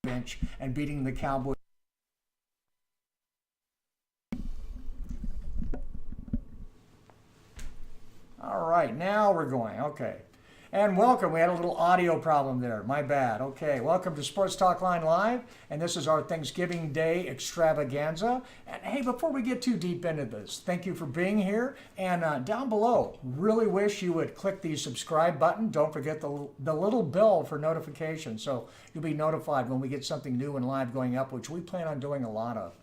bench and beating the Cowboys. All right, now we're going. Okay. And welcome. We had a little audio problem there. My bad. Okay, welcome to Sports Talk Line Live. And this is our Thanksgiving Day extravaganza. And hey, before we get too deep into this, thank you for being here. And down below, really wish you would click the subscribe button. Don't forget the little bell for notifications, so you'll be notified when we get something new and live going up, which we plan on doing a lot of.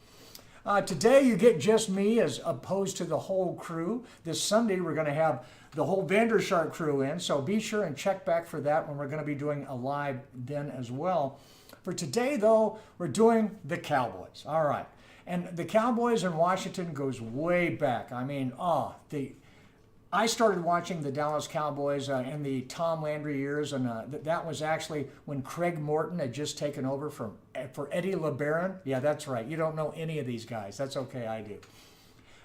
Today you get just me as opposed to the whole crew. This Sunday we're going to have the whole Vandershark crew in, so be sure and check back for that when we're going to be doing a live then as well. For today though, we're doing the Cowboys. All right. And the Cowboys in Washington goes way back. I mean, I started watching the Dallas Cowboys in the Tom Landry years, and that was actually when Craig Morton had just taken over for Eddie LeBaron. Yeah, that's right. You don't know any of these guys. That's okay, I do.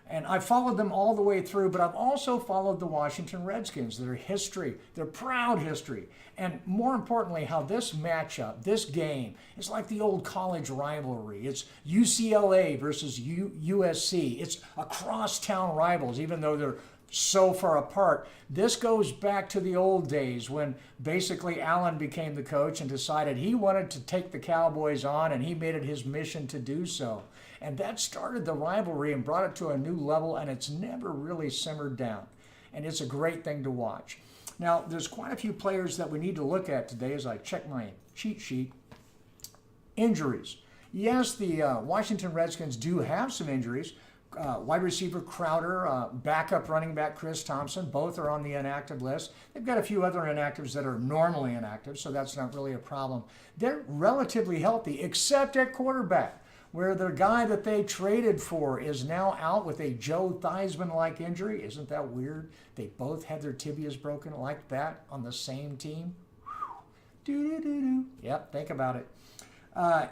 And I followed them all the way through, but I've also followed the Washington Redskins, their history, their proud history, and more importantly, how this matchup, this game, is like the old college rivalry. It's UCLA versus USC. It's a crosstown rivals, even though they're so far apart. This goes back to the old days when basically Allen became the coach and decided he wanted to take the Cowboys on, and he made it his mission to do so. And that started the rivalry and brought it to a new level, and it's never really simmered down. And it's a great thing to watch. Now, there's quite a few players that we need to look at today as I check my cheat sheet. Injuries. Yes, the Washington Redskins do have some injuries. Wide receiver Crowder, backup running back Chris Thompson, both are on the inactive list. They've got a few other inactives that are normally inactive, so that's not really a problem. They're relatively healthy, except at quarterback, where the guy that they traded for is now out with a Joe Theismann-like injury. Isn't that weird? They both had their tibias broken like that on the same team. Do-do-do-do. Yep, think about it.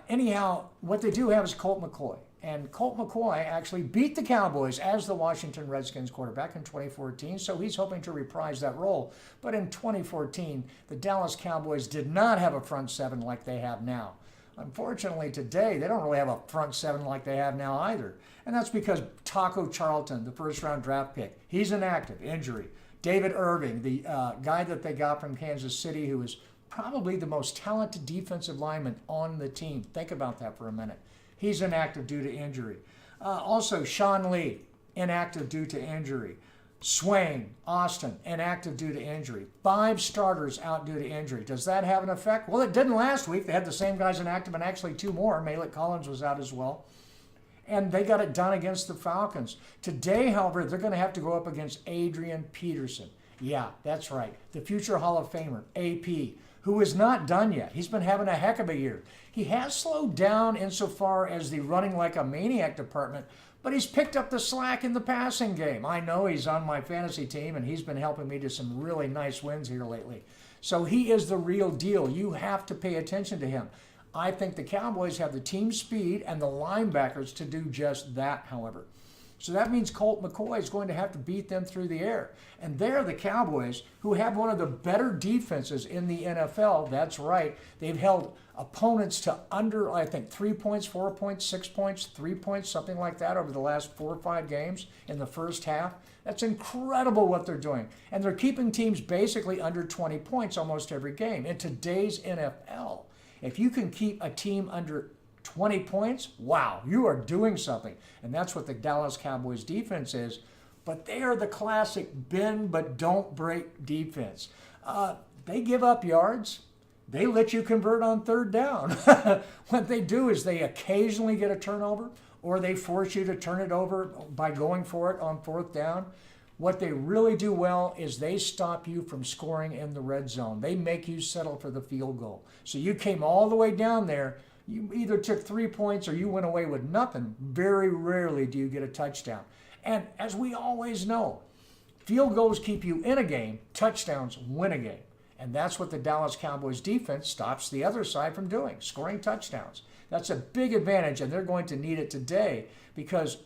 Anyhow, what they do have is Colt McCoy. And Colt McCoy actually beat the Cowboys as the Washington Redskins quarterback in 2014, so he's hoping to reprise that role. But in 2014, the Dallas Cowboys did not have a front seven like they have now. Unfortunately, today, they don't really have a front seven like they have now either. And that's because Taco Charlton, the first-round draft pick, he's inactive, injury. David Irving, the guy that they got from Kansas City, who is probably the most talented defensive lineman on the team. Think about that for a minute. He's inactive due to injury. Also, Sean Lee, inactive due to injury. Swain, Austin, inactive due to injury. 5 starters out due to injury. Does that have an effect? Well, it didn't last week. They had the same guys inactive and actually 2 more. Malik Collins was out as well. And they got it done against the Falcons. Today, however, they're going to have to go up against Adrian Peterson. Yeah, that's right. The future Hall of Famer, AP, who is not done yet. He's been having a heck of a year. He has slowed down insofar as the running like a maniac department, but he's picked up the slack in the passing game. I know he's on my fantasy team, and he's been helping me to some really nice wins here lately. So he is the real deal. You have to pay attention to him. I think the Cowboys have the team speed and the linebackers to do just that, however. So that means Colt McCoy is going to have to beat them through the air. And they're the Cowboys, who have one of the better defenses in the NFL. That's right. They've held opponents to under, I think, 3 points, 4 points, 6 points, 3 points, something like that over the last 4 or 5 games in the first half. That's incredible what they're doing. And they're keeping teams basically under 20 points almost every game. In today's NFL, if you can keep a team under 20 points, wow, you are doing something. And that's what the Dallas Cowboys defense is. But they are the classic bend but don't break defense. They give up yards. They let you convert on 3rd down. What they do is they occasionally get a turnover, or they force you to turn it over by going for it on 4th down. What they really do well is they stop you from scoring in the red zone. They make you settle for the field goal. So you came all the way down there. You either took 3 points or you went away with nothing. Very rarely do you get a touchdown. And as we always know, field goals keep you in a game, touchdowns win a game. And that's what the Dallas Cowboys defense stops the other side from doing, scoring touchdowns. That's a big advantage, and they're going to need it today because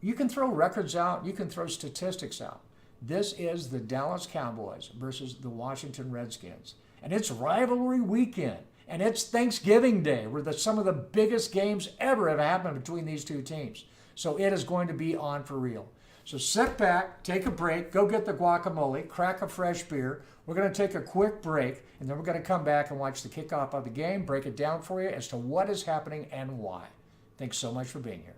you can throw records out, you can throw statistics out. This is the Dallas Cowboys versus the Washington Redskins. And it's rivalry weekend. And it's Thanksgiving Day, where some of the biggest games ever have happened between these two teams. So it is going to be on for real. So sit back, take a break, go get the guacamole, crack a fresh beer. We're going to take a quick break, and then we're going to come back and watch the kickoff of the game, break it down for you as to what is happening and why. Thanks so much for being here.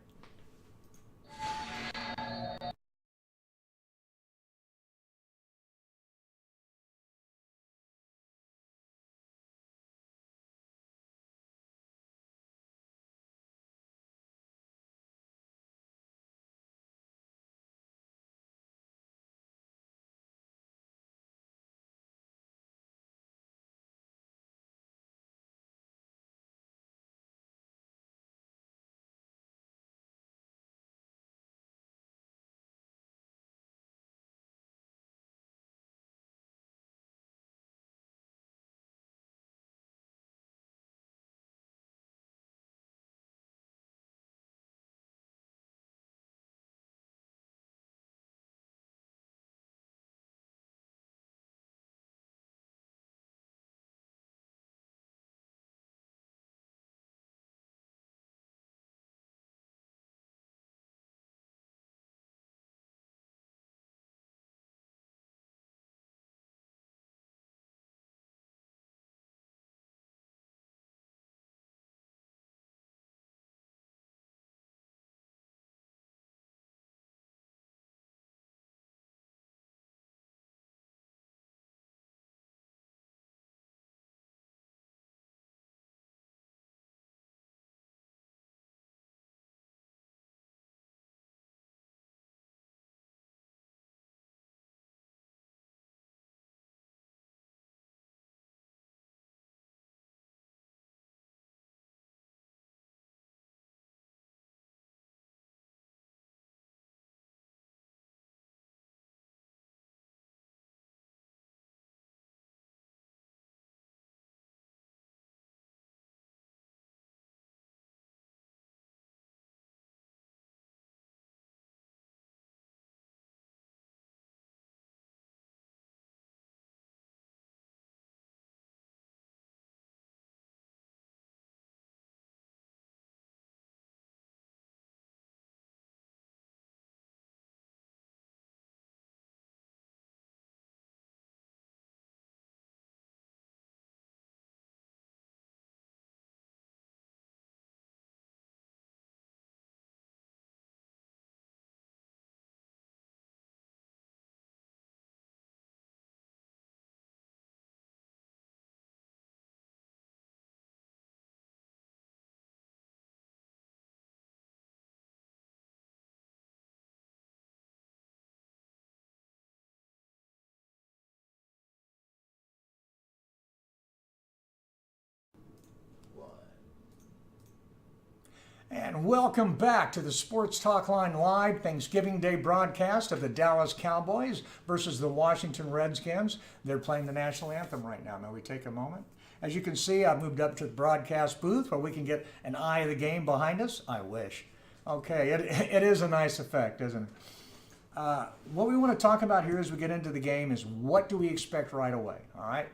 And welcome back to the Sports Talk Line Live Thanksgiving Day broadcast of the Dallas Cowboys versus the Washington Redskins. They're playing the national anthem right now. May we take a moment? As you can see, I've moved up to the broadcast booth where we can get an eye of the game behind us. I wish. Okay, it is a nice effect, isn't it? What we want to talk about here as we get into the game is what do we expect right away, all right?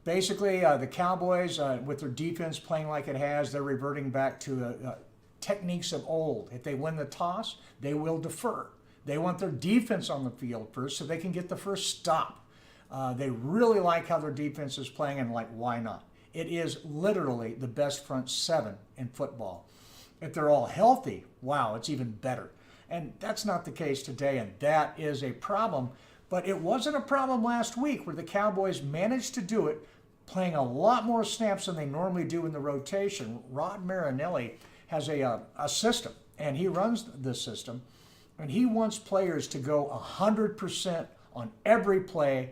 Basically, the Cowboys, with their defense playing like it has, they're reverting back to techniques of old. If they win the toss, they will defer. They want their defense on the field first so they can get the first stop. They really like how their defense is playing, and like, why not? It is literally the best front seven in football. If they're all healthy, wow, it's even better. And that's not the case today, and that is a problem. But it wasn't a problem last week where the Cowboys managed to do it, playing a lot more snaps than they normally do in the rotation. Rod Marinelli has a system, and he runs the system, and he wants players to go 100% on every play,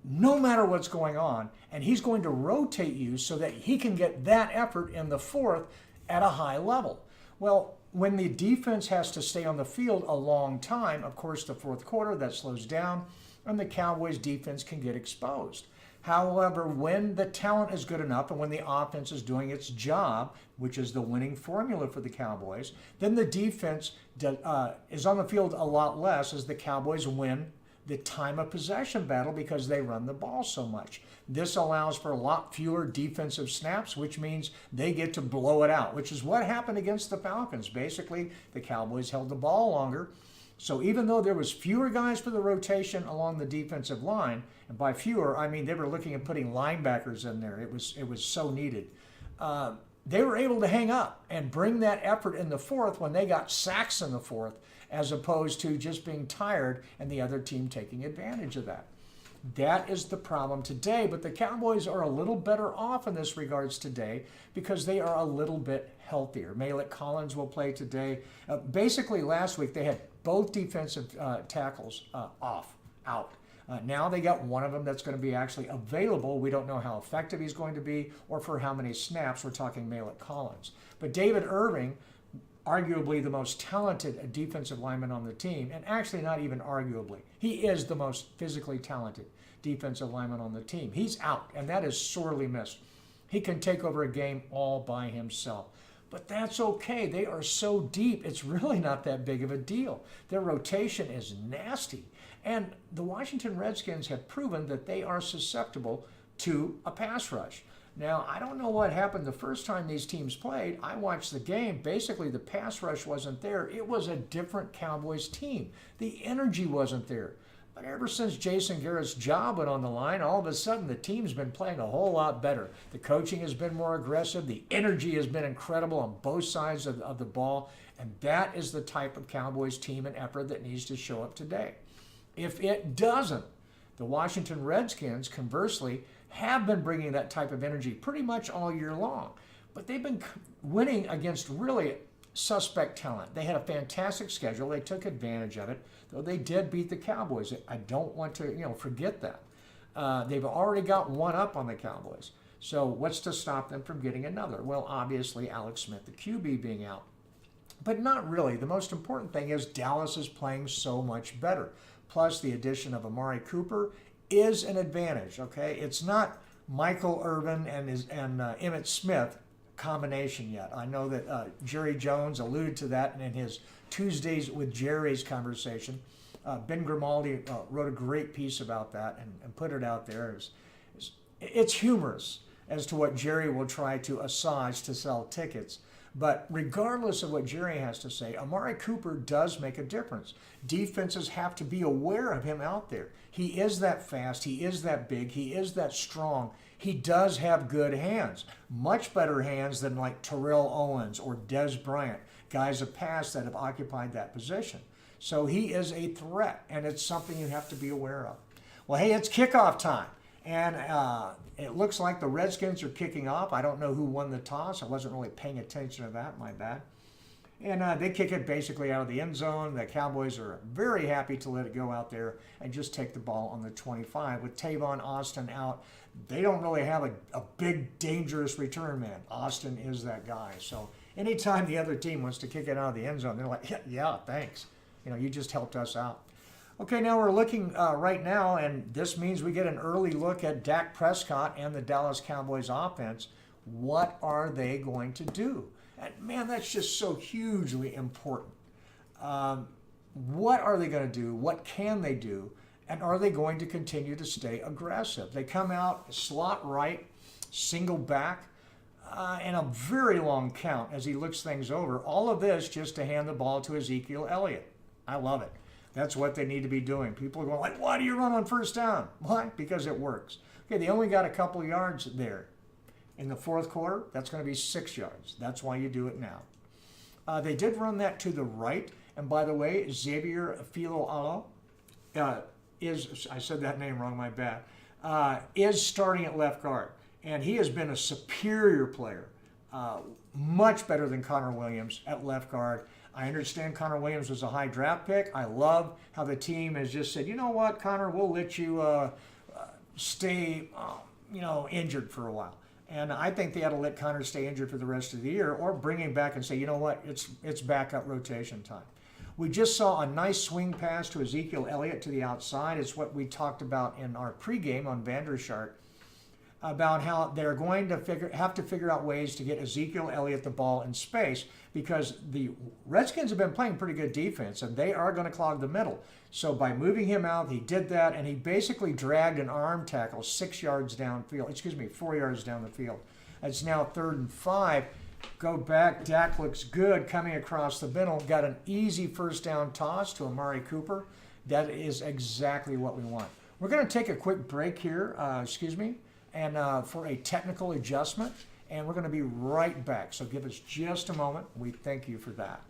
no matter what's going on, and he's going to rotate you so that he can get that effort in the fourth at a high level. Well, when the defense has to stay on the field a long time, of course, the fourth quarter, that slows down, and the Cowboys' defense can get exposed. However, when the talent is good enough and when the offense is doing its job, which is the winning formula for the Cowboys, then the defense is on the field a lot less as the Cowboys win the time of possession battle because they run the ball so much. This allows for a lot fewer defensive snaps, which means they get to blow it out, which is what happened against the Falcons. Basically, the Cowboys held the ball longer. So even though there was fewer guys for the rotation along the defensive line, and by fewer, I mean they were looking at putting linebackers in there. It was so needed. They were able to hang up and bring that effort in the fourth when they got sacks in the fourth, as opposed to just being tired and the other team taking advantage of that. That is the problem today, but the Cowboys are a little better off in this regards today because they are a little bit healthier. Malik Collins will play today. Basically, last week they had both defensive tackles out. Now they got one of them that's going to be actually available. We don't know how effective he's going to be or for how many snaps. We're talking Malik Collins. But David Irving, arguably the most talented defensive lineman on the team, and actually not even arguably, he is the most physically talented defensive lineman on the team. He's out, and that is sorely missed. He can take over a game all by himself. But that's okay. They are so deep, it's really not that big of a deal. Their rotation is nasty. And the Washington Redskins have proven that they are susceptible to a pass rush. Now, I don't know what happened the first time these teams played. I watched the game. Basically, the pass rush wasn't there. It was a different Cowboys team. The energy wasn't there. But ever since Jason Garrett's job went on the line, all of a sudden the team's been playing a whole lot better. The coaching has been more aggressive. The energy has been incredible on both sides of the ball. And that is the type of Cowboys team and effort that needs to show up today. If it doesn't, the Washington Redskins, conversely, have been bringing that type of energy pretty much all year long. But they've been winning against really suspect talent. They had a fantastic schedule. They took advantage of it, though they did beat the Cowboys. I don't want to forget that. They've already got one up on the Cowboys. So what's to stop them from getting another? Well, obviously, Alex Smith, the QB, being out. But not really. The most important thing is Dallas is playing so much better. Plus, the addition of Amari Cooper is an advantage, okay? It's not Michael Irvin and Emmitt Smith combination yet. I know that Jerry Jones alluded to that in his Tuesdays with Jerry's conversation. Ben Grimaldi wrote a great piece about that and put it out there. It's humorous as to what Jerry will try to assuage to sell tickets. But regardless of what Jerry has to say, Amari Cooper does make a difference. Defenses have to be aware of him out there. He is that fast. He is that big. He is that strong. He does have good hands. Much better hands than like Terrell Owens or Des Bryant, guys of past that have occupied that position. So he is a threat, and it's something you have to be aware of. Well, hey, it's kickoff time. And it looks like the Redskins are kicking off. I don't know who won the toss. I wasn't really paying attention to that. My bad. And they kick it basically out of the end zone. The Cowboys are very happy to let it go out there and just take the ball on the 25. With Tavon Austin out, they don't really have a big, dangerous return man. Austin is that guy. So anytime the other team wants to kick it out of the end zone, they're like, yeah, thanks. You just helped us out. Okay, now we're looking right now, and this means we get an early look at Dak Prescott and the Dallas Cowboys offense. What are they going to do? And man, that's just so hugely important. What are they going to do? What can they do? And are they going to continue to stay aggressive? They come out slot right, single back, and a very long count as he looks things over. All of this just to hand the ball to Ezekiel Elliott. I love it. That's what they need to be doing. People are going like, why do you run on first down? Why? Because it works. Okay, they only got a couple yards there. In the fourth quarter, that's going to be 6 yards. That's why you do it now. They did run that to the right. And by the way, Xavier Filo is, I said that name wrong, my bad, is starting at left guard. And he has been a superior player, much better than Connor Williams at left guard. I understand Connor Williams was a high draft pick. I love how the team has just said, you know what, Connor, we'll let you stay, injured for a while. And I think they ought to let Connor stay injured for the rest of the year or bring him back and say, you know what, it's backup rotation time. We just saw a nice swing pass to Ezekiel Elliott to the outside. It's what we talked about in our pregame on Vandershart. about how they're going to have to figure out ways to get Ezekiel Elliott the ball in space, because the Redskins have been playing pretty good defense and they are going to clog the middle. So by moving him out, he did that, and he basically dragged an arm tackle 6 yards downfield, 4 yards down the field. It's now 3rd and 5. Go back. Dak looks good coming across the middle. Got an easy first down toss to Amari Cooper. That is exactly what we want. We're going to take a quick break here, and for a technical adjustment, and we're going to be right back. So give us just a moment. We thank you for that.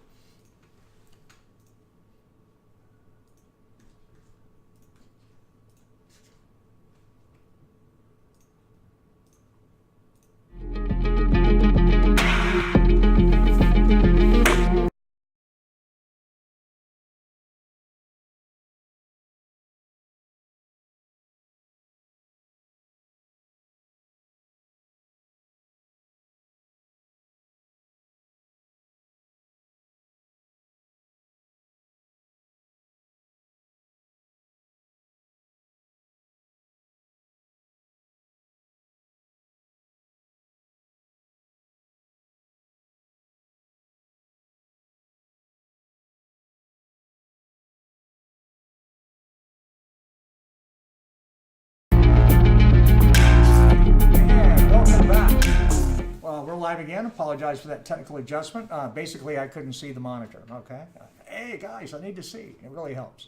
We're live again. Apologize for that technical adjustment. Basically, I couldn't see the monitor. Okay. Hey guys, I need to see. It really helps.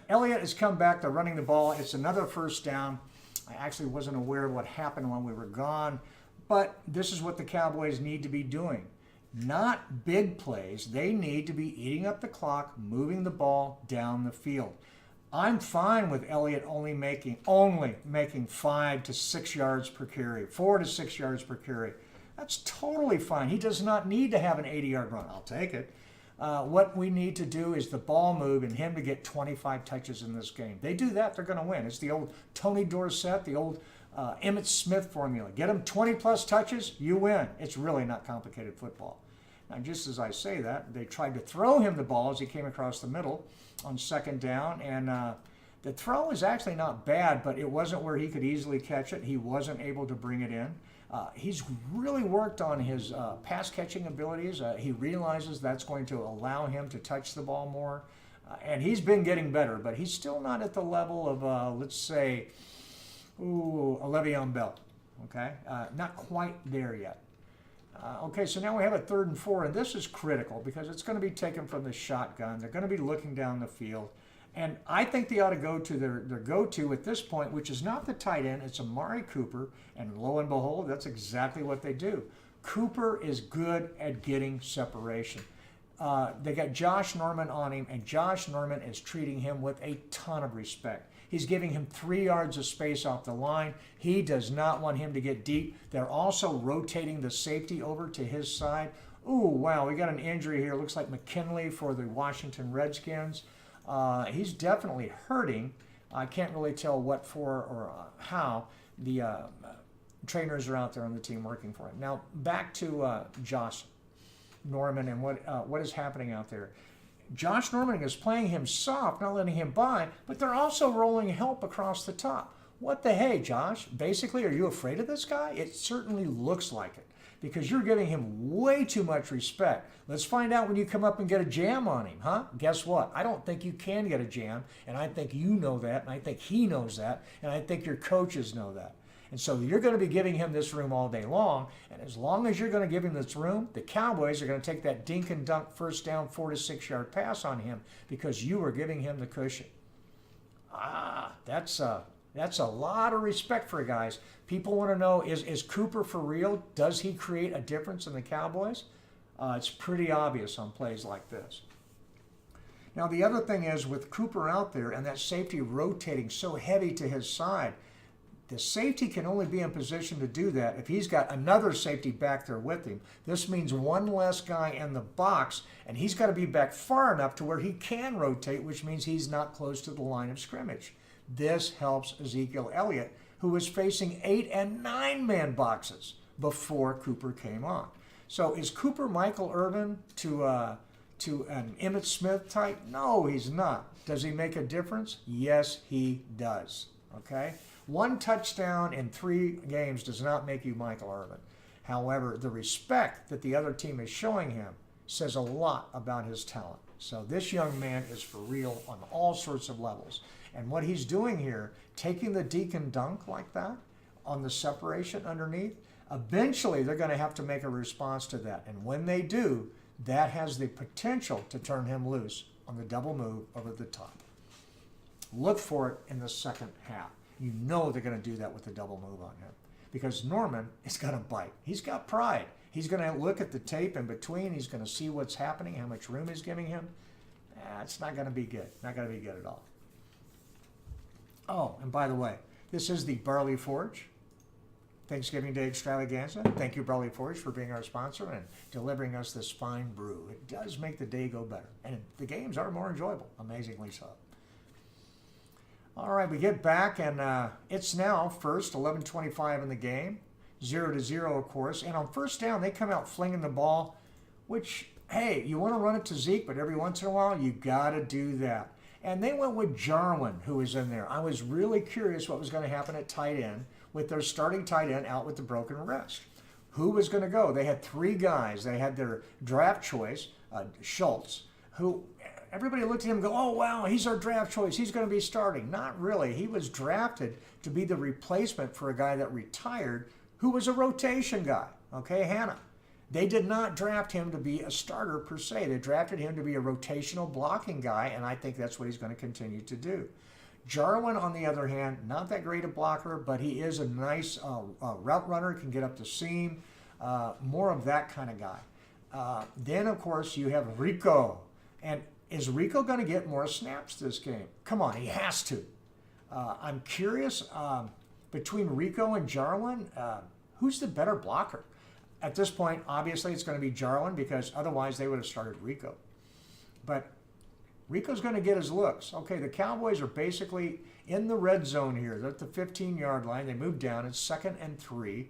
Elliott has come back to running the ball. It's another first down. I actually wasn't aware of what happened when we were gone, but this is what the Cowboys need to be doing. Not big plays. They need to be eating up the clock, moving the ball down the field. I'm fine with Elliott only making 5 to 6 yards per carry, 4 to 6 yards per carry. That's totally fine. He does not need to have an 80-yard run. I'll take it. What we need to do is the ball move and him to get 25 touches in this game. They do that, they're going to win. It's the old Tony Dorsett, the old Emmitt Smith formula. Get him 20-plus touches, you win. It's really not complicated football. Now, just as I say that, they tried to throw him the ball as he came across the middle on 2nd down, and the throw was actually not bad, but it wasn't where he could easily catch it. He wasn't able to bring it in. He's really worked on his pass-catching abilities. He realizes that's going to allow him to touch the ball more, and he's been getting better, but he's still not at the level of, let's say, a Le'Veon Bell, okay? Not quite there yet. Okay, so now we have a 3rd and 4, and this is critical because it's going to be taken from the shotgun. They're going to be looking down the field. And I think they ought to go to their go-to at this point, which is not the tight end. It's Amari Cooper, and lo and behold, that's exactly what they do. Cooper is good at getting separation. They got Josh Norman on him, and Josh Norman is treating him with a ton of respect. He's giving him 3 yards of space off the line. He does not want him to get deep. They're also rotating the safety over to his side. Ooh, wow, we got an injury here. Looks like McKinley for the Washington Redskins. He's definitely hurting. I can't really tell what for or how. The trainers are out there on the team working for him. Now, back to Josh Norman and what is happening out there. Josh Norman is playing him soft, not letting him by, but they're also rolling help across the top. What the hey, Josh? Basically, are you afraid of this guy? It certainly looks like it because you're giving him way too much respect. Let's find out when you come up and get a jam on him, huh? Guess what? I don't think you can get a jam, and I think you know that, and I think he knows that, and I think your coaches know that. And so you're going to be giving him this room all day long. And as long as you're going to give him this room, the Cowboys are going to take that dink and dunk first down 4 to 6 yard pass on him because you are giving him the cushion. That's a lot of respect for guys. People want to know, is Cooper for real? Does he create a difference in the Cowboys? It's pretty obvious on plays like this. Now, the other thing is with Cooper out there and that safety rotating so heavy to his side, the safety can only be in position to do that if he's got another safety back there with him. This means one less guy in the box, and he's got to be back far enough to where he can rotate, which means he's not close to the line of scrimmage. This helps Ezekiel Elliott, who was facing 8 and 9-man boxes before Cooper came on. So is Cooper Michael Irvin to an Emmitt Smith type? No, he's not. Does he make a difference? Yes, he does. Okay? One touchdown in 3 games does not make you Michael Irvin. However, the respect that the other team is showing him says a lot about his talent. So this young man is for real on all sorts of levels. And what he's doing here, taking the deke and dunk like that on the separation underneath, eventually they're going to have to make a response to that. And when they do, that has the potential to turn him loose on the double move over the top. Look for it in the second half. You know they're going to do that with the double move on him because Norman is going to bite. He's got pride. He's going to look at the tape in between. He's going to see what's happening, how much room he's giving him. It's not going to be good. Not going to be good at all. Oh, and by the way, this is the Barley Forge Thanksgiving Day Extravaganza. Thank you, Barley Forge, for being our sponsor and delivering us this fine brew. It does make the day go better. And the games are more enjoyable, amazingly so. All right, we get back, and it's now first, 11:25 in the game. 0-0, of course. And on first down, they come out flinging the ball, which, hey, you want to run it to Zeke, but every once in a while, you got to do that. And they went with Jarwin, who was in there. I was really curious what was going to happen at tight end with their starting tight end out with the broken wrist. Who was going to go? They had 3 guys. They had their draft choice, Schultz, who everybody looked at him and go, oh, wow, he's our draft choice. He's going to be starting. Not really. He was drafted to be the replacement for a guy that retired who was a rotation guy, okay, Hannah. They did not draft him to be a starter per se. They drafted him to be a rotational blocking guy, and I think that's what he's going to continue to do. Jarwin, on the other hand, not that great a blocker, but he is a nice route runner, can get up the seam, more of that kind of guy. Then, of course, you have Rico. And is Rico going to get more snaps this game? Come on, he has to. I'm curious, between Rico and Jarwin, who's the better blocker? At this point, obviously, it's going to be Jarwin because otherwise they would have started Rico. But Rico's going to get his looks. Okay, the Cowboys are basically in the red zone here. They're at the 15-yard line. They move down. It's 2nd and 3.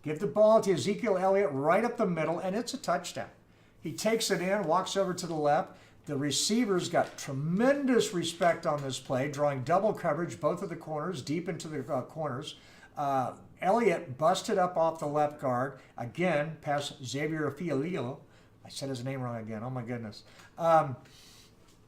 Give the ball to Ezekiel Elliott right up the middle, and it's a touchdown. He takes it in, walks over to the left. The receivers got tremendous respect on this play, drawing double coverage, both of the corners, deep into the corners. Elliott busted up off the left guard, again, past Xavier Fialilo. I said his name wrong again, oh my goodness. And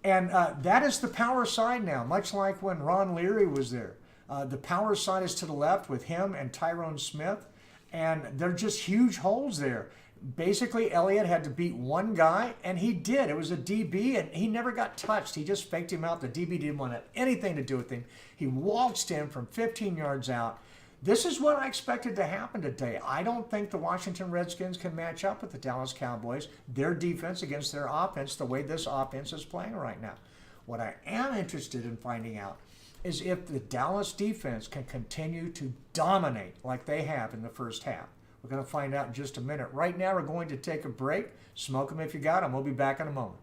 that is the power side now, much like when Ron Leary was there. The power side is to the left with him and Jaylon Smith, and they're just huge holes there. Basically, Elliott had to beat one guy, and he did. It was a DB, and he never got touched. He just faked him out. The DB didn't want to have anything to do with him. He waltzed in from 15 yards out. This is what I expected to happen today. I don't think the Washington Redskins can match up with the Dallas Cowboys, their defense against their offense, the way this offense is playing right now. What I am interested in finding out is if the Dallas defense can continue to dominate like they have in the first half. We're going to find out in just a minute. Right now, we're going to take a break. Smoke them if you got them. We'll be back in a moment.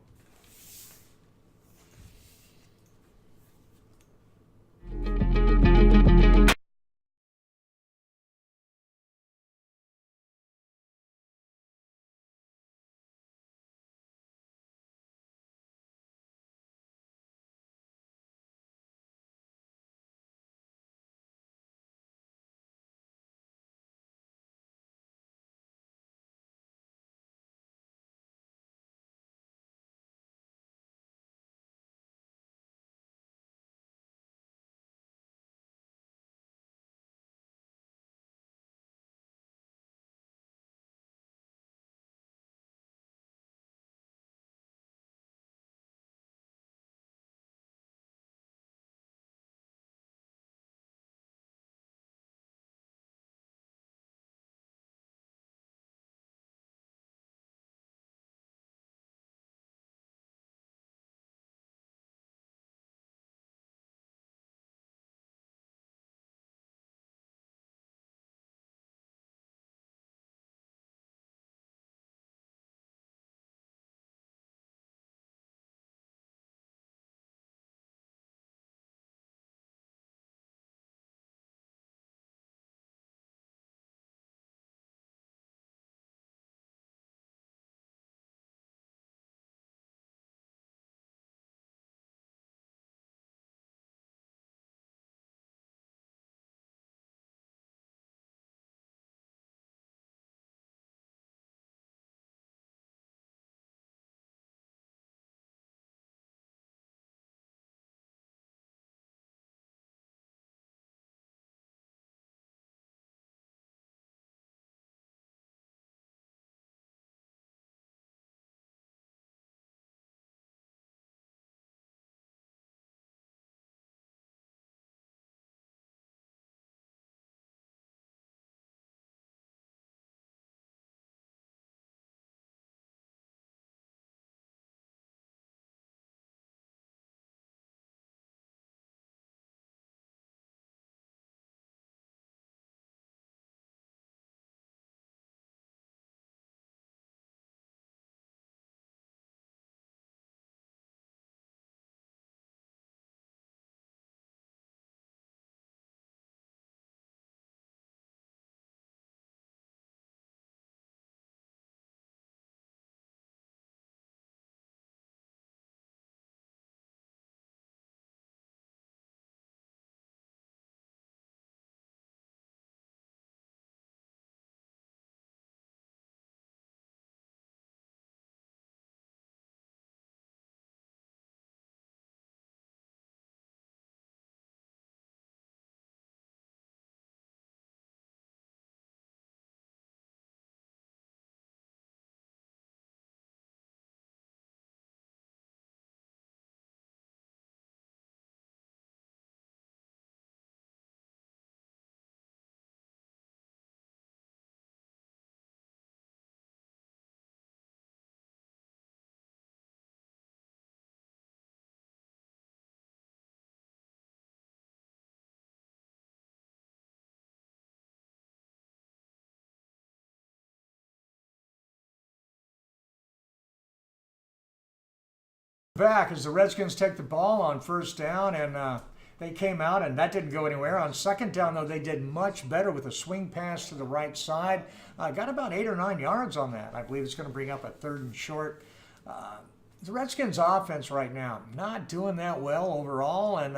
Back as the Redskins take the ball on first down, and they came out, and that didn't go anywhere. On second down, though, they did much better with a swing pass to the right side. Got about 8 or 9 yards on that. I believe it's going to bring up a 3rd and short. The Redskins offense right now, not doing that well overall. And,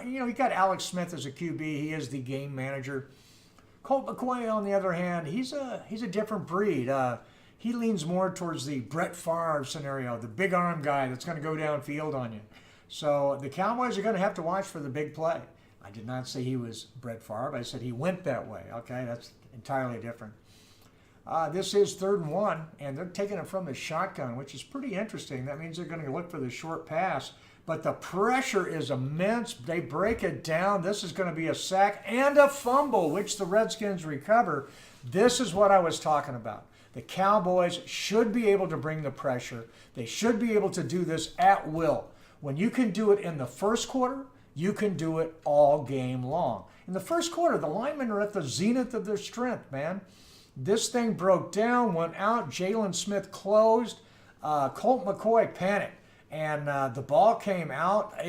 you got Alex Smith as a QB. He is the game manager. Colt McCoy, on the other hand, he's a different breed. He leans more towards the Brett Favre scenario, the big arm guy that's going to go downfield on you. So the Cowboys are going to have to watch for the big play. I did not say he was Brett Favre. I said he went that way. Okay, that's entirely different. This is 3rd and 1, and they're taking it from the shotgun, which is pretty interesting. That means they're going to look for the short pass. But the pressure is immense. They break it down. This is going to be a sack and a fumble, which the Redskins recover. This is what I was talking about. The Cowboys should be able to bring the pressure. They should be able to do this at will. When you can do it in the first quarter, you can do it all game long. In the first quarter, the linemen are at the zenith of their strength, man. This thing broke down, went out. Jaylon Smith closed. Colt McCoy panicked, and the ball came out.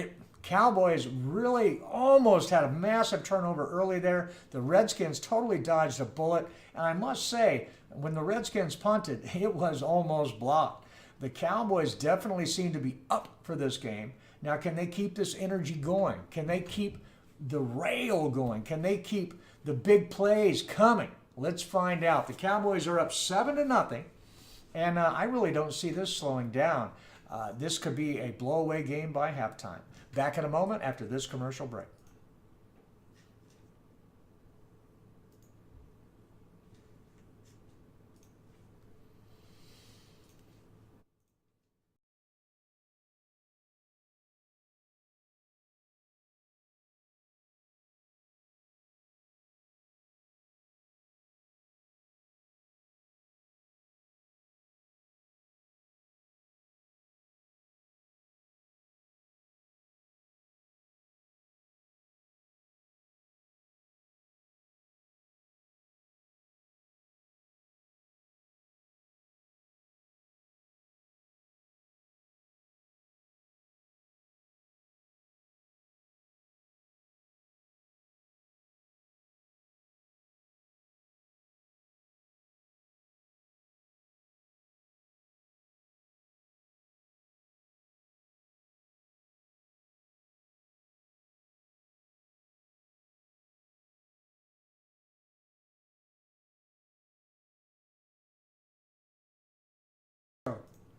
Cowboys really almost had a massive turnover early there. The Redskins totally dodged a bullet. And I must say, when the Redskins punted, it was almost blocked. The Cowboys definitely seem to be up for this game. Now, can they keep this energy going? Can they keep the rail going? Can they keep the big plays coming? Let's find out. The Cowboys are up 7-0, and I really don't see this slowing down. This could be a blow-away game by halftime. Back in a moment after this commercial break.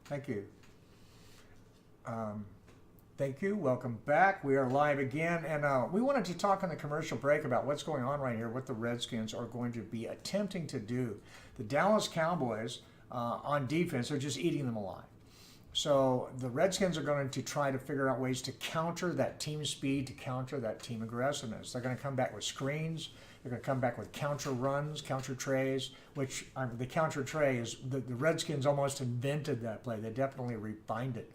Thank you. Thank you. Welcome back. We are live again, and we wanted to talk on the commercial break about what's going on right here, what the Redskins are going to be attempting to do. The Dallas Cowboys on defense are just eating them alive. So the Redskins are going to try to figure out ways to counter that team speed, to counter that team aggressiveness. They're going to come back with screens. They're going to come back with counter runs, counter trays, which the counter tray is, the Redskins almost invented that play. They definitely refined it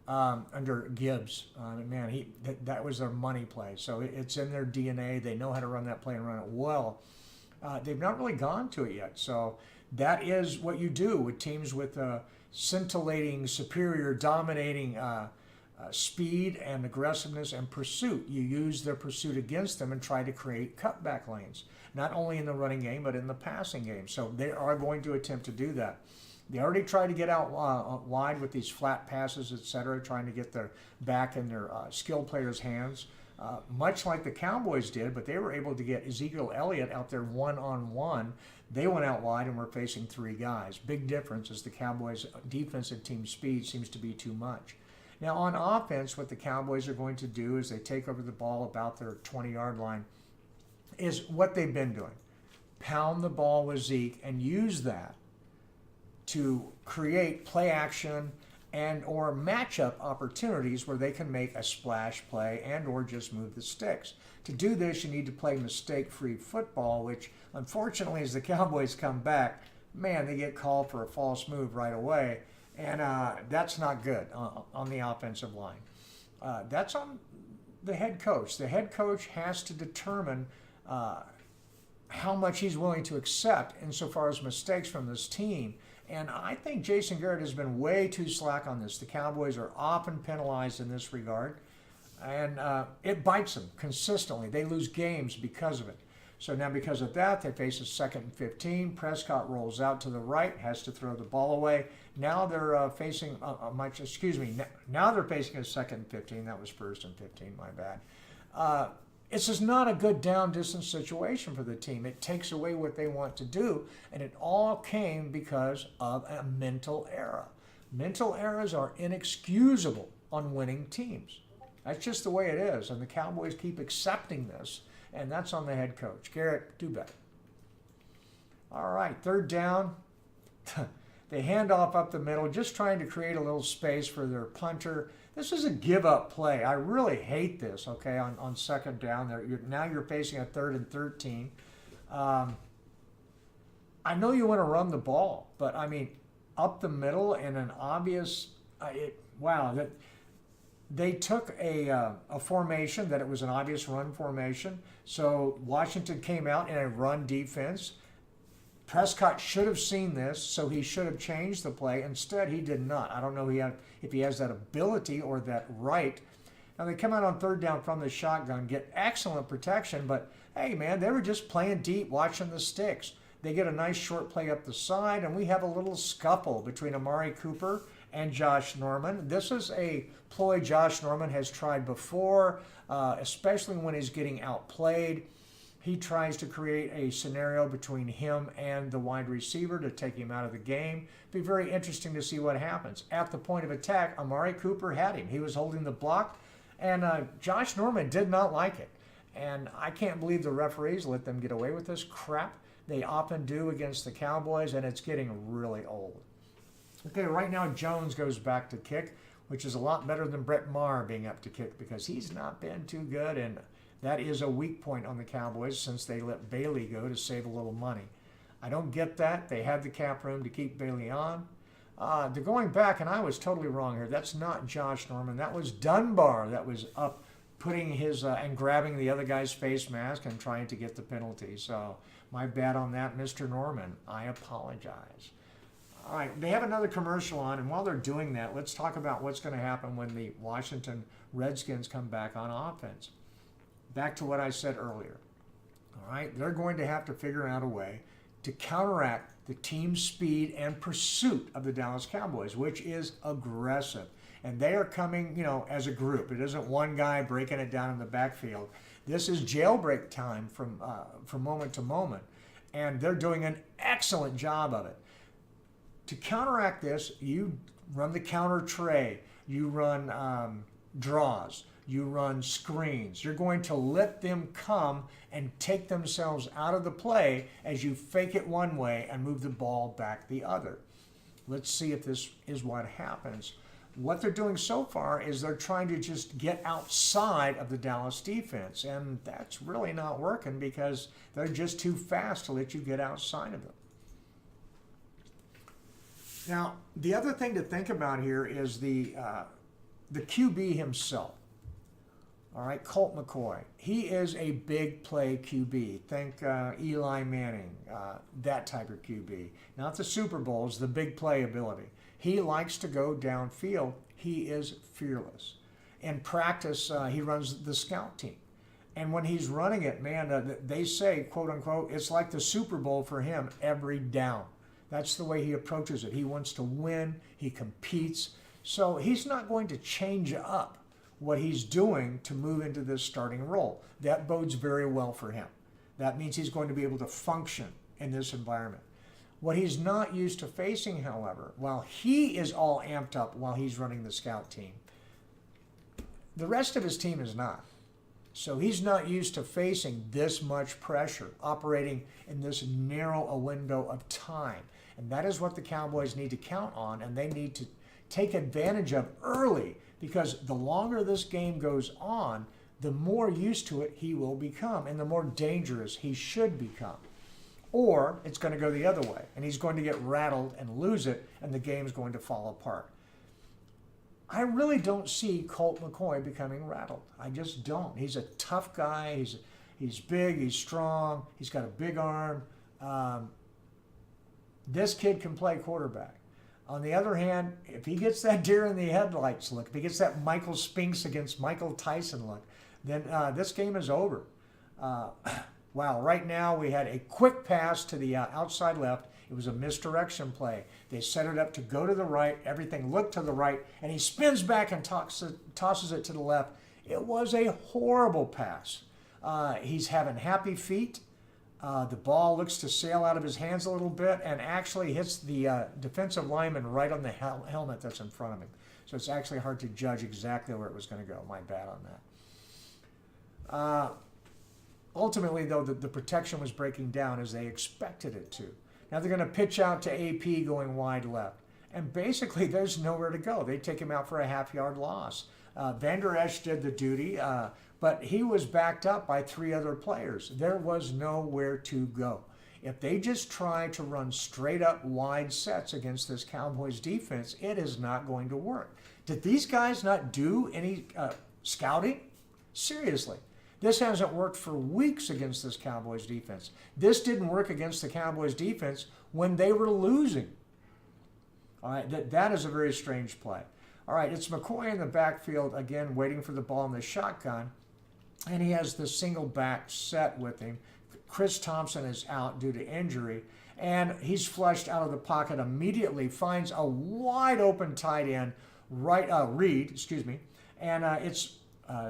under Gibbs. Man, that was their money play. So it's in their DNA. They know how to run that play and run it well. They've not really gone to it yet. So that is what you do with teams with scintillating, superior, dominating speed and aggressiveness and pursuit. You use their pursuit against them and try to create cutback lanes, not only in the running game, but in the passing game. So they are going to attempt to do that. They already tried to get out wide with these flat passes, etc., trying to get their back in their skilled players' hands, much like the Cowboys did, but they were able to get Ezekiel Elliott out there one-on-one. They went out wide and were facing 3 guys. Big difference is the Cowboys' defensive team speed seems to be too much. Now, on offense, what the Cowboys are going to do is they take over the ball about their 20-yard line, is what they've been doing. Pound the ball with Zeke and use that to create play action and or matchup opportunities where they can make a splash play and or just move the sticks. To do this, you need to play mistake-free football, which unfortunately as the Cowboys come back, man, they get called for a false move right away. And that's not good on the offensive line. That's on the head coach. The head coach has to determine how much he's willing to accept insofar as mistakes from this team. And I think Jason Garrett has been way too slack on this. The Cowboys are often penalized in this regard, and it bites them consistently. They lose games because of it. So now because of that, they face a 2nd and 15. Prescott rolls out to the right, has to throw the ball away. Now they're facing now they're facing a 2nd and 15. That was 1st and 15, my bad. This is not a good down distance situation for the team. It takes away what they want to do, and it all came because of a mental error. Mental errors are inexcusable on winning teams. That's just the way it is, and the Cowboys keep accepting this, and that's on the head coach. Garrett, do better. All right, 3rd down. They hand off up the middle, just trying to create a little space for their punter. This is a give-up play. I really hate this, okay, on 2nd down. Now you're facing a 3rd and 13. I know you want to run the ball, but, I mean, up the middle in an obvious they took a formation that it was an obvious run formation. So Washington came out in a run defense. Prescott should have seen this, so he should have changed the play. Instead, he did not. I don't know if he has that ability or that right. Now, they come out on 3rd down from the shotgun, get excellent protection, but, hey, man, they were just playing deep, watching the sticks. They get a nice short play up the side, and we have a little scuffle between Amari Cooper and Josh Norman. This is a ploy Josh Norman has tried before, especially when he's getting outplayed. He tries to create a scenario between him and the wide receiver to take him out of the game. Be very interesting to see what happens. At the point of attack, Amari Cooper had him. He was holding the block, and Josh Norman did not like it. And I can't believe the referees let them get away with this crap. They often do against the Cowboys, and it's getting really old. Okay, right now Jones goes back to kick, which is a lot better than Brett Maher being up to kick because he's not been too good, and that is a weak point on the Cowboys since they let Bailey go to save a little money. I don't get that. They had the cap room to keep Bailey on. They're going back, and I was totally wrong here. That's not Josh Norman. That was Dunbar that was up putting his and grabbing the other guy's face mask and trying to get the penalty. So my bad on that, Mr. Norman. I apologize. All right, they have another commercial on, and while they're doing that, let's talk about what's going to happen when the Washington Redskins come back on offense. Back to what I said earlier. All right, they're going to have to figure out a way to counteract the team's speed and pursuit of the Dallas Cowboys, which is aggressive. And they are coming, as a group. It isn't one guy breaking it down in the backfield. This is jailbreak time from moment to moment. And they're doing an excellent job of it. To counteract this, you run the counter tray. You run draws. You run screens. You're going to let them come and take themselves out of the play as you fake it one way and move the ball back the other. Let's see if this is what happens. What they're doing so far is they're trying to just get outside of the Dallas defense, and that's really not working because they're just too fast to let you get outside of them. Now, the other thing to think about here is the QB himself. All right, Colt McCoy. He is a big play QB. Think Eli Manning, that type of QB. Not the Super Bowls, the big play ability. He likes to go downfield. He is fearless. In practice, he runs the scout team. And when he's running it, man, they say, quote unquote, it's like the Super Bowl for him every down. That's the way he approaches it. He wants to win. He competes. So he's not going to change up what he's doing to move into this starting role. That bodes very well for him. That means he's going to be able to function in this environment. What he's not used to facing, however, while he is all amped up while he's running the scout team, the rest of his team is not. So he's not used to facing this much pressure, operating in this narrow a window of time. And that is what the Cowboys need to count on, and they need to take advantage of early, because the longer this game goes on, the more used to it he will become and the more dangerous he should become. Or it's going to go the other way, and he's going to get rattled and lose it, and the game's going to fall apart. I really don't see Colt McCoy becoming rattled. I just don't. He's a tough guy. He's big. He's strong. He's got a big arm. This kid can play quarterback. On the other hand, if he gets that deer in the headlights look, if he gets that Michael Spinks against Michael Tyson look, then this game is over. Wow, right now we had a quick pass to the outside left. It was a misdirection play. They set it up to go to the right. Everything looked to the right, and he spins back and tosses it to the left. It was a horrible pass. He's having happy feet. The ball looks to sail out of his hands a little bit and actually hits the defensive lineman right on the helmet that's in front of him. So it's actually hard to judge exactly where it was going to go. My bad on that. Ultimately, though, the protection was breaking down as they expected it to. Now they're going to pitch out to AP going wide left. And basically, there's nowhere to go. They take him out for a half-yard loss. Van Der Esch did the duty, but he was backed up by 3 other players. There was nowhere to go. If they just try to run straight-up wide sets against this Cowboys defense, it is not going to work. Did these guys not do any scouting? Seriously. This hasn't worked for weeks against this Cowboys defense. This didn't work against the Cowboys defense when they were losing. All right, that is a very strange play. All right, it's McCoy in the backfield, again, waiting for the ball in the shotgun, and he has the single back set with him. Chris Thompson is out due to injury, and he's flushed out of the pocket immediately, finds a wide open tight end, Reed, and it's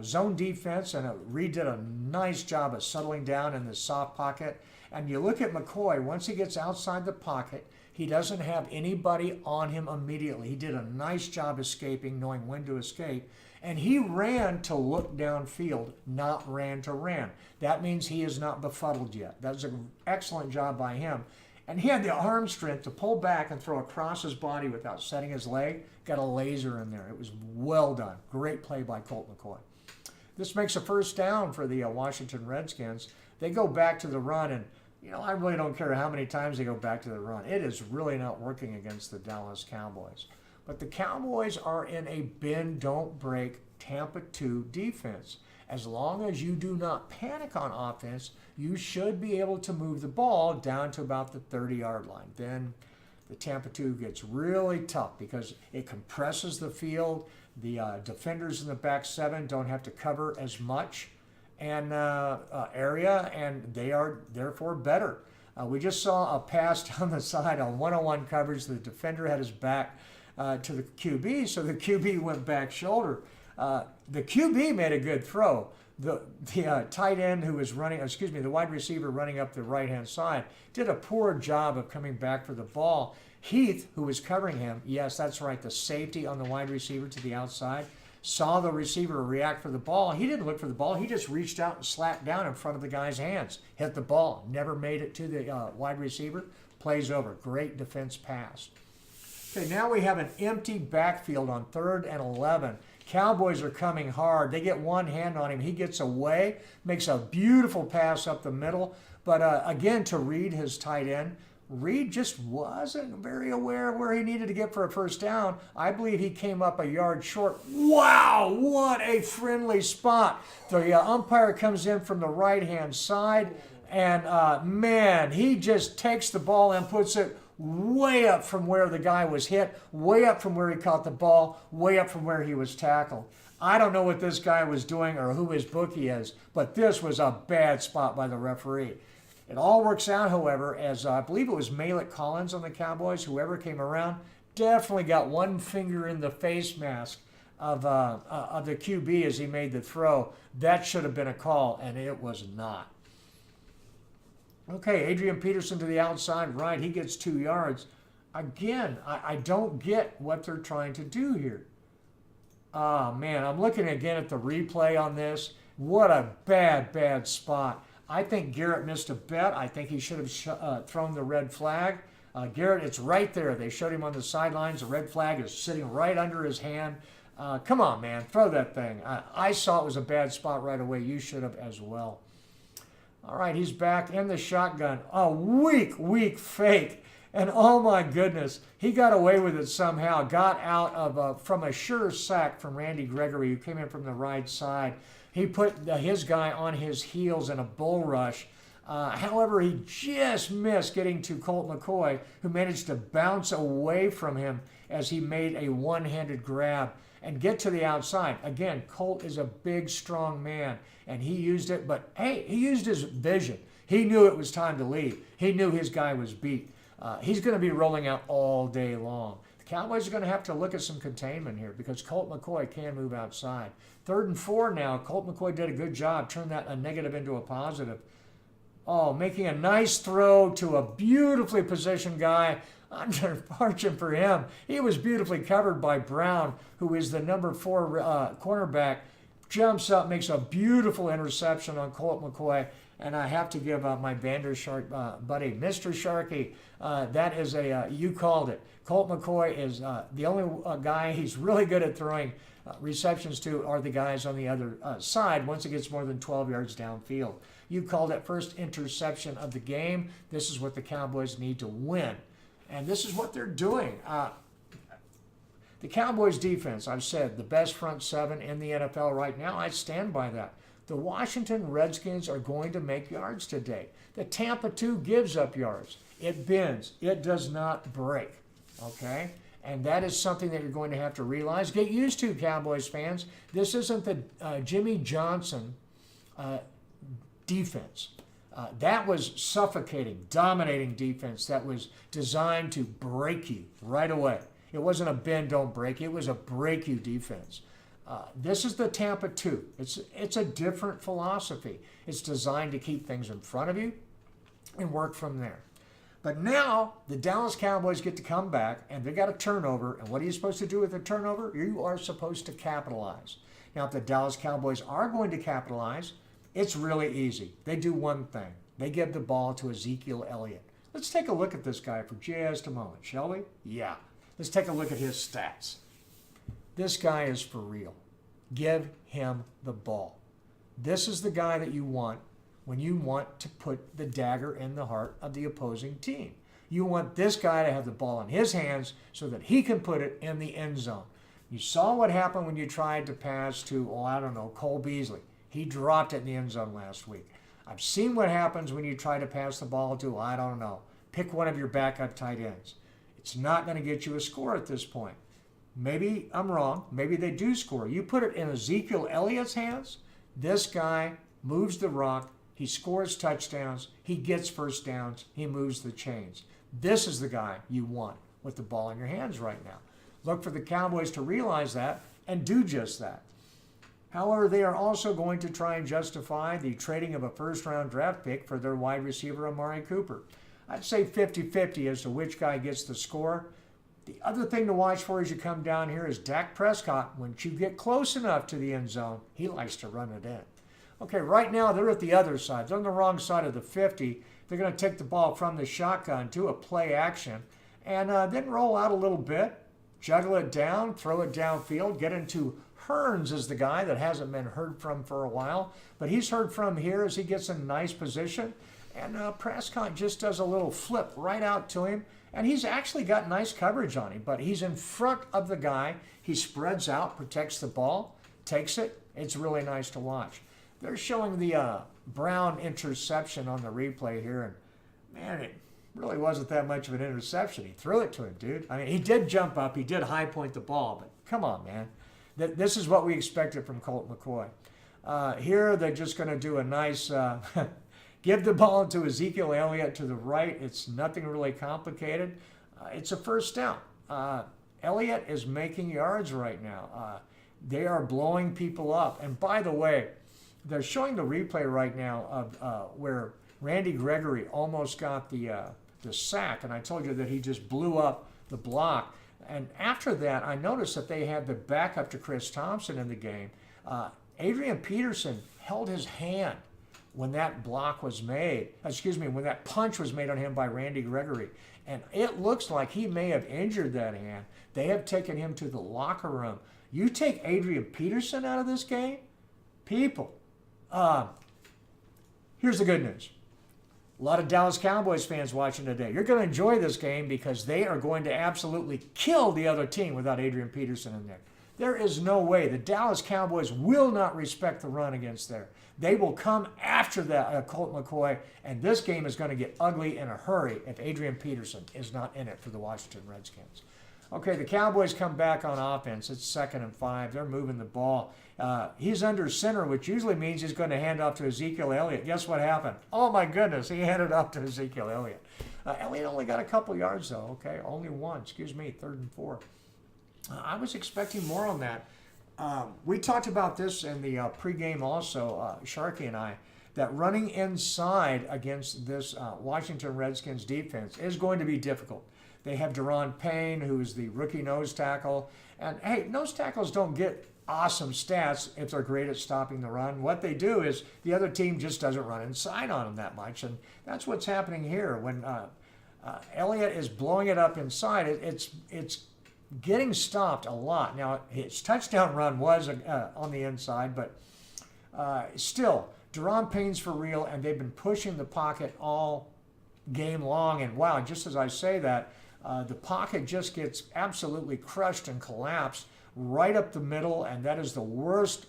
zone defense, and Reed did a nice job of settling down in the soft pocket. And you look at McCoy, once he gets outside the pocket, he doesn't have anybody on him immediately. He did a nice job escaping, knowing when to escape. And he ran to look downfield, not ran to ran. That means he is not befuddled yet. That's an excellent job by him. And he had the arm strength to pull back and throw across his body without setting his leg. Got a laser in there. It was well done. Great play by Colt McCoy. This makes a first down for the Washington Redskins. They go back to the run, and I really don't care how many times they go back to the run. It is really not working against the Dallas Cowboys. But the Cowboys are in a bend, don't break Tampa 2 defense. As long as you do not panic on offense, you should be able to move the ball down to about the 30-yard line. Then the Tampa 2 gets really tough because it compresses the field. The defenders in the back 7 don't have to cover as much area, and they are therefore better. We just saw a pass down the side on one-on-one coverage. The defender had his back to the QB, so the QB went back shoulder. The QB made a good throw. The tight end who was the wide receiver running up the right-hand side did a poor job of coming back for the ball. Heath, who was covering him, yes, that's right, the safety on the wide receiver to the outside, saw the receiver react for the ball. He didn't look for the ball. He just reached out and slapped down in front of the guy's hands, hit the ball, never made it to the wide receiver. Plays over. Great defense pass. Okay, now we have an empty backfield on 3rd and 11. Cowboys are coming hard. They get one hand on him. He gets away, makes a beautiful pass up the middle. But again, to Reed, his tight end, Reed just wasn't very aware of where he needed to get for a first down. I believe he came up a yard short. Wow, what a friendly spot. The umpire comes in from the right-hand side, and man, he just takes the ball and puts it way up from where the guy was hit, way up from where he caught the ball, way up from where he was tackled. I don't know what this guy was doing or who his bookie is, but this was a bad spot by the referee. It all works out, however, as I believe it was Malik Collins on the Cowboys, whoever came around, definitely got one finger in the face mask of the QB as he made the throw. That should have been a call, and it was not. Okay, Adrian Peterson to the outside right. He gets 2 yards. Again, I don't get what they're trying to do here. Oh, man, I'm looking again at the replay on this. What a bad spot. I think Garrett missed a bet. I think he should have thrown the red flag. Garrett, it's right there. They showed him on the sidelines. The red flag is sitting right under his hand. Come on, man, throw that thing. I saw it was a bad spot right away. You should have as well. All right, he's back in the shotgun. A weak fake. And oh my goodness, he got away with it somehow. Got out of from a sure sack from Randy Gregory, who came in from the right side. He put his guy on his heels in a bull rush. However, he just missed getting to Colt McCoy, who managed to bounce away from him as he made a one-handed grab and get to the outside. Again, Colt is a big, strong man, and he used it, but hey, he used his vision. He knew it was time to leave. He knew his guy was beat. He's going to be rolling out all day long. The Cowboys are going to have to look at some containment here because Colt McCoy can move outside. 3rd and 4 now. Colt McCoy did a good job, turned that a negative into a positive. Oh, making a nice throw to a beautifully positioned guy. Unfortunate for him, he was beautifully covered by Brown, who is the number 4 cornerback. Jumps up, makes a beautiful interception on Colt McCoy. And I have to give my Vandershark buddy, Mr. Sharkey, that is you called it. Colt McCoy is the only guy he's really good at throwing receptions to are the guys on the other side once it gets more than 12 yards downfield. You called it, first interception of the game. This is what the Cowboys need to win. And this is what they're doing. The Cowboys defense, I've said, the best front 7 in the NFL right now. I stand by that. The Washington Redskins are going to make yards today. The Tampa 2 gives up yards. It bends. It does not break. Okay? And that is something that you're going to have to realize. Get used to, Cowboys fans. This isn't the Jimmy Johnson defense. That was suffocating, dominating defense that was designed to break you right away. It wasn't a bend, don't break. It was a break you defense. This is the Tampa 2. It's a different philosophy. It's designed to keep things in front of you and work from there. But now the Dallas Cowboys get to come back and they got a turnover. And what are you supposed to do with a turnover? You are supposed to capitalize. Now, if the Dallas Cowboys are going to capitalize, it's really easy. They do one thing. They give the ball to Ezekiel Elliott. Let's take a look at this guy for just a moment, shall we? Yeah. Let's take a look at his stats. This guy is for real. Give him the ball. This is the guy that you want when you want to put the dagger in the heart of the opposing team. You want this guy to have the ball in his hands so that he can put it in the end zone. You saw what happened when you tried to pass to, Cole Beasley. He dropped it in the end zone last week. I've seen what happens when you try to pass the ball to, pick one of your backup tight ends. It's not going to get you a score at this point. Maybe I'm wrong. Maybe they do score. You put it in Ezekiel Elliott's hands, this guy moves the rock, he scores touchdowns, he gets first downs, he moves the chains. This is the guy you want with the ball in your hands right now. Look for the Cowboys to realize that and do just that. However, they are also going to try and justify the trading of a first-round draft pick for their wide receiver, Amari Cooper. I'd say 50-50 as to which guy gets the score. The other thing to watch for as you come down here is Dak Prescott. Once you get close enough to the end zone, he likes to run it in. Okay, right now they're at the other side. They're on the wrong side of the 50. They're going to take the ball from the shotgun to a play action and then roll out a little bit, juggle it down, throw it downfield, get into Hearns is the guy that hasn't been heard from for a while, but he's heard from here as he gets in nice position. And Prescott just does a little flip right out to him. And he's actually got nice coverage on him, but he's in front of the guy. He spreads out, protects the ball, takes it. It's really nice to watch. They're showing the Brown interception on the replay here. And, man, it really wasn't that much of an interception. He threw it to him, dude. I mean, he did jump up. He did high point the ball, but come on, man. This is what we expected from Colt McCoy. Here, they're just going to do a nice... Give the ball to Ezekiel Elliott to the right. It's nothing really complicated. It's a first down. Elliott is making yards right now. They are blowing people up. And by the way, they're showing the replay right now of where Randy Gregory almost got the sack. And I told you that he just blew up the block. And after that, I noticed that they had the backup to Chris Thompson in the game. Adrian Peterson held his hand when that block was made, when that punch was made on him by Randy Gregory. And it looks like he may have injured that hand. They have taken him to the locker room. You take Adrian Peterson out of this game? People. Here's the good news. A lot of Dallas Cowboys fans watching today. You're going to enjoy this game because they are going to absolutely kill the other team without Adrian Peterson in there. There is no way. The Dallas Cowboys will not respect the run against there. They will come after that Colt McCoy, and this game is going to get ugly in a hurry if Adrian Peterson is not in it for the Washington Redskins. Okay, the Cowboys come back on offense. It's 2nd and 5. They're moving the ball. He's under center, which usually means he's going to hand off to Ezekiel Elliott. Guess what happened? Oh, my goodness, he handed off to Ezekiel Elliott. Elliott only got a couple yards, though. Okay, only one. 3rd and 4. I was expecting more on that. We talked about this in the pregame also, Sharky and I, that running inside against this Washington Redskins defense is going to be difficult. They have Daron Payne, who's the rookie nose tackle. And, hey, nose tackles don't get awesome stats if they're great at stopping the run. What they do is the other team just doesn't run inside on them that much. And that's what's happening here. When Elliott is blowing it up inside, it's getting stopped a lot. Now, his touchdown run was on the inside, but still, Daron Payne's for real, and they've been pushing the pocket all game long. And, wow, just as I say that, the pocket just gets absolutely crushed and collapsed right up the middle, and that is the worst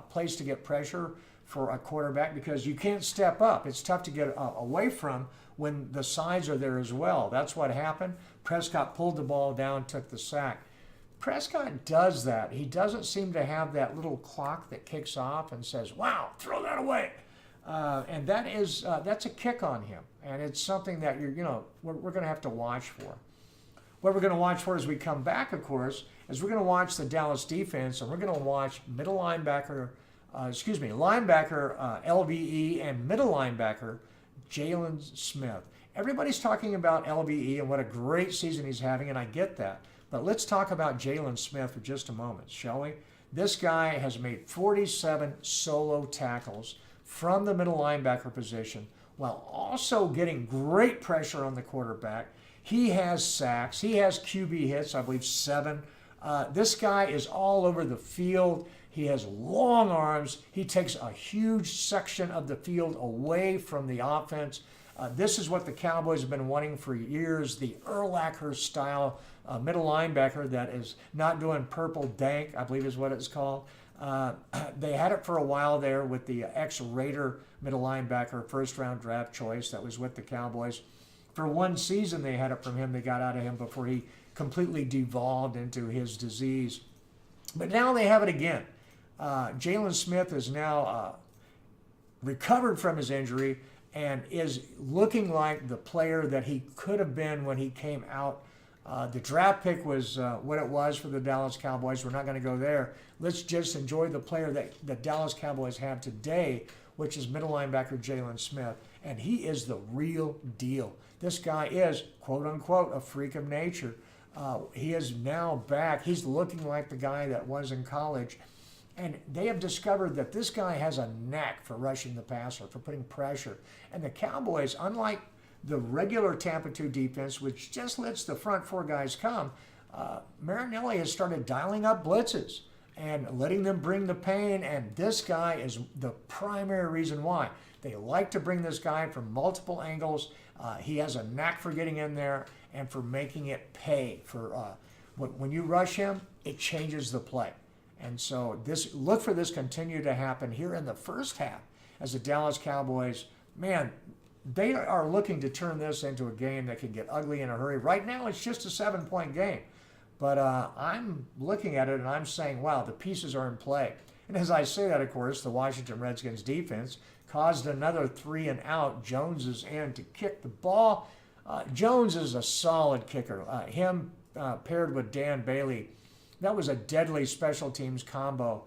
place to get pressure for a quarterback because you can't step up. It's tough to get away from when the sides are there as well. That's what happened. Prescott pulled the ball down, took the sack. Prescott does that. He doesn't seem to have that little clock that kicks off and says, wow, throw that away. And that's a kick on him, and it's something that we're going to have to watch for. What we're going to watch for as we come back, of course, is we're going to watch the Dallas defense, and we're going to watch linebacker LVE and middle linebacker Jaylon Smith. Everybody's talking about LVE and what a great season he's having, and I get that. But let's talk about Jaylon Smith for just a moment, shall we? This guy has made 47 solo tackles from the middle linebacker position while also getting great pressure on the quarterback. He has sacks. He has QB hits, I believe 7. This guy is all over the field. He has long arms. He takes a huge section of the field away from the offense. This is what the Cowboys have been wanting for years, the Urlacher style middle linebacker that is not doing purple dank, I believe is what it's called. They had it for a while there with the ex-Raider middle linebacker, first-round draft choice that was with the Cowboys. For one season they had it from him. They got out of him before he completely devolved into his disease. But now they have it again. Jaylon Smith is now recovered from his injury and is looking like the player that he could have been when he came out. The draft pick was what it was for the Dallas Cowboys. We're not going to go there. Let's just enjoy the player that the Dallas Cowboys have today, which is middle linebacker Jaylon Smith. And he is the real deal. This guy is, quote unquote, a freak of nature. He is now back. He's looking like the guy that was in college. And they have discovered that this guy has a knack for rushing the passer, for putting pressure. And the Cowboys, unlike the regular Tampa 2 defense, which just lets the front 4 guys come, Marinelli has started dialing up blitzes and letting them bring the pain. And this guy is the primary reason why. They like to bring this guy from multiple angles. He has a knack for getting in there and for making it pay. When you rush him, it changes the play. And so look for this continue to happen here in the first half as the Dallas Cowboys, man, they are looking to turn this into a game that can get ugly in a hurry. Right now, it's just a 7-point game. But I'm looking at it and I'm saying, wow, the pieces are in play. And as I say that, of course, the Washington Redskins defense caused another 3 and out. Jones is in to kick the ball. Jones is a solid kicker. Him paired with Dan Bailey, that was a deadly special teams combo.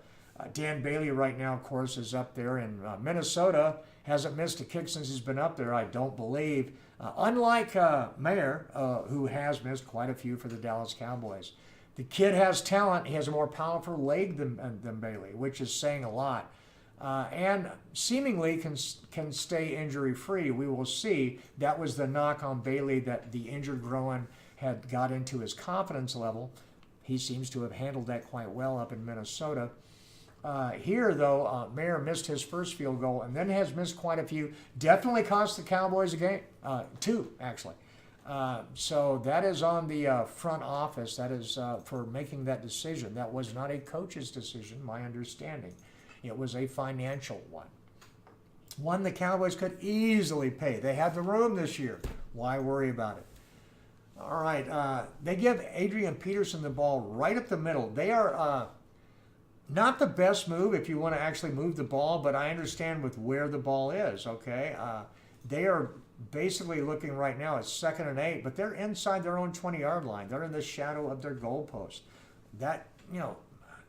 Dan Bailey right now, of course, is up there in Minnesota. Hasn't missed a kick since he's been up there, I don't believe. Unlike Mayer, who has missed quite a few for the Dallas Cowboys. The kid has talent. He has a more powerful leg than Bailey, which is saying a lot. And seemingly can stay injury-free. We will see. That was the knock on Bailey, that the injured groin had got into his confidence level. He seems to have handled that quite well up in Minnesota. Here, though, Mayer missed his first field goal and then has missed quite a few. Definitely cost the Cowboys a game. 2, actually. So that is on the front office. That is for making that decision. That was not a coach's decision, my understanding. It was a financial one. One the Cowboys could easily pay. They had the room this year. Why worry about it? All right. They give Adrian Peterson the ball right up the middle. They are not the best move if you want to actually move the ball, but I understand with where the ball is, okay? They are basically looking right now at 2nd and 8, but they're inside their own 20-yard line. They're in the shadow of their goalpost.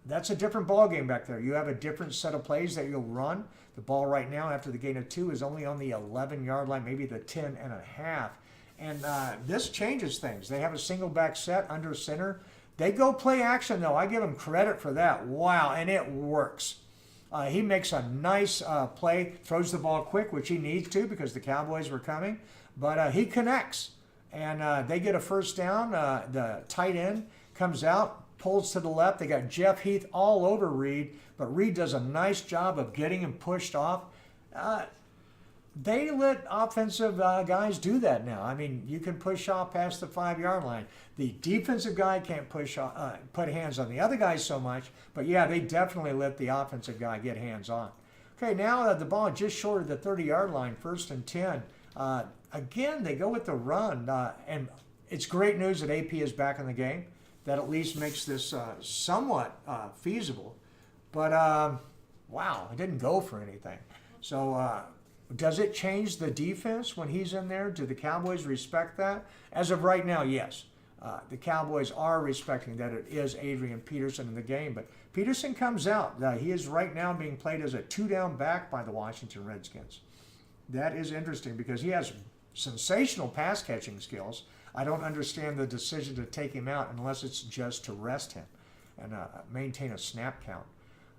That's a different ball game back there. You have a different set of plays that you'll run. The ball right now after the gain of 2 is only on the 11-yard line, maybe the 10 and a half. And this changes things. They have a single back set under center. They go play action, though. I give them credit for that. Wow, and it works. He makes a nice play, throws the ball quick, which he needs to because the Cowboys were coming. But he connects, and they get a first down. The tight end comes out, pulls to the left. They got Jeff Heath all over Reed, but Reed does a nice job of getting him pushed off. They let offensive guys do that now. I mean, you can push off past the 5-yard line. The defensive guy can't put hands on the other guy so much, but yeah, they definitely let the offensive guy get hands on. Okay, now the ball just short of the 30-yard line, 1st and 10. Again, they go with the run, and it's great news that AP is back in the game. That at least makes this somewhat feasible. But, wow, it didn't go for anything. So, does it change the defense when he's in there? Do the Cowboys respect that? As of right now, yes. The Cowboys are respecting that it is Adrian Peterson in the game. But Peterson comes out. He is right now being played as a 2-down back by the Washington Redskins. That is interesting because he has sensational pass catching skills. I don't understand the decision to take him out unless it's just to rest him and maintain a snap count.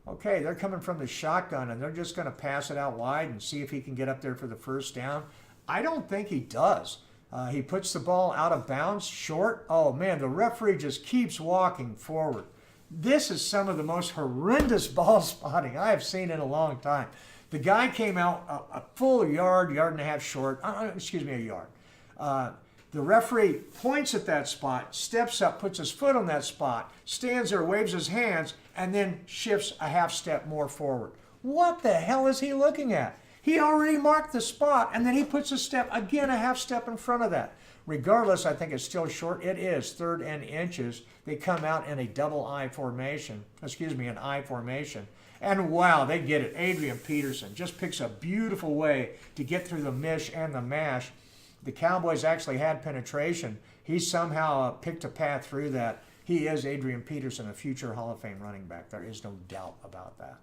Okay, they're coming from the shotgun, and they're just going to pass it out wide and see if he can get up there for the first down. I don't think he does. He puts the ball out of bounds, short. Oh, man, the referee just keeps walking forward. This is some of the most horrendous ball spotting I have seen in a long time. The guy came out a full yard and a half short. A yard. The referee points at that spot, steps up, puts his foot on that spot, stands there, waves his hands, and then shifts a half step more forward. What the hell is he looking at? He already marked the spot, and then he puts a half step in front of that. Regardless, I think it's still short. It is 3rd and inches. They come out in a I formation. And wow, they get it. Adrian Peterson just picks a beautiful way to get through the mish and the mash. The Cowboys actually had penetration. He somehow picked a path through that. He is Adrian Peterson, a future Hall of Fame running back. There is no doubt about that.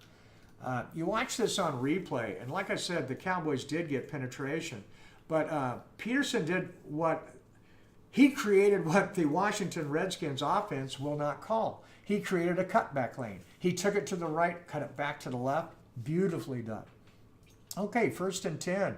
You watch this on replay, and like I said, the Cowboys did get penetration. But Peterson did he created what the Washington Redskins offense will not call. He created a cutback lane. He took it to the right, cut it back to the left. Beautifully done. Okay, 1st and 10.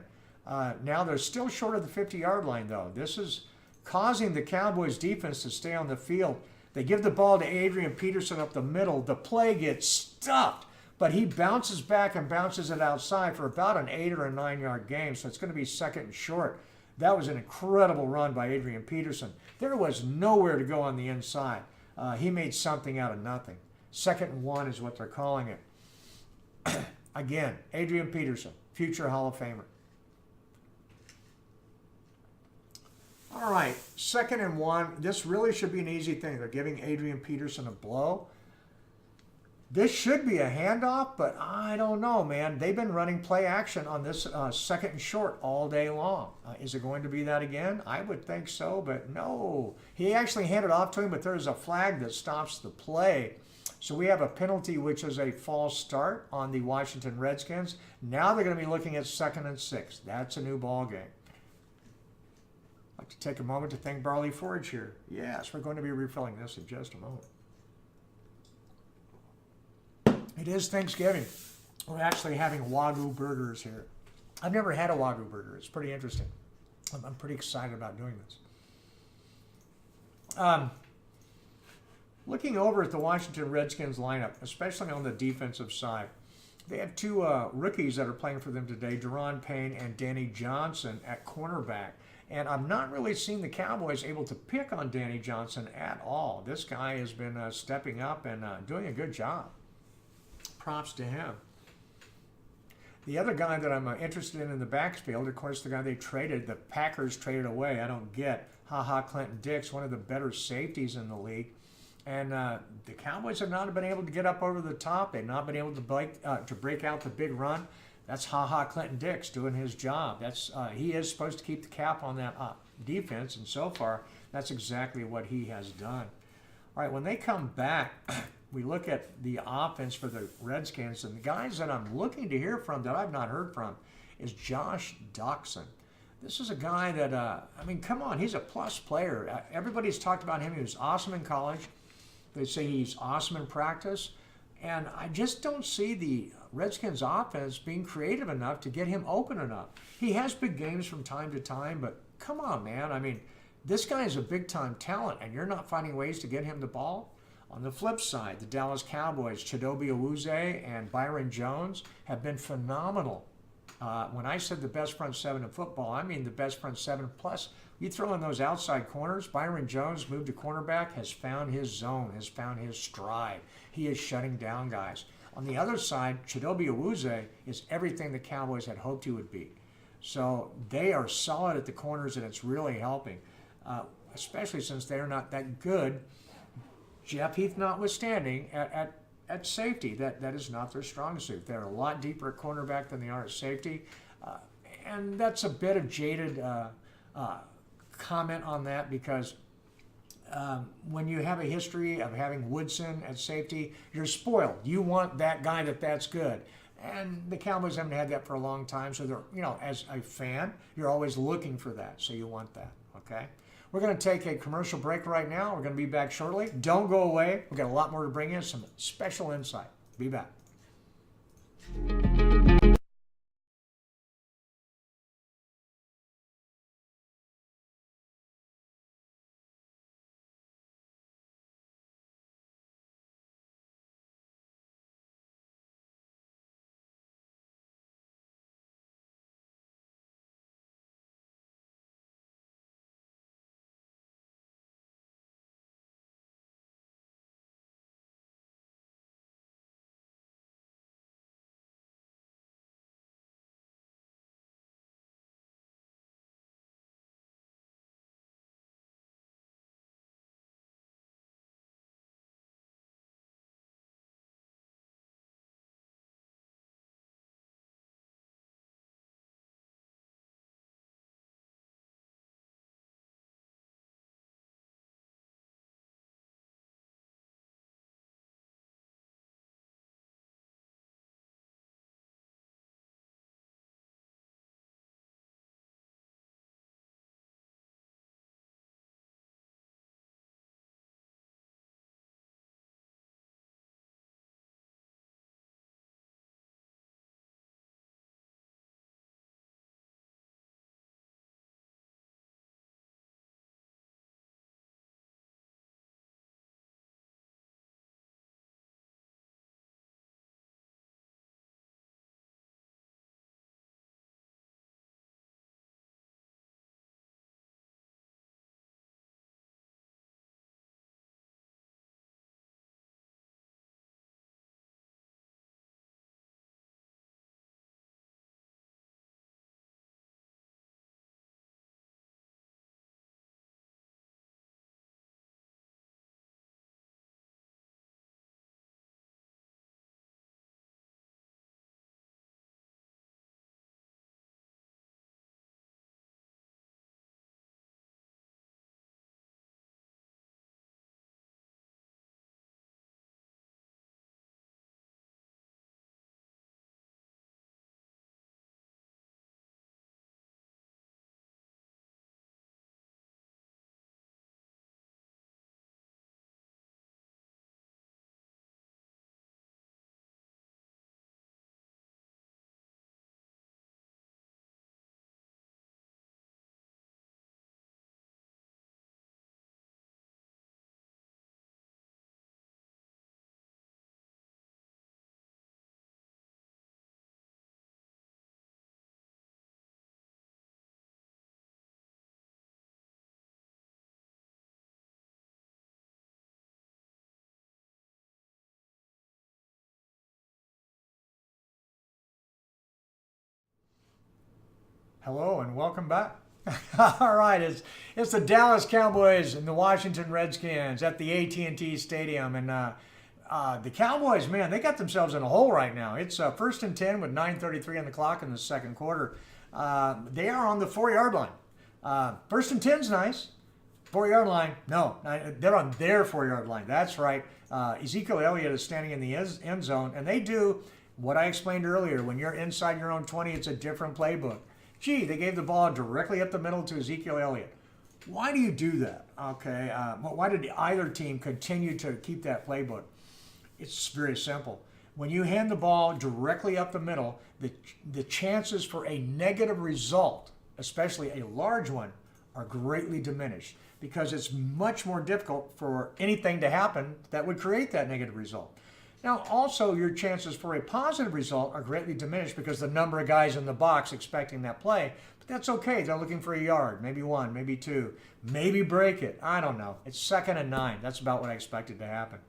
Now they're still short of the 50-yard line, though. This is causing the Cowboys defense to stay on the field. They give the ball to Adrian Peterson up the middle. The play gets stuffed, but he bounces back and bounces it outside for about an 8 or a 9-yard gain, so it's going to be 2nd and short. That was an incredible run by Adrian Peterson. There was nowhere to go on the inside. He made something out of nothing. 2nd and 1 is what they're calling it. Again, Adrian Peterson, future Hall of Famer. All right, 2nd and 1. This really should be an easy thing. They're giving Adrian Peterson a blow. This should be a handoff, but I don't know, man. They've been running play action on this 2nd and short all day long. Is it going to be that again? I would think so, but no. He actually handed off to him, but there's a flag that stops the play. So we have a penalty, which is a false start on the Washington Redskins. Now they're going to be looking at 2nd and 6. That's a new ball game. I'd like to take a moment to thank Barley Forage here. Yes, we're going to be refilling this in just a moment. It is Thanksgiving. We're actually having Wagyu burgers here. I've never had a Wagyu burger. It's pretty interesting. I'm pretty excited about doing this. Looking over at the Washington Redskins lineup, especially on the defensive side, they have 2 rookies that are playing for them today, Deron Payne and Danny Johnson at cornerback. And I've not really seen the Cowboys able to pick on Danny Johnson at all. This guy has been stepping up and doing a good job. Props to him. The other guy that I'm interested in the backfield, of course, the guy they traded, the Packers traded away, I don't get. Clinton Dix, one of the better safeties in the league. And the Cowboys have not been able to get up over the top. They've not been able to break out the big run. That's Clinton Dix doing his job. He is supposed to keep the cap on that defense, and so far, that's exactly what he has done. All right, when they come back, we look at the offense for the Redskins, and the guys that I'm looking to hear from that I've not heard from is Josh Doctson. This is a guy that, I mean, come on, he's a plus player. Everybody's talked about him. He was awesome in college. They say he's awesome in practice. And I just don't see the Redskins offense being creative enough to get him open enough. He has big games from time to time, but come on, man. I mean, this guy is a big-time talent, and you're not finding ways to get him the ball? On the flip side, the Dallas Cowboys, Chidobe Awuzie and Byron Jones have been phenomenal. When I said the best front seven in football, I mean the best front seven. Plus, you throw in those outside corners, Byron Jones, moved to cornerback, has found his zone, has found his stride. He is shutting down guys. On the other side, Chidobe Awuzie is everything the Cowboys had hoped he would be. So they are solid at the corners, and it's really helping, especially since they're not that good. Jeff Heath notwithstanding, at safety, that is not their strong suit. They're a lot deeper at cornerback than they are at safety. And that's a bit of jaded comment on that because when you have a history of having Woodson at safety, you're spoiled. You want that guy that's good. And the Cowboys haven't had that for a long time, so they're, as a fan, you're always looking for that, so you want that, okay? We're going to take a commercial break right now. We're going to be back shortly. Don't go away. We've got a lot more to bring in, some special insight. Be back. Hello and welcome back. All right, it's the Dallas Cowboys and the Washington Redskins at the AT&T Stadium, and the Cowboys, man, they got themselves in a hole right now. It's first and 10 with 9:33 on the clock in the second quarter. They are on the 4-yard line. First and 10's nice. 4-yard line, no, they're on their 4-yard line. That's right. Ezekiel Elliott is standing in the end zone, and they do what I explained earlier. When you're inside your own 20, it's a different playbook. Gee, they gave the ball directly up the middle to Ezekiel Elliott. Why do you do that? Okay, why did either team continue to keep that playbook? It's very simple. When you hand the ball directly up the middle, the chances for a negative result, especially a large one, are greatly diminished because it's much more difficult for anything to happen that would create that negative result. Now, also, your chances for a positive result are greatly diminished because the number of guys in the box expecting that play. But that's okay. They're looking for a yard, maybe one, maybe two, maybe break it. I don't know. It's 2nd and 9. That's about what I expected to happen.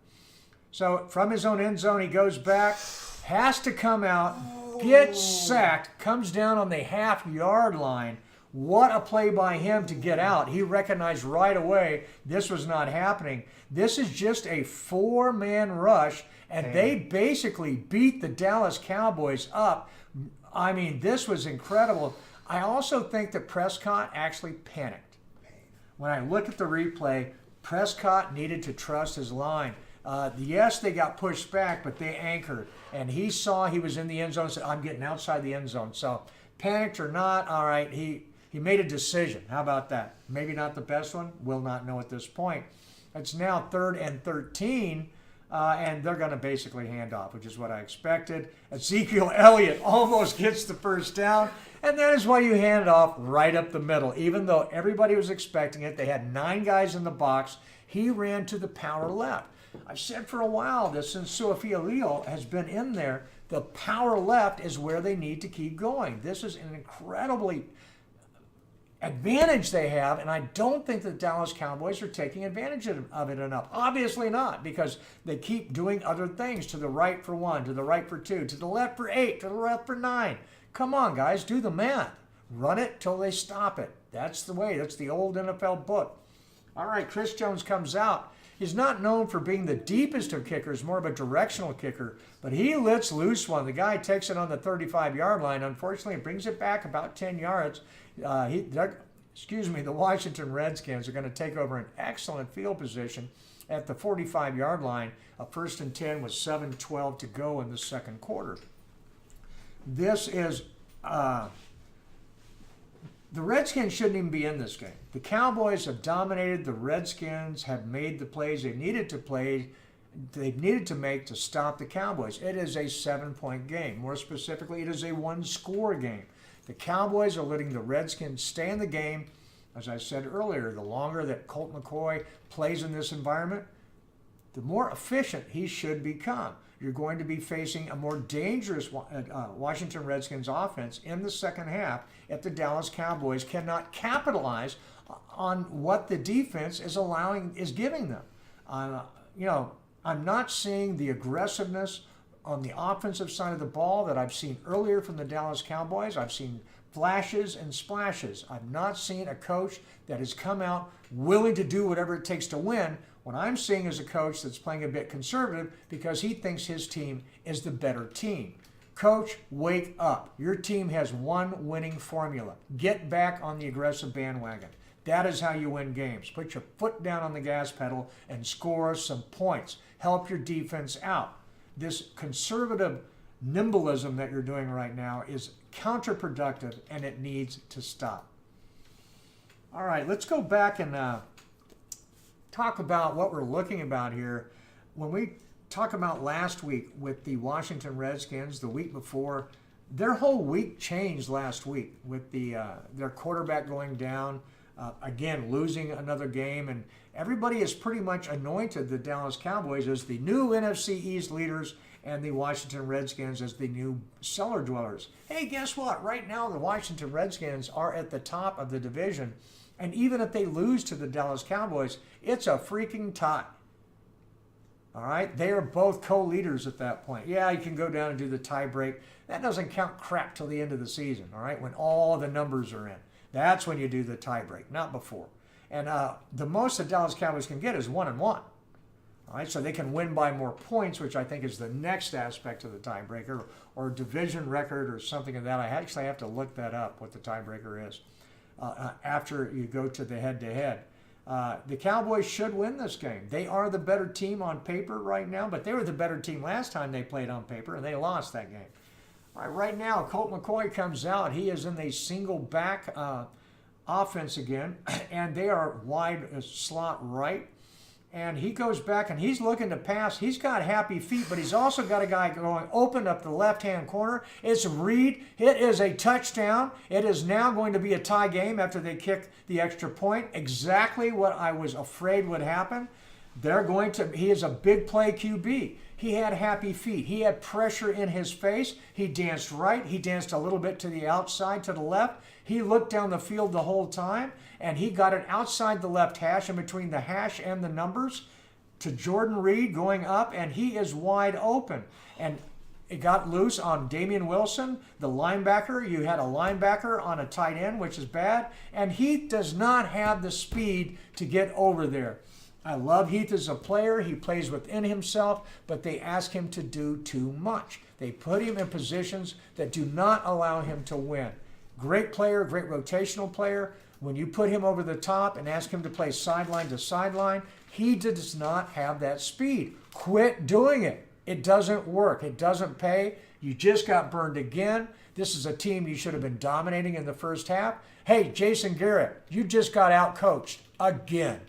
So from his own end zone, he goes back, has to come out, gets sacked, comes down on the half-yard line. What a play by him to get out. He recognized right away this was not happening. This is just a 4-man rush, and they basically beat the Dallas Cowboys up. I mean, this was incredible. I also think that Prescott actually panicked. When I look at the replay, Prescott needed to trust his line. Yes, they got pushed back, but they anchored. And he saw he was in the end zone and said, I'm getting outside the end zone. So panicked or not, all right, he made a decision. How about that? Maybe not the best one. We'll not know at this point. It's now 3rd and 13, and they're going to basically hand off, which is what I expected. Ezekiel Elliott almost gets the first down, and that is why you hand it off right up the middle. Even though everybody was expecting it, they had 9 guys in the box. He ran to the power left. I've said for a while that since Suafialio has been in there, the power left is where they need to keep going. This is an incredibly advantage they have, and I don't think the Dallas Cowboys are taking advantage of it enough. Obviously not, because they keep doing other things. To the right for 1, to the right for 2, to the left for 8, to the left for 9. Come on, guys, do the math. Run it till they stop it. That's the way. That's the old NFL book. All right, Chris Jones comes out. He's not known for being the deepest of kickers, more of a directional kicker, but he lets loose one. The guy takes it on the 35-yard line. Unfortunately, it brings it back about 10 yards. The Washington Redskins are going to take over an excellent field position at the 45-yard line. A 1st and 10 with 7:12 to go in the second quarter. This is the Redskins shouldn't even be in this game. The Cowboys have dominated. The Redskins have made the plays they needed to make to stop the Cowboys. It is a 7-point game. More specifically, it is a 1-score game. The Cowboys are letting the Redskins stay in the game. As I said earlier, the longer that Colt McCoy plays in this environment, the more efficient he should become. You're going to be facing a more dangerous Washington Redskins offense in the second half if the Dallas Cowboys cannot capitalize on what the defense is giving them. I'm not seeing the aggressiveness on the offensive side of the ball that I've seen earlier from the Dallas Cowboys. I've seen flashes and splashes. I've not seen a coach that has come out willing to do whatever it takes to win. What I'm seeing is a coach that's playing a bit conservative because he thinks his team is the better team. Coach, wake up. Your team has one winning formula. Get back on the aggressive bandwagon. That is how you win games. Put your foot down on the gas pedal and score some points. Help your defense out. This conservative nimblism that you're doing right now is counterproductive, and it needs to stop. All right, let's go back and talk about what we're looking about here. When we talk about last week with the Washington Redskins, the week before, their whole week changed last week with their quarterback going down, again, losing another game, and everybody has pretty much anointed the Dallas Cowboys as the new NFC East leaders and the Washington Redskins as the new cellar dwellers. Hey, guess what? Right now, the Washington Redskins are at the top of the division, and even if they lose to the Dallas Cowboys, it's a freaking tie. All right, they are both co-leaders at that point. Yeah, you can go down and do the tie break. That doesn't count crap till the end of the season. All right, when all the numbers are in, that's when you do the tie break, not before. And the most the Dallas Cowboys can get is 1-1. All right, so they can win by more points, which I think is the next aspect of the tiebreaker, or division record, or something of that. I actually have to look that up, what the tiebreaker is, after you go to the head-to-head. The Cowboys should win this game. They are the better team on paper right now, but they were the better team last time they played on paper, and they lost that game. All right now, Colt McCoy comes out. He is in the single back offense again, and they are wide slot right. And he goes back and he's looking to pass. He's got happy feet, but he's also got a guy going open up the left-hand corner. It's Reed. It is a touchdown. It is now going to be a tie game after they kick the extra point. Exactly what I was afraid would happen. He is a big play QB. He had happy feet. He had pressure in his face. He danced right. He danced a little bit to the outside, to the left. He looked down the field the whole time, and he got it outside the left hash and between the hash and the numbers to Jordan Reed going up, and he is wide open. And it got loose on Damian Wilson, the linebacker. You had a linebacker on a tight end, which is bad, and Heath does not have the speed to get over there. I love Heath as a player. He plays within himself, but they ask him to do too much. They put him in positions that do not allow him to win. Great player, great rotational player. When you put him over the top and ask him to play sideline to sideline, he does not have that speed. Quit doing it. It doesn't work. It doesn't pay. You just got burned again. This is a team you should have been dominating in the first half. Hey, Jason Garrett, you just got out-coached again.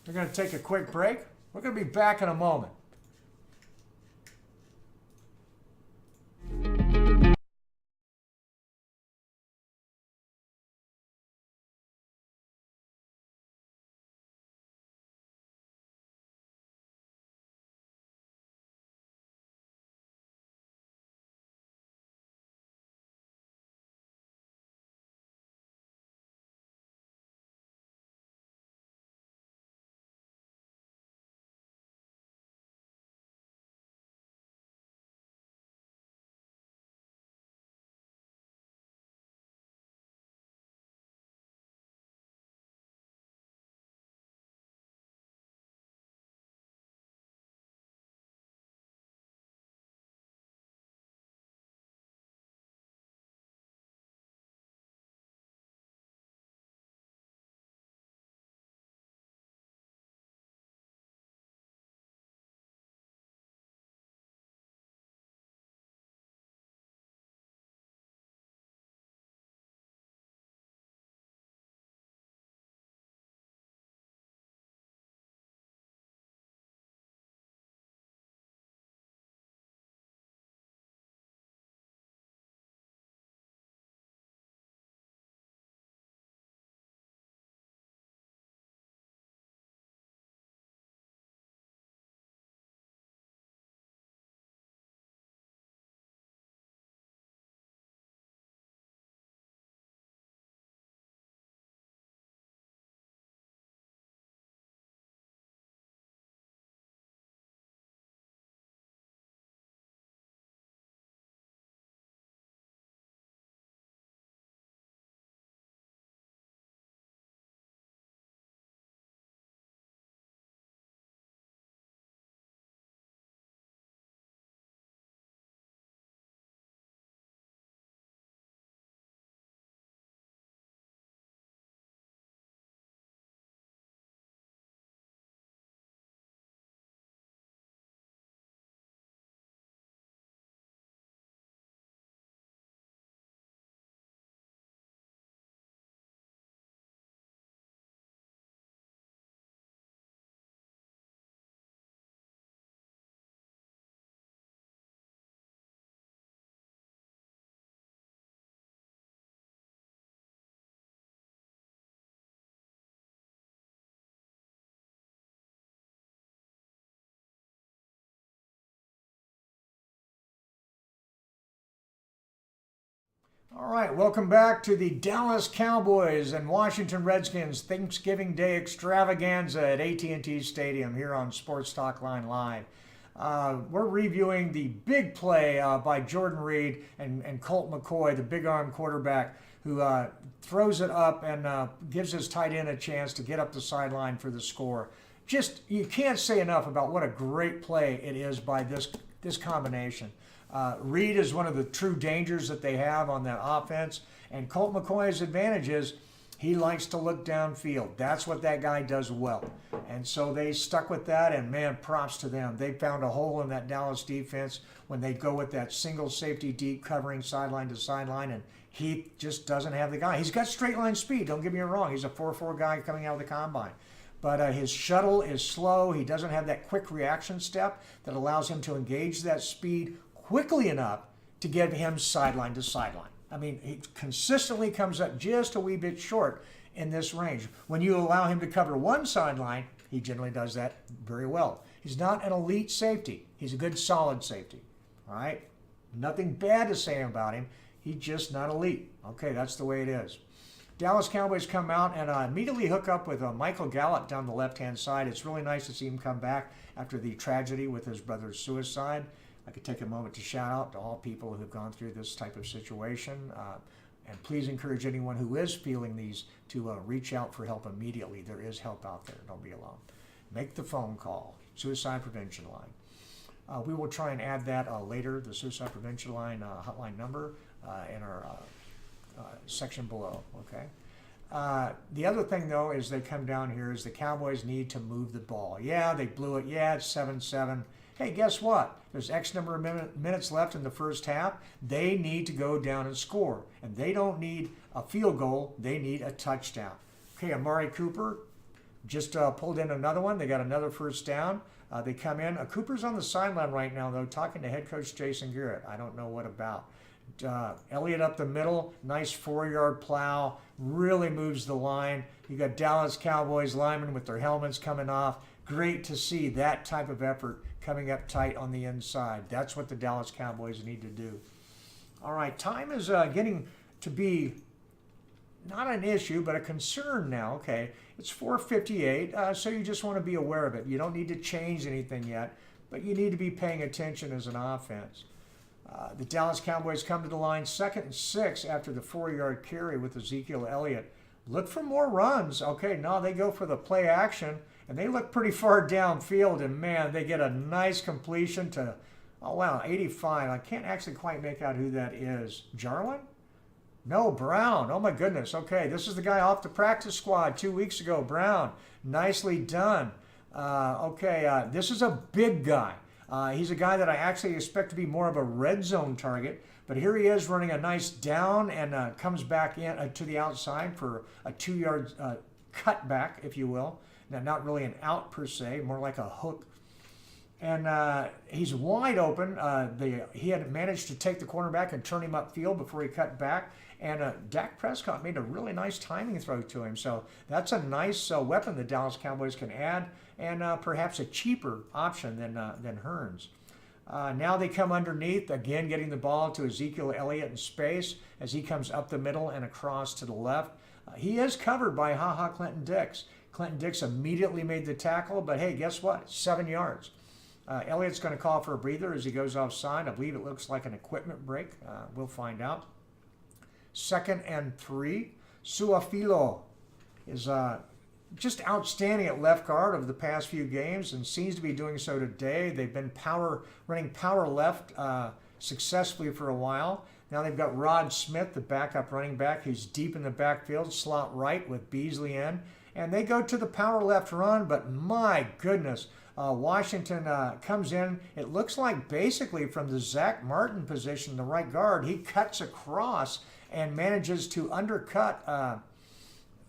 We're going to take a quick break. We're going to be back in a moment. All right, welcome back to the Dallas Cowboys and Washington Redskins Thanksgiving Day extravaganza at AT&T Stadium here on SportsTalkLine Live. We're reviewing the big play by Jordan Reed and Colt McCoy, the big arm quarterback, who throws it up and gives his tight end a chance to get up the sideline for the score. Just, you can't say enough about what a great play it is by this combination. Reed is one of the true dangers that they have on that offense, and Colt McCoy's advantage is he likes to look downfield. That's what that guy does well. And so they stuck with that, and man, props to them. They found a hole in that Dallas defense when they go with that single safety deep covering sideline to sideline, and he just doesn't have the guy. He's got straight line speed, don't get me wrong. He's a 4.4 guy coming out of the combine. But his shuttle is slow. He doesn't have that quick reaction step that allows him to engage that speed quickly enough to get him sideline to sideline. I mean, he consistently comes up just a wee bit short in this range. When you allow him to cover one sideline, he generally does that very well. He's not an elite safety. He's a good solid safety. All right? Nothing bad to say about him. He's just not elite. Okay, that's the way it is. Dallas Cowboys come out and immediately hook up with Michael Gallup down the left-hand side. It's really nice to see him come back after the tragedy with his brother's suicide. I could take a moment to shout out to all people who have gone through this type of situation. And please encourage anyone who is feeling these to reach out for help immediately. There is help out there. Don't be alone. Make the phone call, Suicide Prevention Line. We will try and add that later, the Suicide Prevention Line hotline number in our section below, okay? The other thing, though, is they come down here is the Cowboys need to move the ball. Yeah, they blew it. Yeah, it's 7-7. Hey, guess what? There's X number of minutes left in the first half. They need to go down and score. And they don't need a field goal. They need a touchdown. Okay, Amari Cooper just pulled in another one. They got another first down. They come in. Cooper's on the sideline right now, though, talking to head coach Jason Garrett. I don't know what about. Elliott up the middle, nice 4-yard plow, really moves the line. You got Dallas Cowboys linemen with their helmets coming off. Great to see that type of effort coming up tight on the inside. That's what the Dallas Cowboys need to do. All right, time is getting to be not an issue, but a concern now. Okay, it's 4:58, so you just want to be aware of it. You don't need to change anything yet, but you need to be paying attention as an offense. The Dallas Cowboys come to the line 2nd and 6 after the 4-yard carry with Ezekiel Elliott. Look for more runs. Okay, now they go for the play action, and they look pretty far downfield, and man, they get a nice completion to, oh wow, 85. I can't actually quite make out who that is. Jarwin? No, Brown. Oh my goodness. Okay, this is the guy off the practice squad 2 weeks ago. Brown. Nicely done. This is a big guy. He's a guy that I actually expect to be more of a red zone target, but here he is running a nice down and comes back in to the outside for a 2-yard cutback, if you will. Now, not really an out per se, more like a hook. And he's wide open. He had managed to take the cornerback and turn him upfield before he cut back. And Dak Prescott made a really nice timing throw to him. So that's a nice weapon the Dallas Cowboys can add, and perhaps a cheaper option than Hearns. Now they come underneath, again getting the ball to Ezekiel Elliott in space as he comes up the middle and across to the left. He is covered by Clinton Dix. Clinton Dix immediately made the tackle, but hey, guess what? 7 yards. Elliott's going to call for a breather as he goes offside. I believe it looks like an equipment break. We'll find out. 2nd and 3. Suafilo is just outstanding at left guard over the past few games and seems to be doing so today. They've been running power left successfully for a while. Now they've got Rod Smith, the backup running back. He's deep in the backfield, slot right with Beasley in. And they go to the power left run, but my goodness, Washington comes in. It looks like basically from the Zach Martin position, the right guard, he cuts across and manages to undercut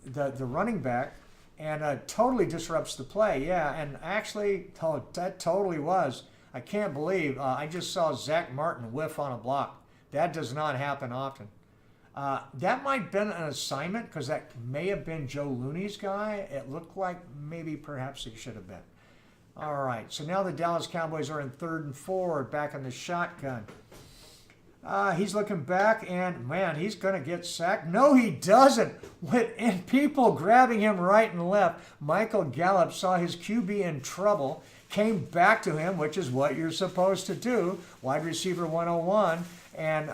the running back and totally disrupts the play. Yeah, and actually, that totally was. I can't believe I just saw Zach Martin whiff on a block. That does not happen often. That might have been an assignment because that may have been Joe Looney's guy. It looked like maybe perhaps it should have been. All right, so now the Dallas Cowboys are in 3rd and 4, back in the shotgun. He's looking back, and man, he's going to get sacked. No, he doesn't. And people grabbing him right and left. Michael Gallup saw his QB in trouble, came back to him, which is what you're supposed to do. Wide receiver 101, and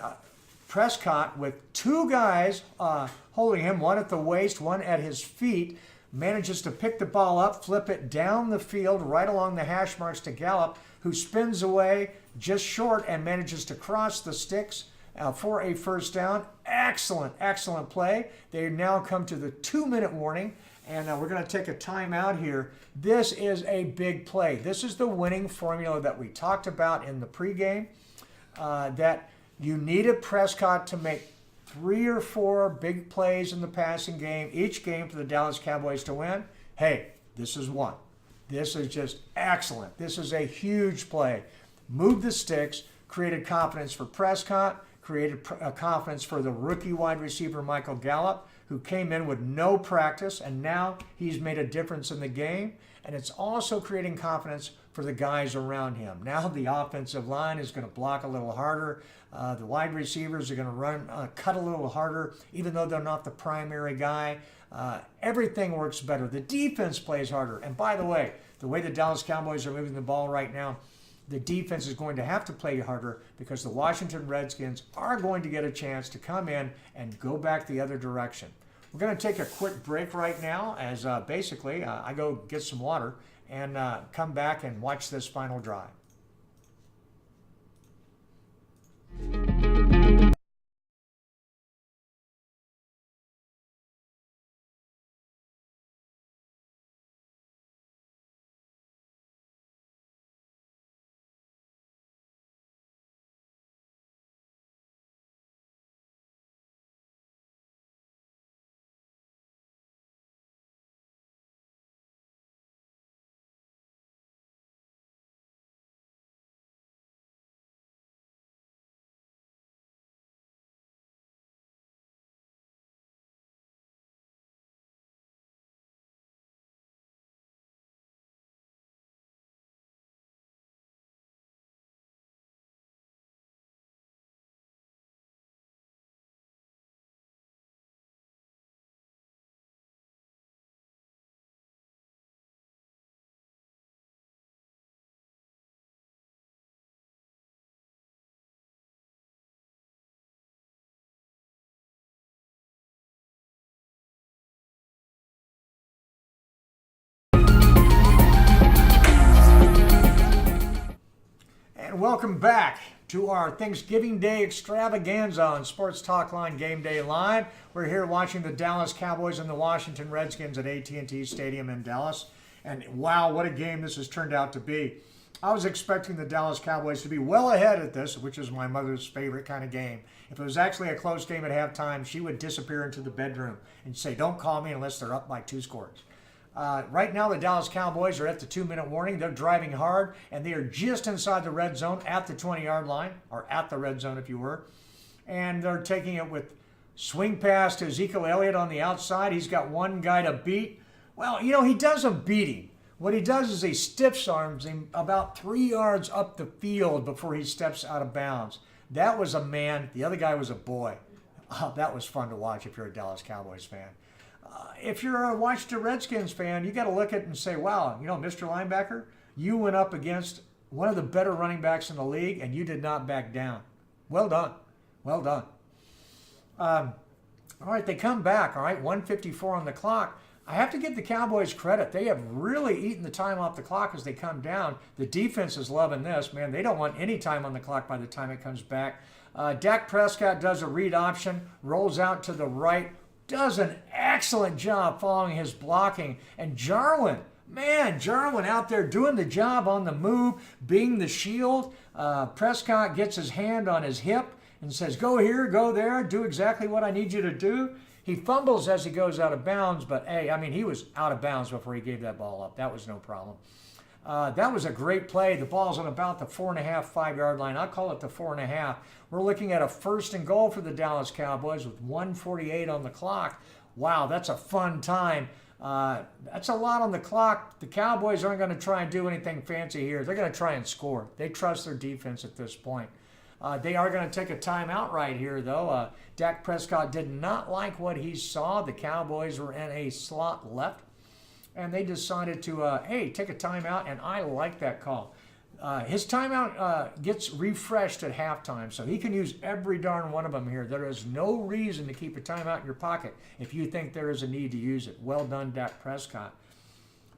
Prescott with two guys holding him, one at the waist, one at his feet, manages to pick the ball up, flip it down the field right along the hash marks to Gallup, who spins away just short and manages to cross the sticks for a first down. Excellent, excellent play. They now come to the 2-minute warning, and we're going to take a timeout here. This is a big play. This is the winning formula that we talked about in the pregame, that you needed Prescott to make 3 or 4 big plays in the passing game, each game for the Dallas Cowboys to win. Hey, this is one. This is just excellent. This is a huge play. Moved the sticks, created confidence for Prescott, created confidence for the rookie wide receiver Michael Gallup, who came in with no practice, and now he's made a difference in the game. And it's also creating confidence for the guys around him. Now the offensive line is going to block a little harder. The wide receivers are going to cut a little harder, even though they're not the primary guy. Everything works better. The defense plays harder. And by the way the Dallas Cowboys are moving the ball right now, the defense is going to have to play harder because the Washington Redskins are going to get a chance to come in and go back the other direction. We're going to take a quick break right now as basically I go get some water and come back and watch this final drive. And welcome back to our Thanksgiving Day extravaganza on Sports Talk Line Game Day Live. We're here watching the Dallas Cowboys and the Washington Redskins at AT&T Stadium in Dallas. And wow, what a game this has turned out to be. I was expecting the Dallas Cowboys to be well ahead at this, which is my mother's favorite kind of game. If it was actually a close game at halftime, she would disappear into the bedroom and say, "Don't call me unless they're up by 2 scores." Right now, the Dallas Cowboys are at the 2-minute warning. They're driving hard, and they are just inside the red zone at the 20-yard line, or at the red zone if you were. And they're taking it with swing pass to Ezekiel Elliott on the outside. He's got one guy to beat. Well, you know, he doesn't beat him. What he does is he stiff arms him about 3 yards up the field before he steps out of bounds. That was a man. The other guy was a boy. Oh, that was fun to watch if you're a Dallas Cowboys fan. If you're a Washington Redskins fan, you got to look at it and say, wow, you know, Mr. Linebacker, you went up against one of the better running backs in the league, and you did not back down. Well done. Well done. All right, they come back, all right, 1:54 on the clock. I have to give the Cowboys credit. They have really eaten the time off the clock as they come down. The defense is loving this. Man, they don't want any time on the clock by the time it comes back. Dak Prescott does a read option, rolls out to the right, does an excellent job following his blocking. And Jarwin out there doing the job on the move, being the shield. Prescott gets his hand on his hip and says, "Go here, go there, do exactly what I need you to do." He fumbles as he goes out of bounds, but hey, I mean, he was out of bounds before he gave that ball up. That was no problem. That was a great play. The ball's on about the 4.5, 5-yard line. I'll call it the 4.5. We're looking at a 1st and goal for the Dallas Cowboys with 1:48 on the clock. Wow, that's a fun time. That's a lot on the clock. The Cowboys aren't going to try and do anything fancy here. They're going to try and score. They trust their defense at this point. They are going to take a timeout right here, though. Dak Prescott did not like what he saw. The Cowboys were in a slot left, and they decided to, hey, take a timeout, and I like that call. His timeout gets refreshed at halftime, so he can use every darn one of them here. There is no reason to keep a timeout in your pocket if you think there is a need to use it. Well done, Dak Prescott.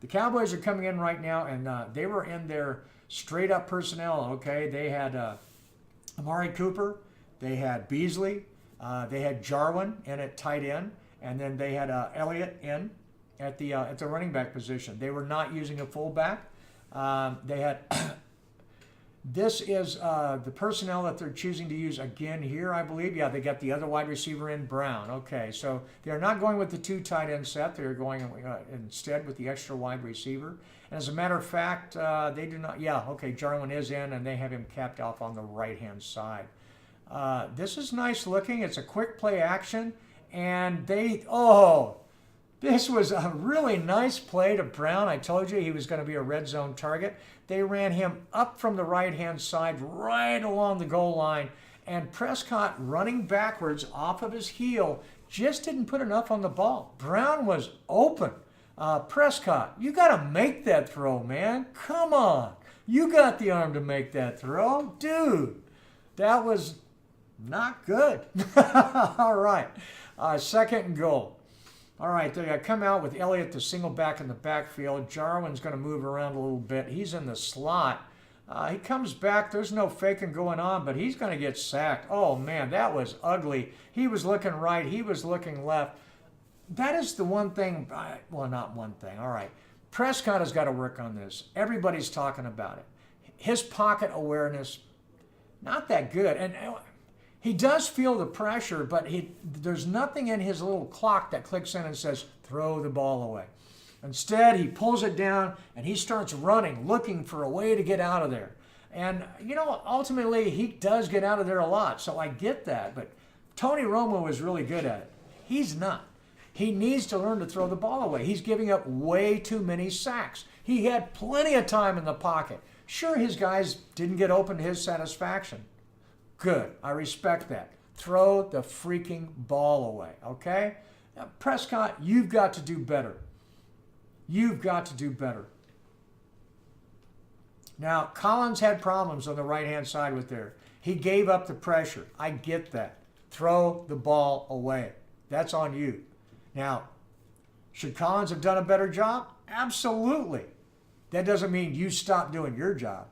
The Cowboys are coming in right now, and they were in their straight-up personnel, okay? They had Amari Cooper, they had Beasley, they had Jarwin in at tight end, and then they had Elliott in at the running back position. They were not using a fullback. They had this is the personnel that they're choosing to use again here, I believe. Yeah, they got the other wide receiver in, Brown. Okay, so they're not going with the 2 tight end set. They're going instead with the extra wide receiver. And as a matter of fact, they do not. Yeah, okay, Jarwin is in, and they have him capped off on the right-hand side. This is nice looking. It's a quick play action, and this was a really nice play to Brown. I told you he was going to be a red zone target. They ran him up from the right-hand side right along the goal line, and Prescott, running backwards off of his heel, just didn't put enough on the ball. Brown was open. Prescott, you got to make that throw, man. Come on. You got the arm to make that throw. Dude, that was not good. All right, 2nd and goal. All right, they come out with Elliott, the single back in the backfield. Jarwin's going to move around a little bit. He's in the slot. He comes back. There's no faking going on, but he's going to get sacked. Oh, man, that was ugly. He was looking right. He was looking left. That is the one thing. Well, not one thing. All right. Prescott has got to work on this. Everybody's talking about it. His pocket awareness, not that good. And he does feel the pressure, but there's nothing in his little clock that clicks in and says, throw the ball away. Instead, he pulls it down, and he starts running, looking for a way to get out of there. And, ultimately, he does get out of there a lot, so I get that. But Tony Romo is really good at it. He's not. He needs to learn to throw the ball away. He's giving up way too many sacks. He had plenty of time in the pocket. Sure, his guys didn't get open to his satisfaction. Good. I respect that. Throw the freaking ball away, okay? Now, Prescott, you've got to do better. You've got to do better. Now, Collins had problems on the right-hand side with there. He gave up the pressure. I get that. Throw the ball away. That's on you. Now, should Collins have done a better job? Absolutely. That doesn't mean you stop doing your job.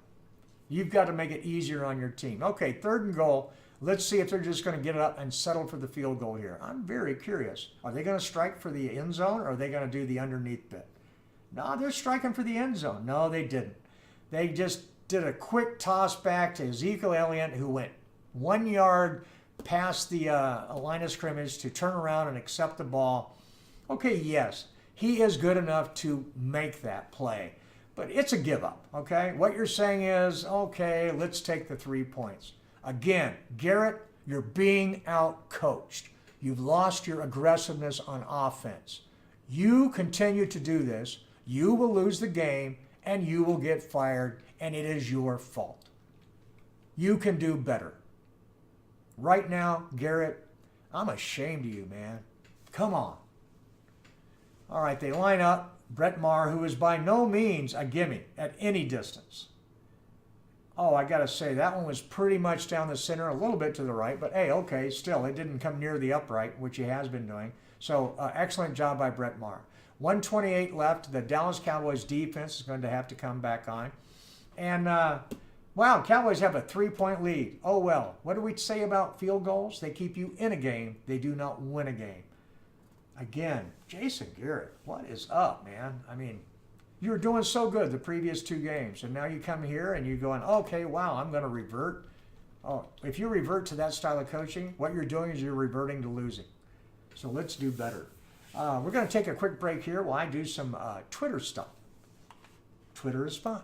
You've got to make it easier on your team. Okay, 3rd and goal. Let's see if they're just going to get it up and settle for the field goal here. I'm very curious. Are they going to strike for the end zone, or are they going to do the underneath bit? No, they're striking for the end zone. No, they didn't. They just did a quick toss back to Ezekiel Elliott, who went 1 yard past the line of scrimmage to turn around and accept the ball. Okay, yes, he is good enough to make that play. But it's a give up, okay? What you're saying is, okay, let's take the 3 points. Again, Garrett, you're being out-coached. You've lost your aggressiveness on offense. You continue to do this, you will lose the game, and you will get fired, and it is your fault. You can do better. Right now, Garrett, I'm ashamed of you, man. Come on. All right, they line up. Brett Maher, who is by no means a gimme at any distance. Oh, I got to say, that one was pretty much down the center, a little bit to the right, but hey, okay, still, it didn't come near the upright, which he has been doing. So, excellent job by Brett Maher. 1:28 left. The Dallas Cowboys defense is going to have to come back on. And, wow, Cowboys have a 3-point lead. Oh, well, what do we say about field goals? They keep you in a game. They do not win a game. Again, Jason Garrett, what is up, man? I mean, you were doing so good the previous 2 games, and now you come here and you're going, okay, wow, I'm going to revert. Oh, if you revert to that style of coaching, what you're doing is you're reverting to losing. So let's do better. We're going to take a quick break here while I do some Twitter stuff. Twitter is fun.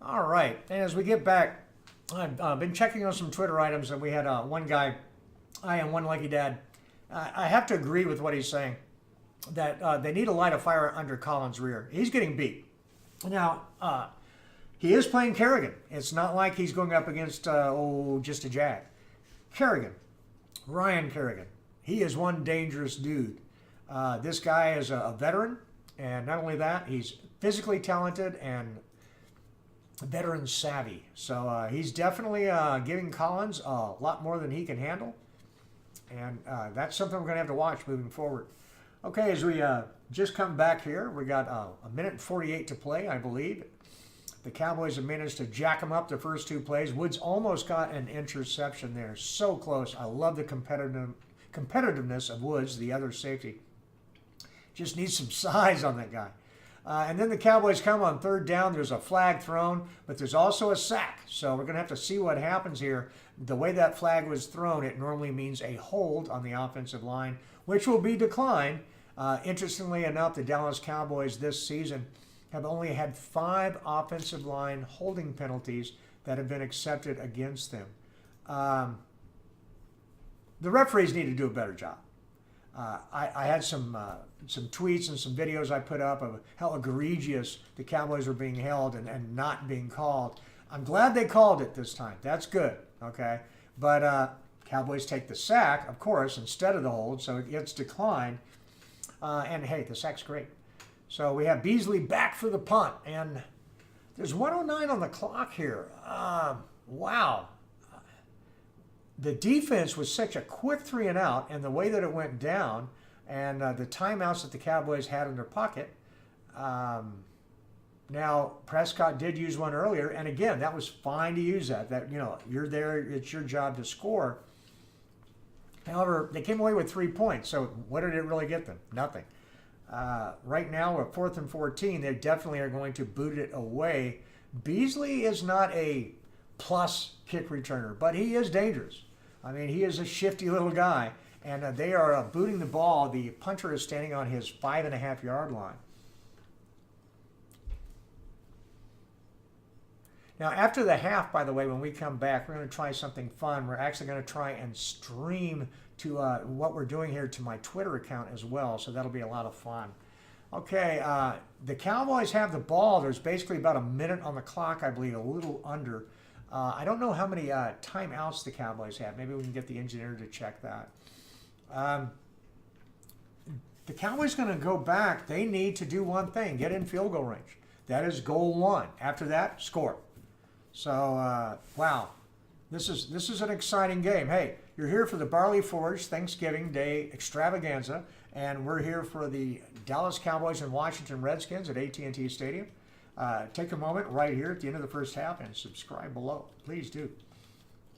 All right, and as we get back, I've been checking on some Twitter items, and we had one guy, I am one lucky dad. I have to agree with what he's saying, that they need to light a fire under Collins' rear. He's getting beat. Now, he is playing Kerrigan. It's not like he's going up against, just a Jag. Kerrigan, Ryan Kerrigan. He is one dangerous dude. This guy is a veteran, and not only that, he's physically talented and veteran savvy. So he's definitely giving Collins a lot more than he can handle. And that's something we're going to have to watch moving forward. Okay, as we just come back here, we got a minute and 48 to play, I believe. The Cowboys have managed to jack them up the first two plays. Woods almost got an interception there. So close. I love the competitiveness of Woods, the other safety. Just needs some size on that guy. And then the Cowboys come on third down. There's a flag thrown, but there's also a sack. So we're going to have to see what happens here. The way that flag was thrown, it normally means a hold on the offensive line, which will be declined. Interestingly enough, the Dallas Cowboys this season have only had 5 offensive line holding penalties that have been accepted against them. The referees need to do a better job. I had some tweets and some videos I put up of how egregious the Cowboys were being held and not being called. I'm glad they called it this time. That's good, okay? But Cowboys take the sack, of course, instead of the hold, so it gets declined. And, hey, the sack's great. So we have Beasley back for the punt, and there's 1:09 on the clock here. Wow. The defense was such a quick 3 and out, and the way that it went down, and the timeouts that the Cowboys had in their pocket. Now, Prescott did use one earlier, and again, that was fine to use that. You're there, it's your job to score. However, they came away with 3 points, so what did it really get them? Nothing. Right now, we're 4th and 14. They definitely are going to boot it away. Beasley is not a plus kick returner, but he is dangerous. I mean, he is a shifty little guy, and they are booting the ball. The punter is standing on his 5.5-yard line. Now, after the half, by the way, when we come back, we're going to try something fun. We're actually going to try and stream to what we're doing here to my Twitter account as well, so that'll be a lot of fun. Okay, the Cowboys have the ball. There's basically about a minute on the clock, I believe, a little under. I don't know how many timeouts the Cowboys have. Maybe we can get the engineer to check that. The Cowboys going to go back. They need to do one thing, get in field goal range. That is goal 1. After that, score. So, wow, this is an exciting game. Hey, you're here for the Barley Forge Thanksgiving Day extravaganza, and we're here for the Dallas Cowboys and Washington Redskins at AT&T Stadium. Take a moment right here at the end of the first half and subscribe below. Please do.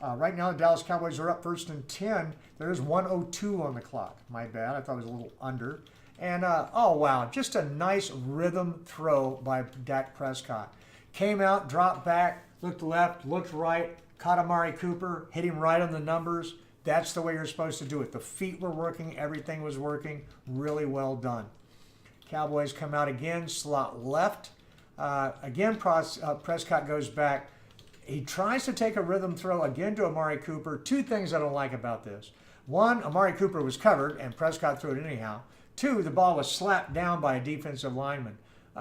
Right now, the Dallas Cowboys are up 1st and 10. There's 1:02 on the clock. My bad. I thought it was a little under. And, oh, wow, just a nice rhythm throw by Dak Prescott. Came out, dropped back, looked left, looked right, caught Amari Cooper, hit him right on the numbers. That's the way you're supposed to do it. The feet were working. Everything was working. Really well done. Cowboys come out again, slot left. Again, Prescott goes back. He tries to take a rhythm throw again to Amari Cooper. 2 things I don't like about this. 1, Amari Cooper was covered, and Prescott threw it anyhow. 2, the ball was slapped down by a defensive lineman.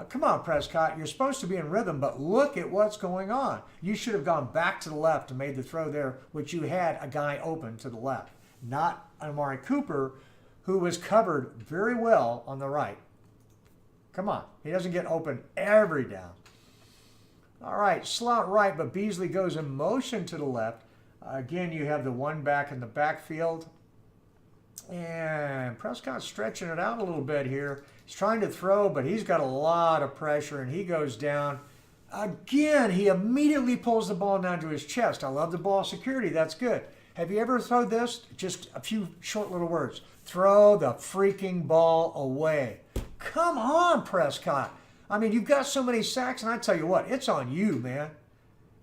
Come on, Prescott. You're supposed to be in rhythm, but look at what's going on. You should have gone back to the left and made the throw there, which you had a guy open to the left, not Amari Cooper, who was covered very well on the right. Come on. He doesn't get open every down. All right, slot right, but Beasley goes in motion to the left. Again, you have the one back in the backfield. And Prescott's stretching it out a little bit here. He's trying to throw, but he's got a lot of pressure, and he goes down. Again, he immediately pulls the ball down to his chest. I love the ball security. That's good. Have you ever thrown this? Just a few short little words. Throw the freaking ball away. Come on, Prescott. I mean, you've got so many sacks, and I tell you what, it's on you, man.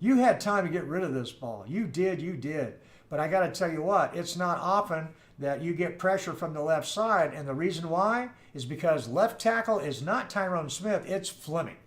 You had time to get rid of this ball. You did. But I got to tell you what, it's not often that you get pressure from the left side, and the reason why is because left tackle is not Jaylon Smith, it's Fleming.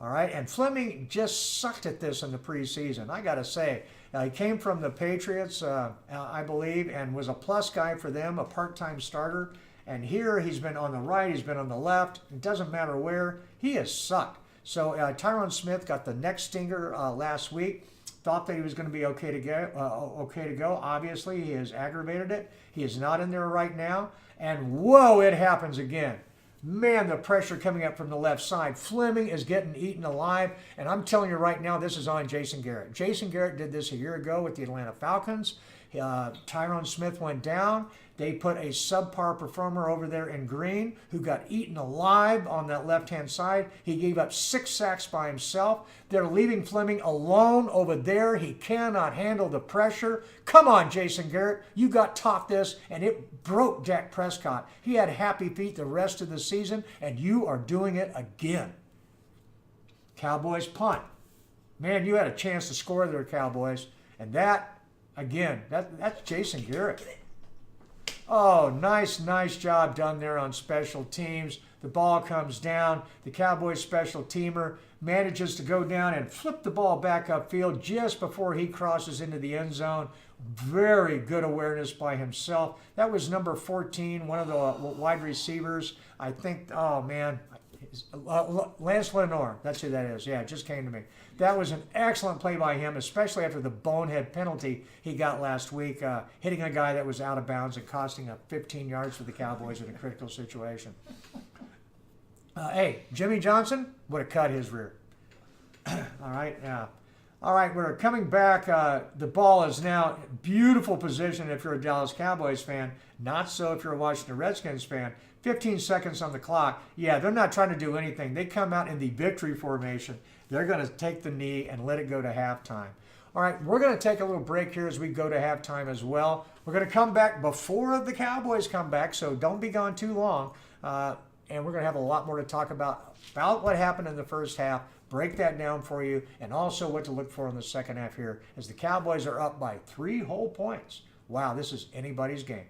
All right, and Fleming just sucked at this in the preseason. I got to say, he came from the Patriots, I believe, and was a plus guy for them, a part-time starter. And here he's been on the right, he's been on the left. It doesn't matter where. He has sucked. So Jaylon Smith got the neck stinger last week. Thought that he was going to be okay to go. Obviously, he has aggravated it. He is not in there right now. And whoa, it happens again. Man, the pressure coming up from the left side. Fleming is getting eaten alive. And I'm telling you right now, this is on Jason Garrett. Jason Garrett did this a year ago with the Atlanta Falcons. Jaylon Smith went down. They put a subpar performer over there in green who got eaten alive on that left-hand side. He gave up 6 sacks by himself. They're leaving Fleming alone over there. He cannot handle the pressure. Come on, Jason Garrett. You got taught this, and it broke Dak Prescott. He had happy feet the rest of the season, and you are doing it again. Cowboys punt. Man, you had a chance to score there, Cowboys. And that, again, that's Jason Garrett. Oh, nice job done there on special teams. The ball comes down. The Cowboys special teamer manages to go down and flip the ball back upfield just before he crosses into the end zone. Very good awareness by himself. That was number 14, one of the wide receivers. I think, oh man, Lance Lenore. That's who that is. Yeah, it just came to me. That was an excellent play by him, especially after the bonehead penalty he got last week, hitting a guy that was out of bounds and costing up 15 yards for the Cowboys in a critical situation. Hey, Jimmy Johnson would have cut his rear. All right, yeah. All right, we're coming back. The ball is now in beautiful position if you're a Dallas Cowboys fan. Not so if you're a Washington Redskins fan. 15 seconds on the clock. Yeah, they're not trying to do anything. They come out in the victory formation. They're going to take the knee and let it go to halftime. All right, we're going to take a little break here as we go to halftime as well. We're going to come back before the Cowboys come back, so don't be gone too long. And we're going to have a lot more to talk about what happened in the first half, break that down for you, and also what to look for in the second half here as the Cowboys are up by 3 whole points. Wow, this is anybody's game.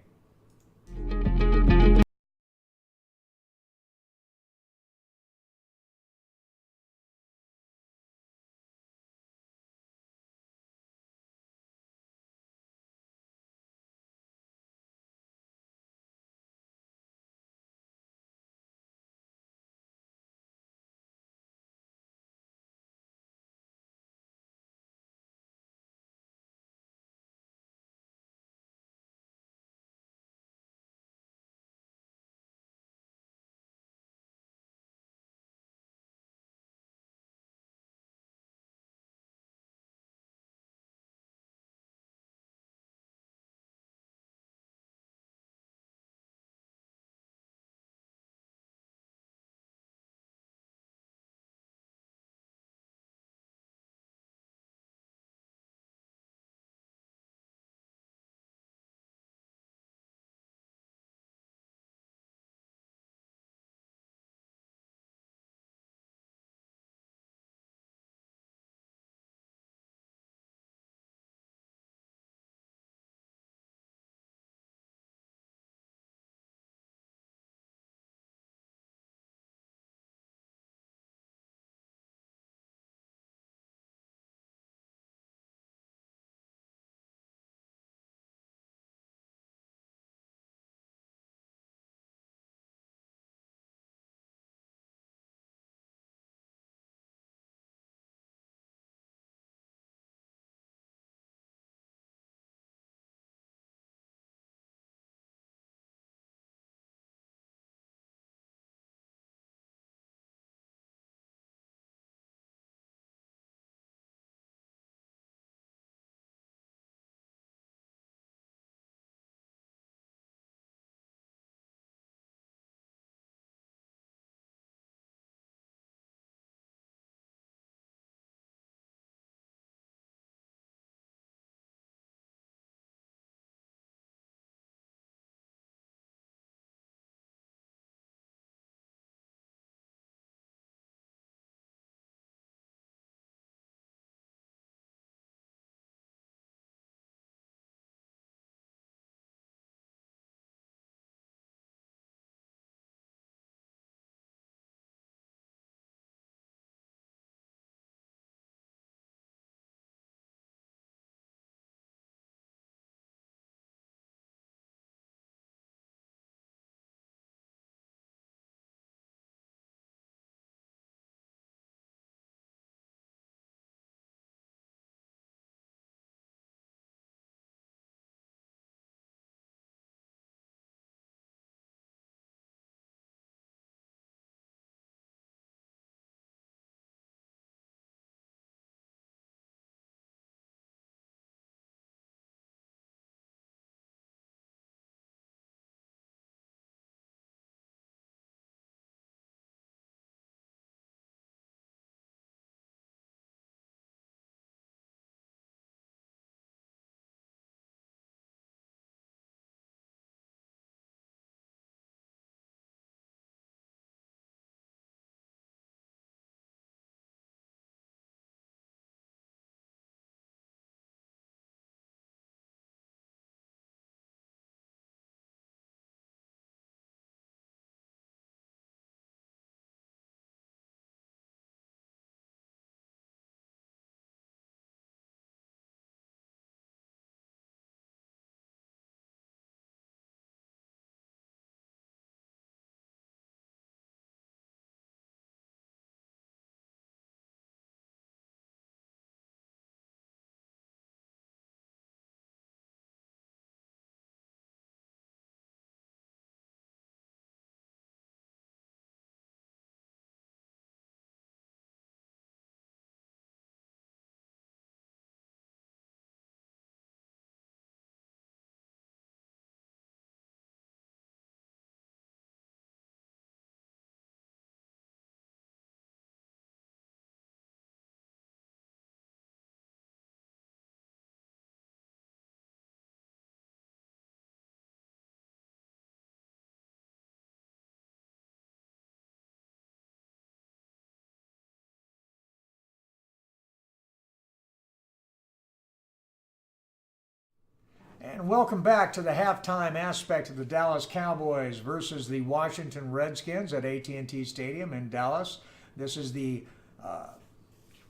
And welcome back to the halftime aspect of the Dallas Cowboys versus the Washington Redskins at AT&T Stadium in Dallas. This is the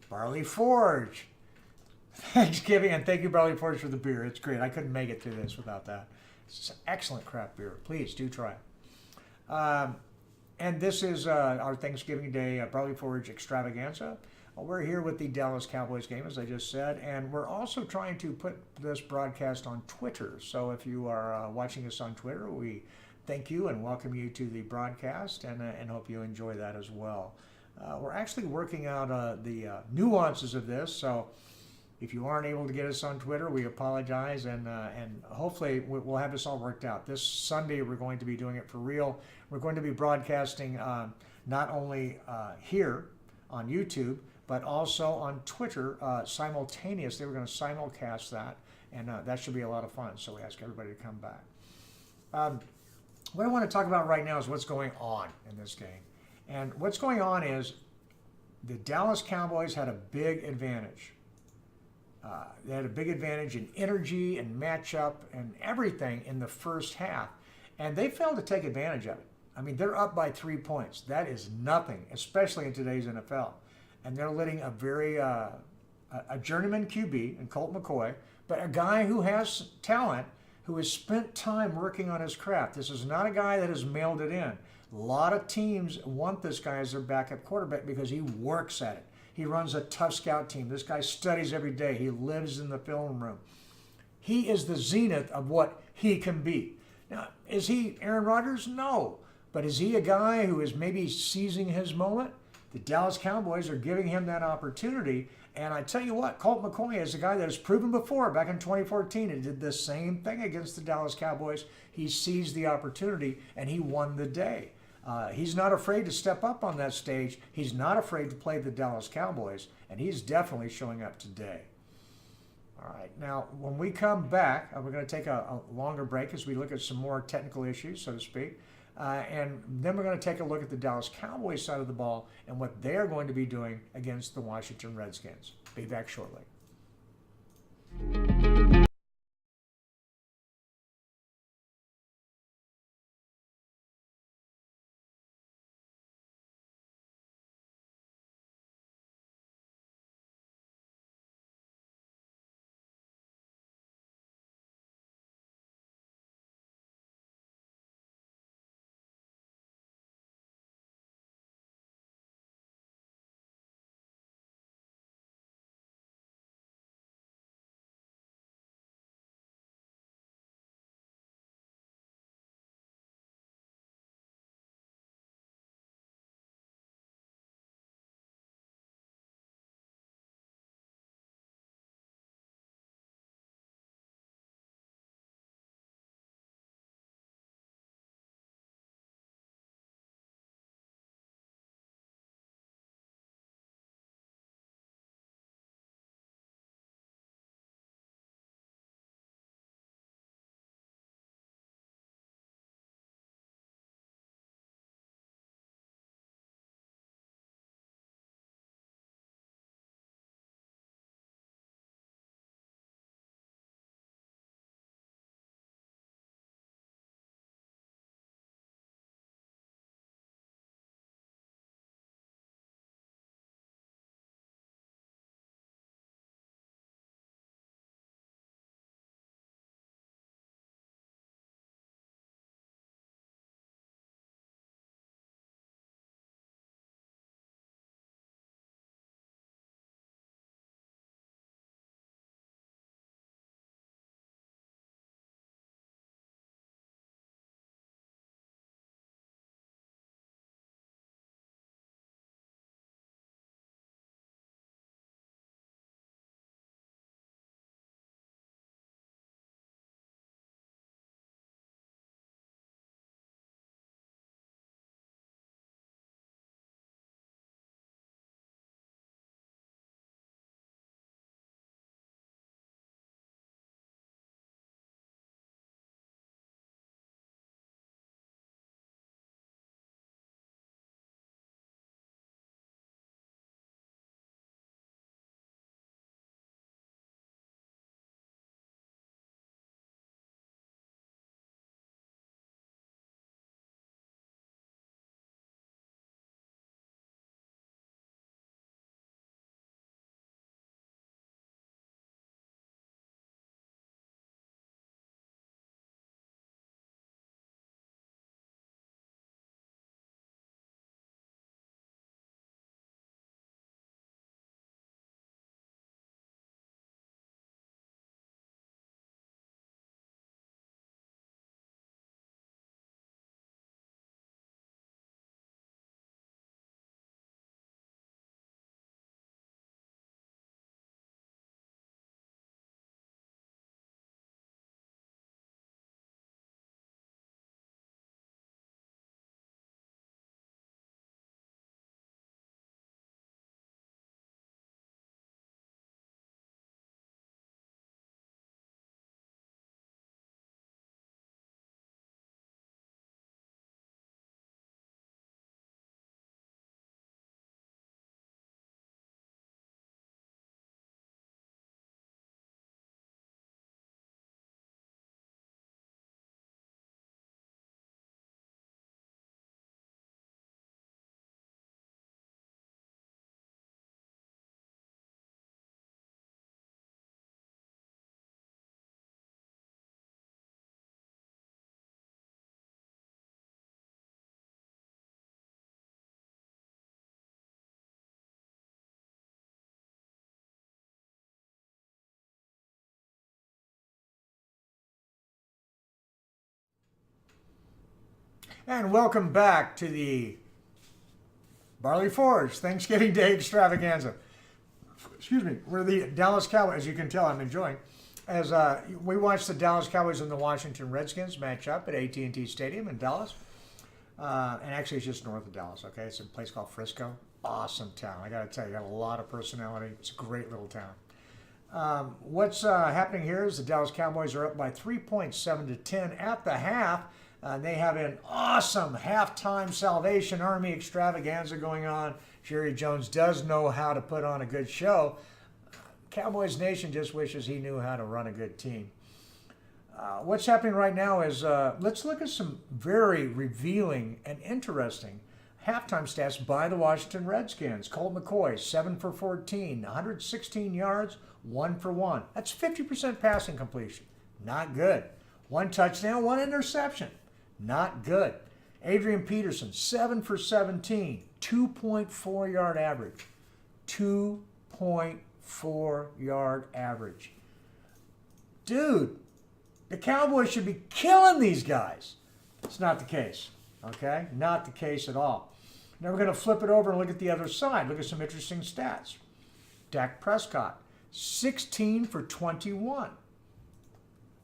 Barley Forge Thanksgiving, and thank you, Barley Forge, for the beer. It's great. I couldn't make it through this without that. It's excellent craft beer. Please do try it. And this is our Thanksgiving Day Barley Forge Extravaganza. We're here with the Dallas Cowboys game, as I just said, and we're also trying to put this broadcast on Twitter. So if you are watching us on Twitter, we thank you and welcome you to the broadcast, and hope you enjoy that as well. We're actually working out the nuances of this, so if you aren't able to get us on Twitter, we apologize, and hopefully we'll have this all worked out. This Sunday, we're going to be doing it for real. We're going to be broadcasting not only here on YouTube, but also on Twitter simultaneously. We're going to simulcast that, and that should be a lot of fun. So we ask everybody to come back. What I want to talk about right now is what's going on in this game. And what's going on is the Dallas Cowboys had a big advantage. They had a big advantage in energy and matchup and everything in the first half, and they failed to take advantage of it. I mean, they're up by 3 points. That is nothing, especially in today's NFL. And they're letting a journeyman QB in Colt McCoy, but a guy who has talent, who has spent time working on his craft. This is not a guy that has mailed it in. A lot of teams want this guy as their backup quarterback because he works at it. He runs a tough scout team. This guy studies every day. He lives in the film room. He is the zenith of what he can be. Now, is he Aaron Rodgers? No. But is he a guy who is maybe seizing his moment? The Dallas Cowboys are giving him that opportunity. And I tell you what, Colt McCoy is a guy that has proven before back in 2014. He did the same thing against the Dallas Cowboys. He seized the opportunity and he won the day. He's not afraid to step up on that stage. He's not afraid to play the Dallas Cowboys, and he's definitely showing up today. All right, now when we come back, we're going to take a longer break as we look at some more technical issues, so to speak. And then we're going to take a look at the Dallas Cowboys side of the ball and what they're going to be doing against the Washington Redskins. Be back shortly. And welcome back to the Barley Forge Thanksgiving Day Extravaganza. Excuse me, we're the Dallas Cowboys, as you can tell I'm enjoying. As we watched the Dallas Cowboys and the Washington Redskins match up at AT&T Stadium in Dallas. And actually it's just north of Dallas, okay? It's a place called Frisco. Awesome town. I got to tell you, got a lot of personality. It's a great little town. What's happening here is the Dallas Cowboys are up by 3.7 to 10 at the half. They have an awesome halftime Salvation Army extravaganza going on. Jerry Jones does know how to put on a good show. Cowboys Nation just wishes he knew how to run a good team. What's happening right now is let's look at some very revealing and interesting halftime stats by the Washington Redskins. Colt McCoy, 7 for 14, 116 yards, 1 for 1. That's 50% passing completion. Not good. 1 touchdown, 1 interception. Not good. Adrian Peterson, 7 for 17, 2.4 yard average. 2.4 yard average. Dude, the Cowboys should be killing these guys. It's not the case, okay? Not the case at all. Now we're going to flip it over and look at the other side. Look at some interesting stats. Dak Prescott, 16 for 21,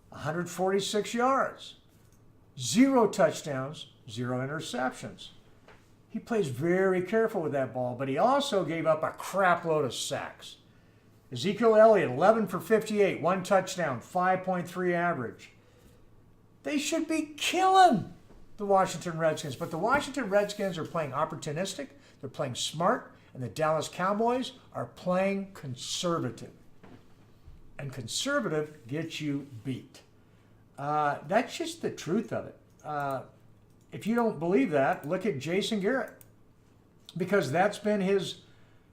146 yards, 0 touchdowns, 0 interceptions. He plays very careful with that ball, but he also gave up a crap load of sacks. Ezekiel Elliott, 11 for 58, 1 touchdown, 5.3 average. They should be killing the Washington Redskins, but the Washington Redskins are playing opportunistic, they're playing smart, and the Dallas Cowboys are playing conservative. And conservative gets you beat. That's just the truth of it. If you don't believe that, look at Jason Garrett, because that's been his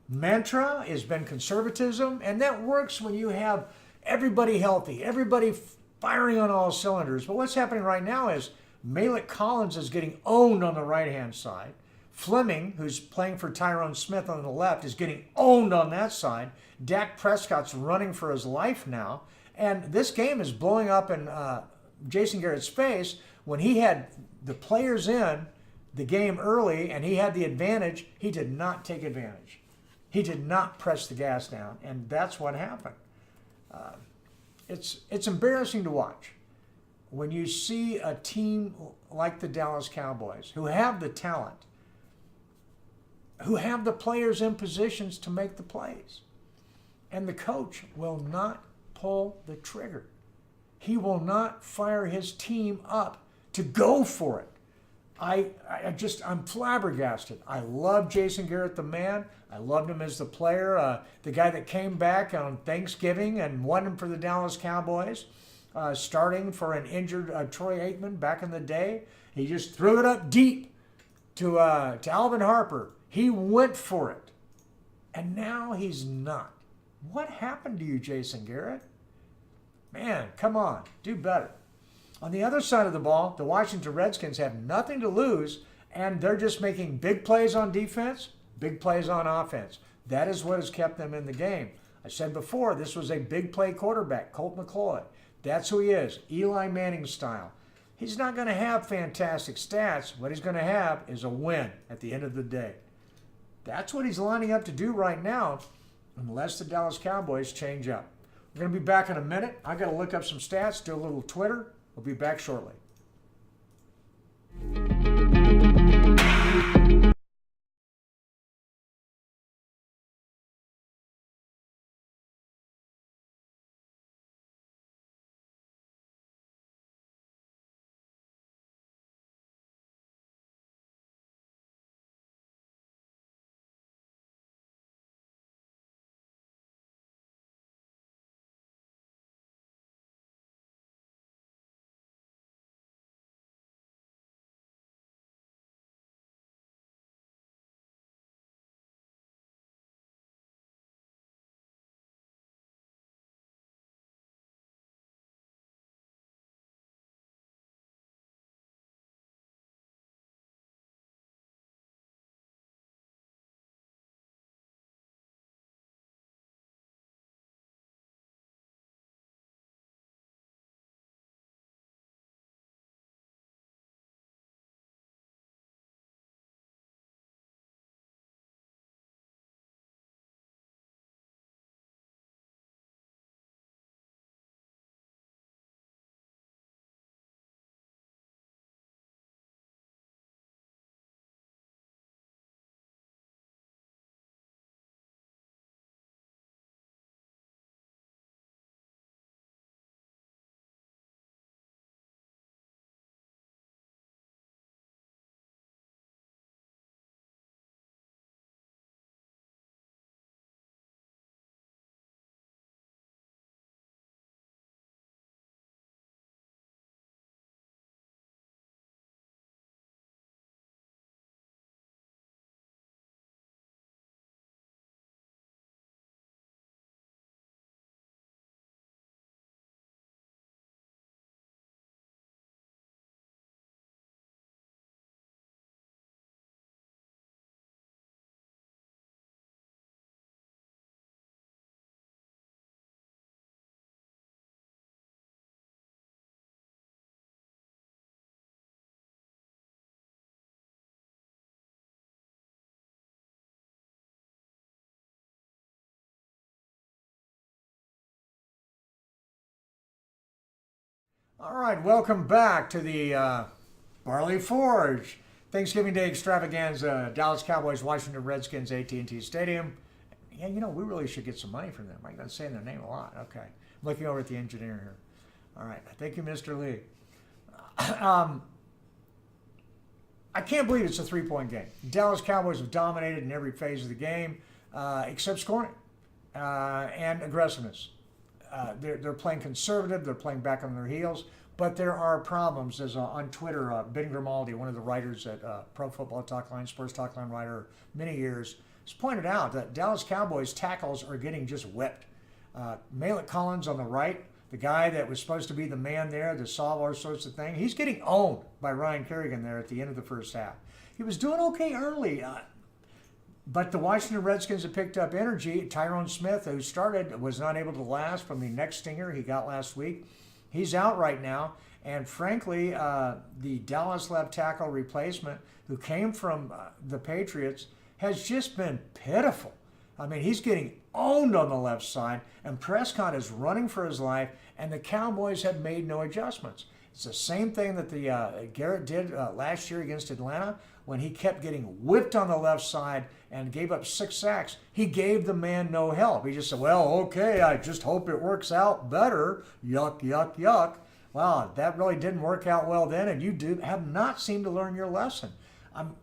mantra, has been conservatism, and that works when you have everybody healthy, everybody firing on all cylinders. But what's happening right now is Malik Collins is getting owned on the right-hand side. Fleming, who's playing for Jaylon Smith on the left, is getting owned on that side. Dak Prescott's running for his life now. And this game is blowing up in Jason Garrett's face. When he had the players in the game early and he had the advantage, he did not take advantage. He did not press the gas down, and that's what happened. It's embarrassing to watch when you see a team like the Dallas Cowboys, who have the talent, who have the players in positions to make the plays, and the coach will not pull the trigger. He will not fire his team up to go for it. I'm flabbergasted. I love Jason Garrett, the man. I loved him as the player, the guy that came back on Thanksgiving and won him for the Dallas Cowboys, starting for an injured Troy Aikman back in the day. He just threw it up deep to Alvin Harper. He went for it, and now he's not. What happened to you, Jason Garrett? Man, come on, do better. On the other side of the ball, the Washington Redskins have nothing to lose, and they're just making big plays on defense, big plays on offense. That is what has kept them in the game. I said before, this was a big play quarterback, Colt McCoy. That's who he is, Eli Manning style. He's not going to have fantastic stats. What he's going to have is a win at the end of the day. That's what he's lining up to do right now, unless the Dallas Cowboys change up. We're going to be back in a minute. I've got to look up some stats, do a little Twitter. We'll be back shortly. All right, welcome back to the Barley Forge Thanksgiving Day Extravaganza, Dallas Cowboys, Washington Redskins, AT&T Stadium. Yeah, we really should get some money from them. I'm saying their name a lot. Okay, I'm looking over at the engineer here. All right, thank you, Mr. Lee. I can't believe it's a three-point game. Dallas Cowboys have dominated in every phase of the game, except scoring and aggressiveness. They're playing conservative. They're playing back on their heels. But there are problems. As on Twitter, Ben Grimaldi, one of the writers at Pro Football Talk Line, Sports Talk Line writer, many years, has pointed out that Dallas Cowboys tackles are getting just whipped. Malik Collins on the right, the guy that was supposed to be the man there to solve all sorts of things, he's getting owned by Ryan Kerrigan there at the end of the first half. He was doing okay early. But the Washington Redskins have picked up energy. Jaylon Smith, who started, was not able to last from the neck stinger he got last week. He's out right now. And frankly, the Dallas left tackle replacement, who came from the Patriots, has just been pitiful. I mean, he's getting owned on the left side, and Prescott is running for his life, and the Cowboys have made no adjustments. It's the same thing that the Garrett did last year against Atlanta when he kept getting whipped on the left side and gave up 6 sacks. He gave the man no help. He just said, well, okay, I just hope it works out better. Yuck, yuck, yuck. Well, that really didn't work out well then, and you have not seemed to learn your lesson. I'm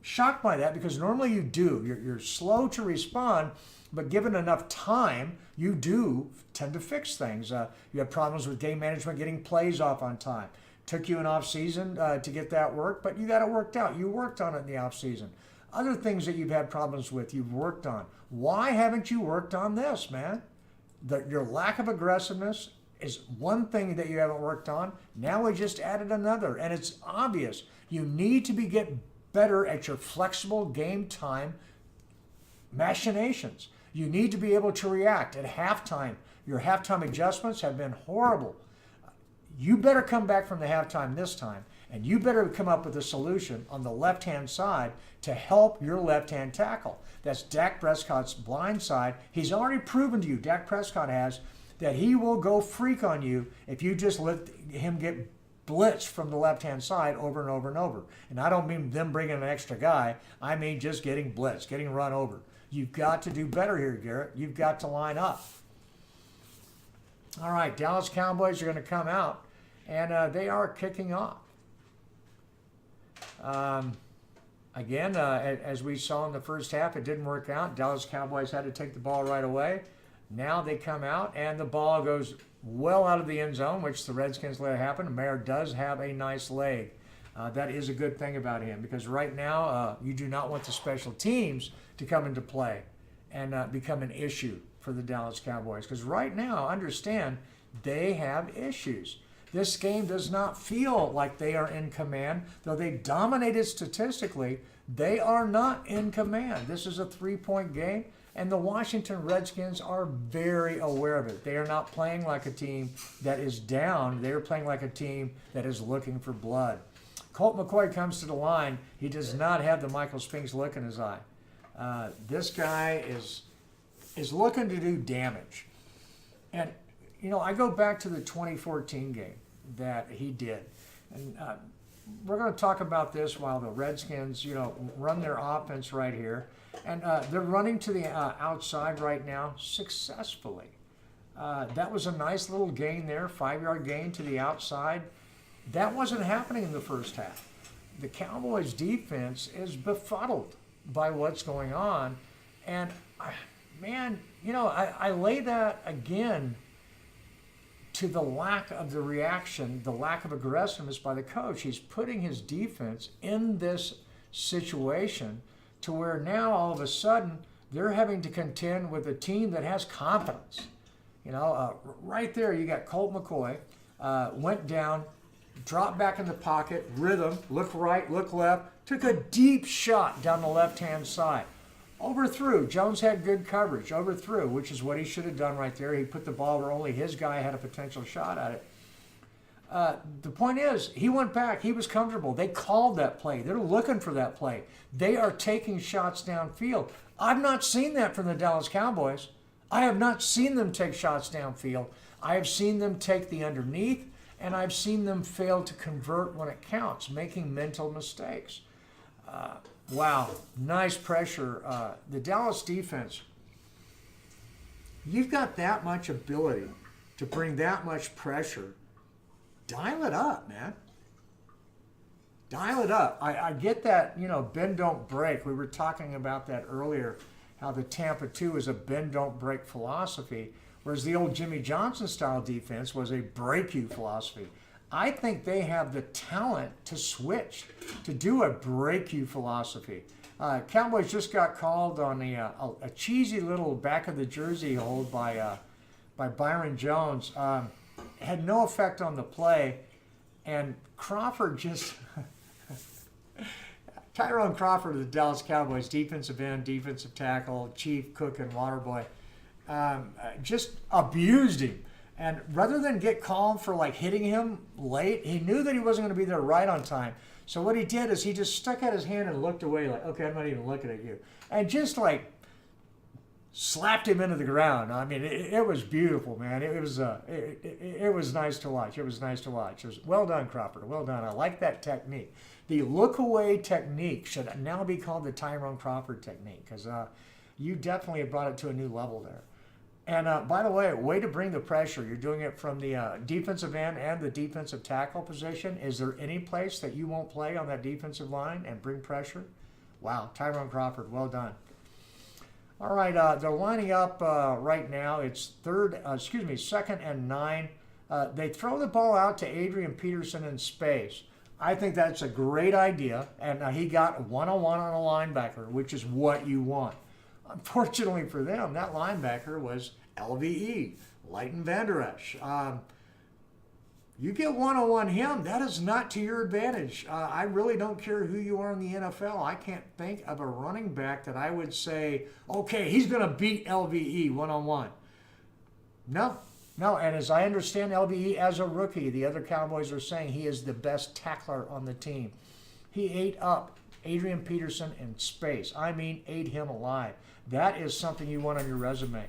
shocked by that because normally you do. You're slow to respond, but given enough time, you do tend to fix things. You have problems with game management, getting plays off on time. Took you an off season to get that work, but you got it worked out. You worked on it in the off season. Other things that you've had problems with, you've worked on. Why haven't you worked on this, man? Your lack of aggressiveness is one thing that you haven't worked on. Now we just added another, and it's obvious. You need to get better at your flexible game time machinations. You need to be able to react at halftime. Your halftime adjustments have been horrible. You better come back from the halftime this time, and you better come up with a solution on the left-hand side to help your left-hand tackle. That's Dak Prescott's blind side. He's already proven to you, Dak Prescott has, that he will go freak on you if you just let him get blitzed from the left-hand side over and over and over. And I don't mean them bringing an extra guy. I mean just getting blitzed, getting run over. You've got to do better here, Garrett. You've got to line up. All right, Dallas Cowboys are going to come out, and they are kicking off. Again, as we saw in the first half, it didn't work out. Dallas Cowboys had to take the ball right away. Now they come out, and the ball goes well out of the end zone, which the Redskins let happen. Mayer does have a nice leg. That is a good thing about him, because right now you do not want the special teams to come into play and become an issue for the Dallas Cowboys. Because right now, understand, they have issues. This game does not feel like they are in command. Though they dominated statistically, they are not in command. This is a three-point game, and the Washington Redskins are very aware of it. They are not playing like a team that is down. They are playing like a team that is looking for blood. Colt McCoy comes to the line. He does not have the Michael Spinks look in his eye. This guy is looking to do damage. And, I go back to the 2014 game that he did. And we're going to talk about this while the Redskins, run their offense right here. And they're running to the outside right now successfully. That was a nice little gain there, 5-yard gain to the outside. That wasn't happening in the first half. The Cowboys' defense is befuddled by what's going on. And, I lay that again to the lack of the reaction, the lack of aggressiveness by the coach. He's putting his defense in this situation to where now all of a sudden they're having to contend with a team that has confidence. Right there you got Colt McCoy, went down, dropped back in the pocket, rhythm, look right, look left, took a deep shot down the left-hand side. Overthrew. Jones had good coverage. Overthrew, which is what he should have done right there. He put the ball where only his guy had a potential shot at it. The point is, he went back. He was comfortable. They called that play. They're looking for that play. They are taking shots downfield. I've not seen that from the Dallas Cowboys. I have not seen them take shots downfield. I have seen them take the underneath and I've seen them fail to convert when it counts, making mental mistakes. Wow, nice pressure. The Dallas defense, you've got that much ability to bring that much pressure. Dial it up, man. Dial it up. I get that, bend, don't break. We were talking about that earlier, how the Tampa 2 is a bend, don't break philosophy, whereas the old Jimmy Johnson style defense was a break you philosophy. I think they have the talent to switch, to do a break you philosophy. Cowboys just got called on a cheesy little back of the jersey hold by Byron Jones. Had no effect on the play, and Crawford just Tyrone Crawford of the Dallas Cowboys, defensive end, defensive tackle, chief, cook, and water boy, just abused him. And rather than get called for like hitting him late, he knew that he wasn't going to be there right on time. So what he did is he just stuck out his hand and looked away like, okay, I'm not even looking at you. And just like slapped him into the ground. I mean, it was beautiful, man. It was nice to watch. It was nice to watch. It was well done, Crawford. Well done. I like that technique. The look away technique should now be called the Tyrone Crawford technique, because you definitely have brought it to a new level there. And by the way to bring the pressure. You're doing it from the defensive end and the defensive tackle position. Is there any place that you won't play on that defensive line and bring pressure? Wow, Tyrone Crawford, well done. All right, they're lining up right now. It's second and 9. They throw the ball out to Adrian Peterson in space. I think that's a great idea, and he got one-on-one on a linebacker, which is what you want. Unfortunately for them, that linebacker was LVE, Leighton Vander Esch. You get one-on-one him, that is not to your advantage. I really don't care who you are in the NFL. I can't think of a running back that I would say, okay, he's going to beat LVE one-on-one. No, and as I understand LVE as a rookie, the other Cowboys are saying he is the best tackler on the team. He ate up Adrian Peterson in space. I mean, ate him alive. That is something you want on your resume.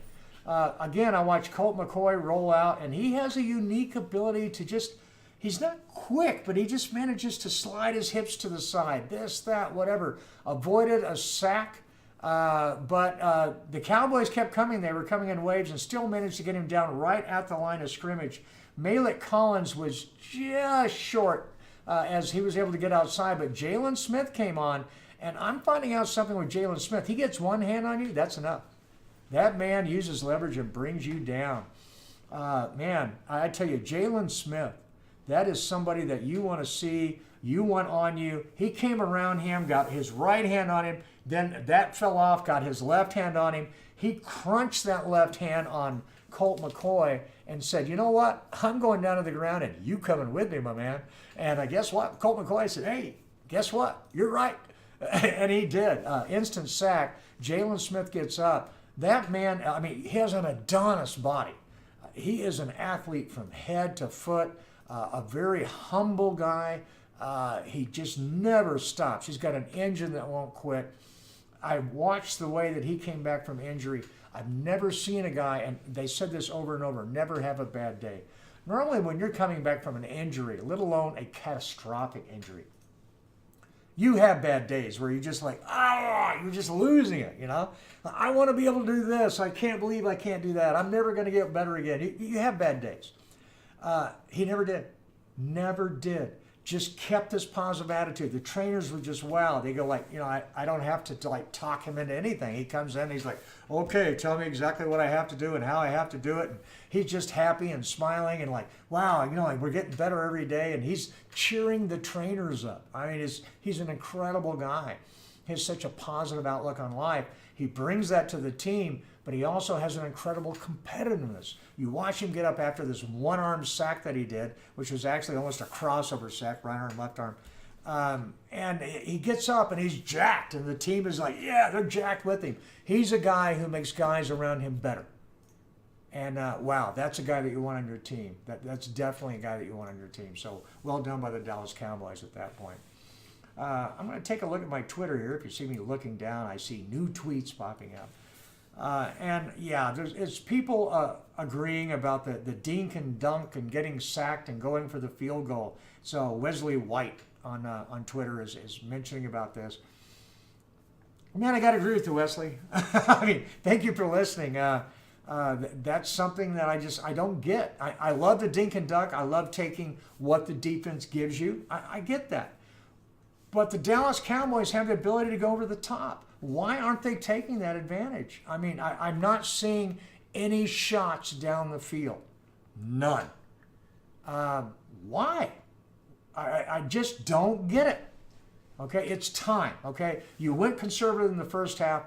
Again, I watched Colt McCoy roll out, and he has a unique ability to he's not quick, but he just manages to slide his hips to the side, this, that, whatever. Avoided a sack, but the Cowboys kept coming. They were coming in waves and still managed to get him down right at the line of scrimmage. Malik Collins was just short as he was able to get outside, but Jaylon Smith came on, and I'm finding out something with Jaylon Smith. He gets one hand on you, that's enough. That man uses leverage and brings you down. Man, I tell you, Jaylon Smith, that is somebody that you want to see, you want on you. He came around him, got his right hand on him, then that fell off, got his left hand on him. He crunched that left hand on Colt McCoy and said, you know what, I'm going down to the ground and you coming with me, my man. And guess what? Colt McCoy said, hey, guess what? You're right. And he did. Instant sack. Jaylon Smith gets up. That man, I mean, he has an Adonis body. He is an athlete from head to foot, a very humble guy. He just never stops. He's got an engine that won't quit. I watched the way that he came back from injury. I've never seen a guy, and they said this over and over, never have a bad day. Normally when you're coming back from an injury, let alone a catastrophic injury, you have bad days where you're just like, you're just losing it, I want to be able to do this. I can't believe I can't do that. I'm never going to get better again. You have bad days. He never did. Never did. Just kept this positive attitude. The trainers were just wow. They go like, I don't have to like talk him into anything. He comes in and he's like, okay, tell me exactly what I have to do and how I have to do it. And he's just happy and smiling and like, wow, like we're getting better every day. And he's cheering the trainers up. I mean, he's an incredible guy. He has such a positive outlook on life. He brings that to the team, but he also has an incredible competitiveness. You watch him get up after this one-arm sack that he did, which was actually almost a crossover sack, right arm, left arm. And he gets up and he's jacked, and the team is like, yeah, they're jacked with him. He's a guy who makes guys around him better. And wow, that's a guy that you want on your team. That's definitely a guy that you want on your team. So well done by the Dallas Cowboys at that point. I'm going to take a look at my Twitter here. If you see me looking down, I see new tweets popping up. And yeah, it's people agreeing about the dink and dunk and getting sacked and going for the field goal. So Wesley White on Twitter is mentioning about this. Man, I got to agree with you, Wesley. I mean, thank you for listening. That's something that I don't get. I love the dink and dunk. I love taking what the defense gives you. I get that. But the Dallas Cowboys have the ability to go over the top. Why aren't they taking that advantage? I mean, I'm not seeing any shots down the field. None. Why? I just don't get it. Okay, it's time. Okay, you went conservative in the first half.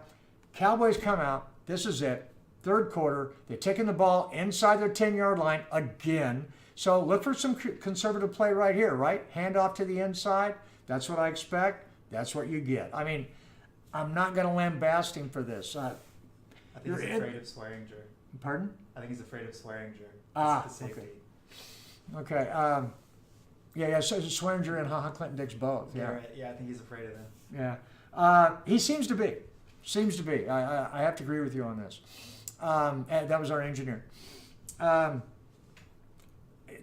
Cowboys come out. This is it. Third quarter. They're taking the ball inside their 10-yard line again. So look for some conservative play right here, right? Hand off to the inside. That's what I expect. That's what you get. I mean, I'm not going to lambast him for this. I think he's afraid of Swearinger. Pardon? I think he's afraid of Swearinger. The safety. Okay. Yeah. So Swearinger and Clinton Dix both. Yeah. Right. Yeah, I think he's afraid of them. Yeah. He seems to be. I have to agree with you on this. That was our engineer.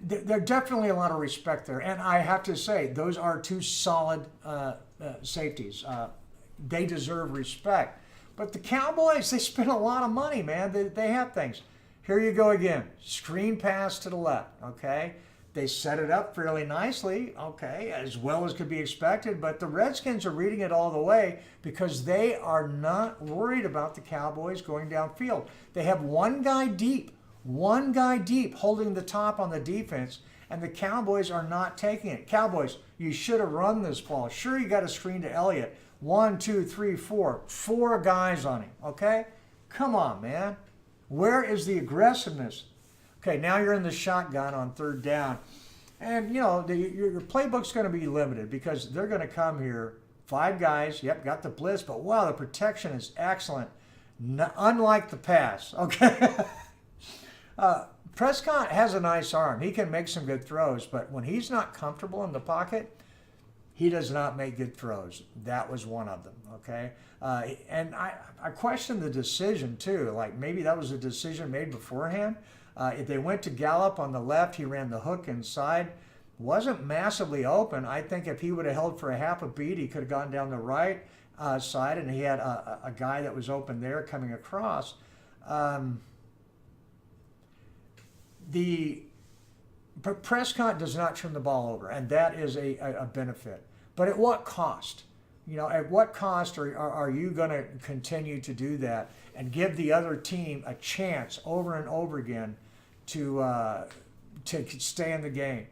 There definitely a lot of respect there. And I have to say, those are two solid safeties. They deserve respect. But the Cowboys, they spend a lot of money, man. They have things. Here you go again. Screen pass to the left, okay? They set it up fairly nicely, okay, as well as could be expected. But the Redskins are reading it all the way because they are not worried about the Cowboys going downfield. They have one guy deep holding the top on the defense, and the Cowboys are not taking it. Cowboys, you should have run this ball. Sure, you got a screen to Elliott. 1, 2, 3, 4. 4 guys on him, okay? Come on, man. Where is the aggressiveness? Okay, now you're in the shotgun on third down. And, you know, your playbook's going to be limited because they're going to come here. 5 guys, yep, got the blitz, but wow, the protection is excellent. Unlike the pass, okay? Prescott has a nice arm. He can make some good throws, but when he's not comfortable in the pocket, he does not make good throws. That was one of them, okay? And I question the decision, too. Like, maybe that was a decision made beforehand. If they went to Gallup on the left, he ran the hook inside. Wasn't massively open. I think if he would have held for a half a beat, he could have gone down the right side, and he had a guy that was open there coming across. Prescott does not turn the ball over, and that is a benefit. But at what cost? You know, at what cost are you going to continue to do that and give the other team a chance over and over again to stay in the game?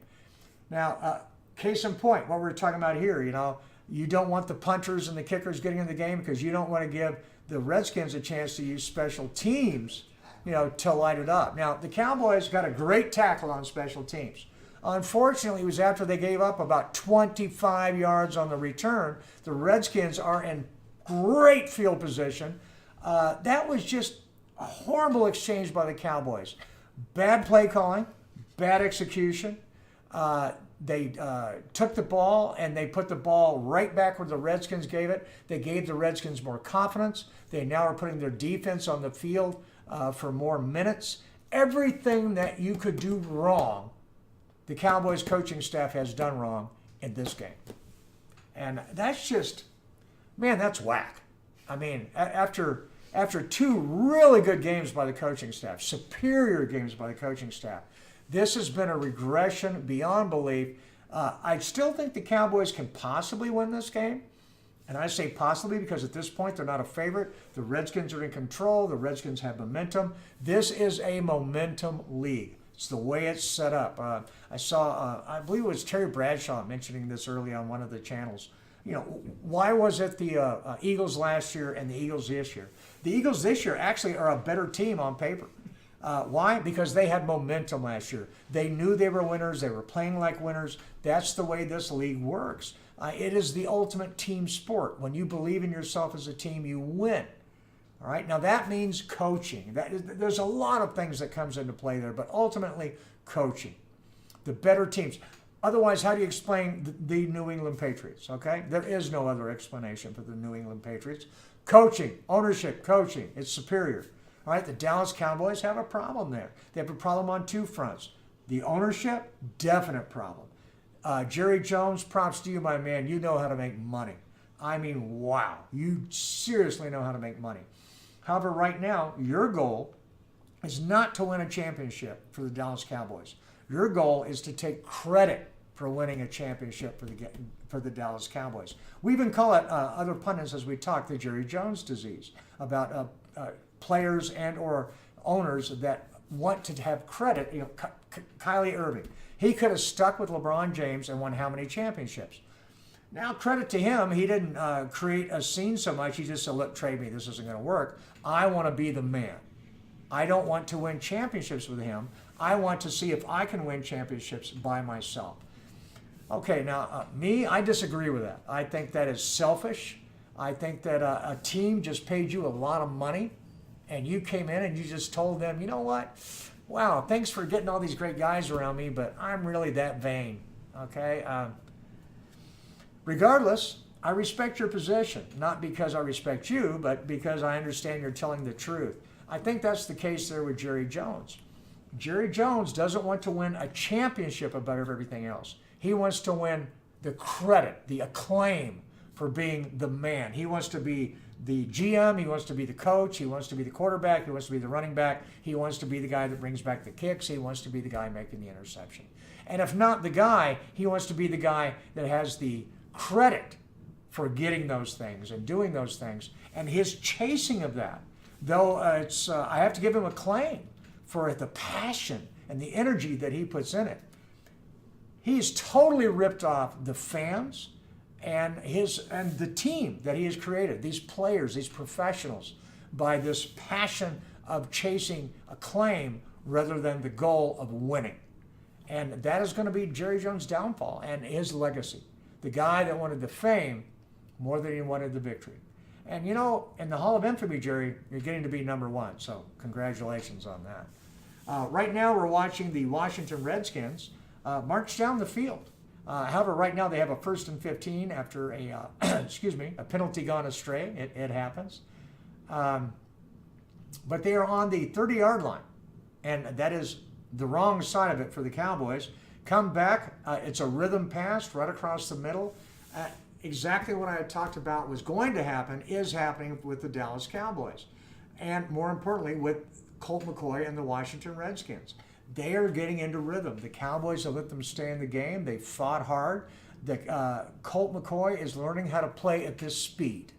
Now, case in point, what we're talking about here, you know, you don't want the punters and the kickers getting in the game because you don't want to give the Redskins a chance to use special teams, you know, to light it up. Now, the Cowboys got a great tackle on special teams. Unfortunately, it was after they gave up about 25 yards on the return. The Redskins are in great field position. That was just a horrible exchange by the Cowboys. Bad play calling, bad execution. They took the ball and they put the ball right back where the Redskins gave it. They gave the Redskins more confidence. They now are putting their defense on the field for more minutes. Everything that you could do wrong, the Cowboys coaching staff has done wrong in this game. And that's just, man, that's whack. I mean, after 2 really good games by the coaching staff, superior games by the coaching staff, this has been a regression beyond belief. I still think the Cowboys can possibly win this game. And I say possibly because at this point they're not a favorite. The Redskins are in control. The Redskins have momentum. This is a momentum league. It's the way it's set up. I saw, I believe it was Terry Bradshaw mentioning this early on one of the channels. You know, why was it the Eagles last year and the Eagles this year? The Eagles this year actually are a better team on paper. Why? Because they had momentum last year. They knew they were winners. They were playing like winners. That's the way this league works. It is the ultimate team sport. When you believe in yourself as a team, you win. All right. Now that means coaching. There's a lot of things that comes into play there, but ultimately coaching. The better teams. Otherwise, how do you explain the New England Patriots? Okay, there is no other explanation for the New England Patriots. Coaching, ownership, coaching, it's superior. All right, the Dallas Cowboys have a problem there. They have a problem on two fronts. The ownership, definite problem. Jerry Jones, props to you, my man. You know how to make money. I mean, wow. You seriously know how to make money. However, right now, your goal is not to win a championship for the Dallas Cowboys. Your goal is to take credit for winning a championship for the Dallas Cowboys. We even call it, other pundits as we talk, the Jerry Jones disease, about players and or owners that want to have credit. You know, Kylie Irving, he could have stuck with LeBron James and won how many championships? Now, credit to him, he didn't create a scene so much. He just said, look, trade me. This isn't going to work. I want to be the man. I don't want to win championships with him. I want to see if I can win championships by myself. Okay, now, me, I disagree with that. I think that is selfish. I think that a team just paid you a lot of money, and you came in and you just told them, you know what? Wow, thanks for getting all these great guys around me, but I'm really that vain, okay? Regardless, I respect your position, not because I respect you, but because I understand you're telling the truth. I think that's the case there with Jerry Jones. Jerry Jones doesn't want to win a championship above everything else. He wants to win the credit, the acclaim for being the man. He wants to be the GM, he wants to be the coach, he wants to be the quarterback, he wants to be the running back, he wants to be the guy that brings back the kicks, he wants to be the guy making the interception. And if not the guy, he wants to be the guy that has the credit for getting those things and doing those things. And his chasing of that, though I have to give him a claim for the passion and the energy that he puts in it. He's totally ripped off the fans and the team that he has created, these players, these professionals, by this passion of chasing acclaim rather than the goal of winning. And that is going to be Jerry Jones' downfall and his legacy. The guy that wanted the fame more than he wanted the victory. And you know, in the Hall of Infamy, Jerry, you're getting to be number one, so congratulations on that. Right now, we're watching the Washington Redskins march down the field. However, right now they have a 1st and 15 after a a penalty gone astray. It happens. But they are on the 30-yard line, and that is the wrong side of it for the Cowboys. Come back. It's a rhythm pass right across the middle. Exactly what I had talked about was going to happen is happening with the Dallas Cowboys. And more importantly, with Colt McCoy and the Washington Redskins. They are getting into rhythm. The Cowboys have let them stay in the game. They fought hard. Colt McCoy is learning how to play at this speed.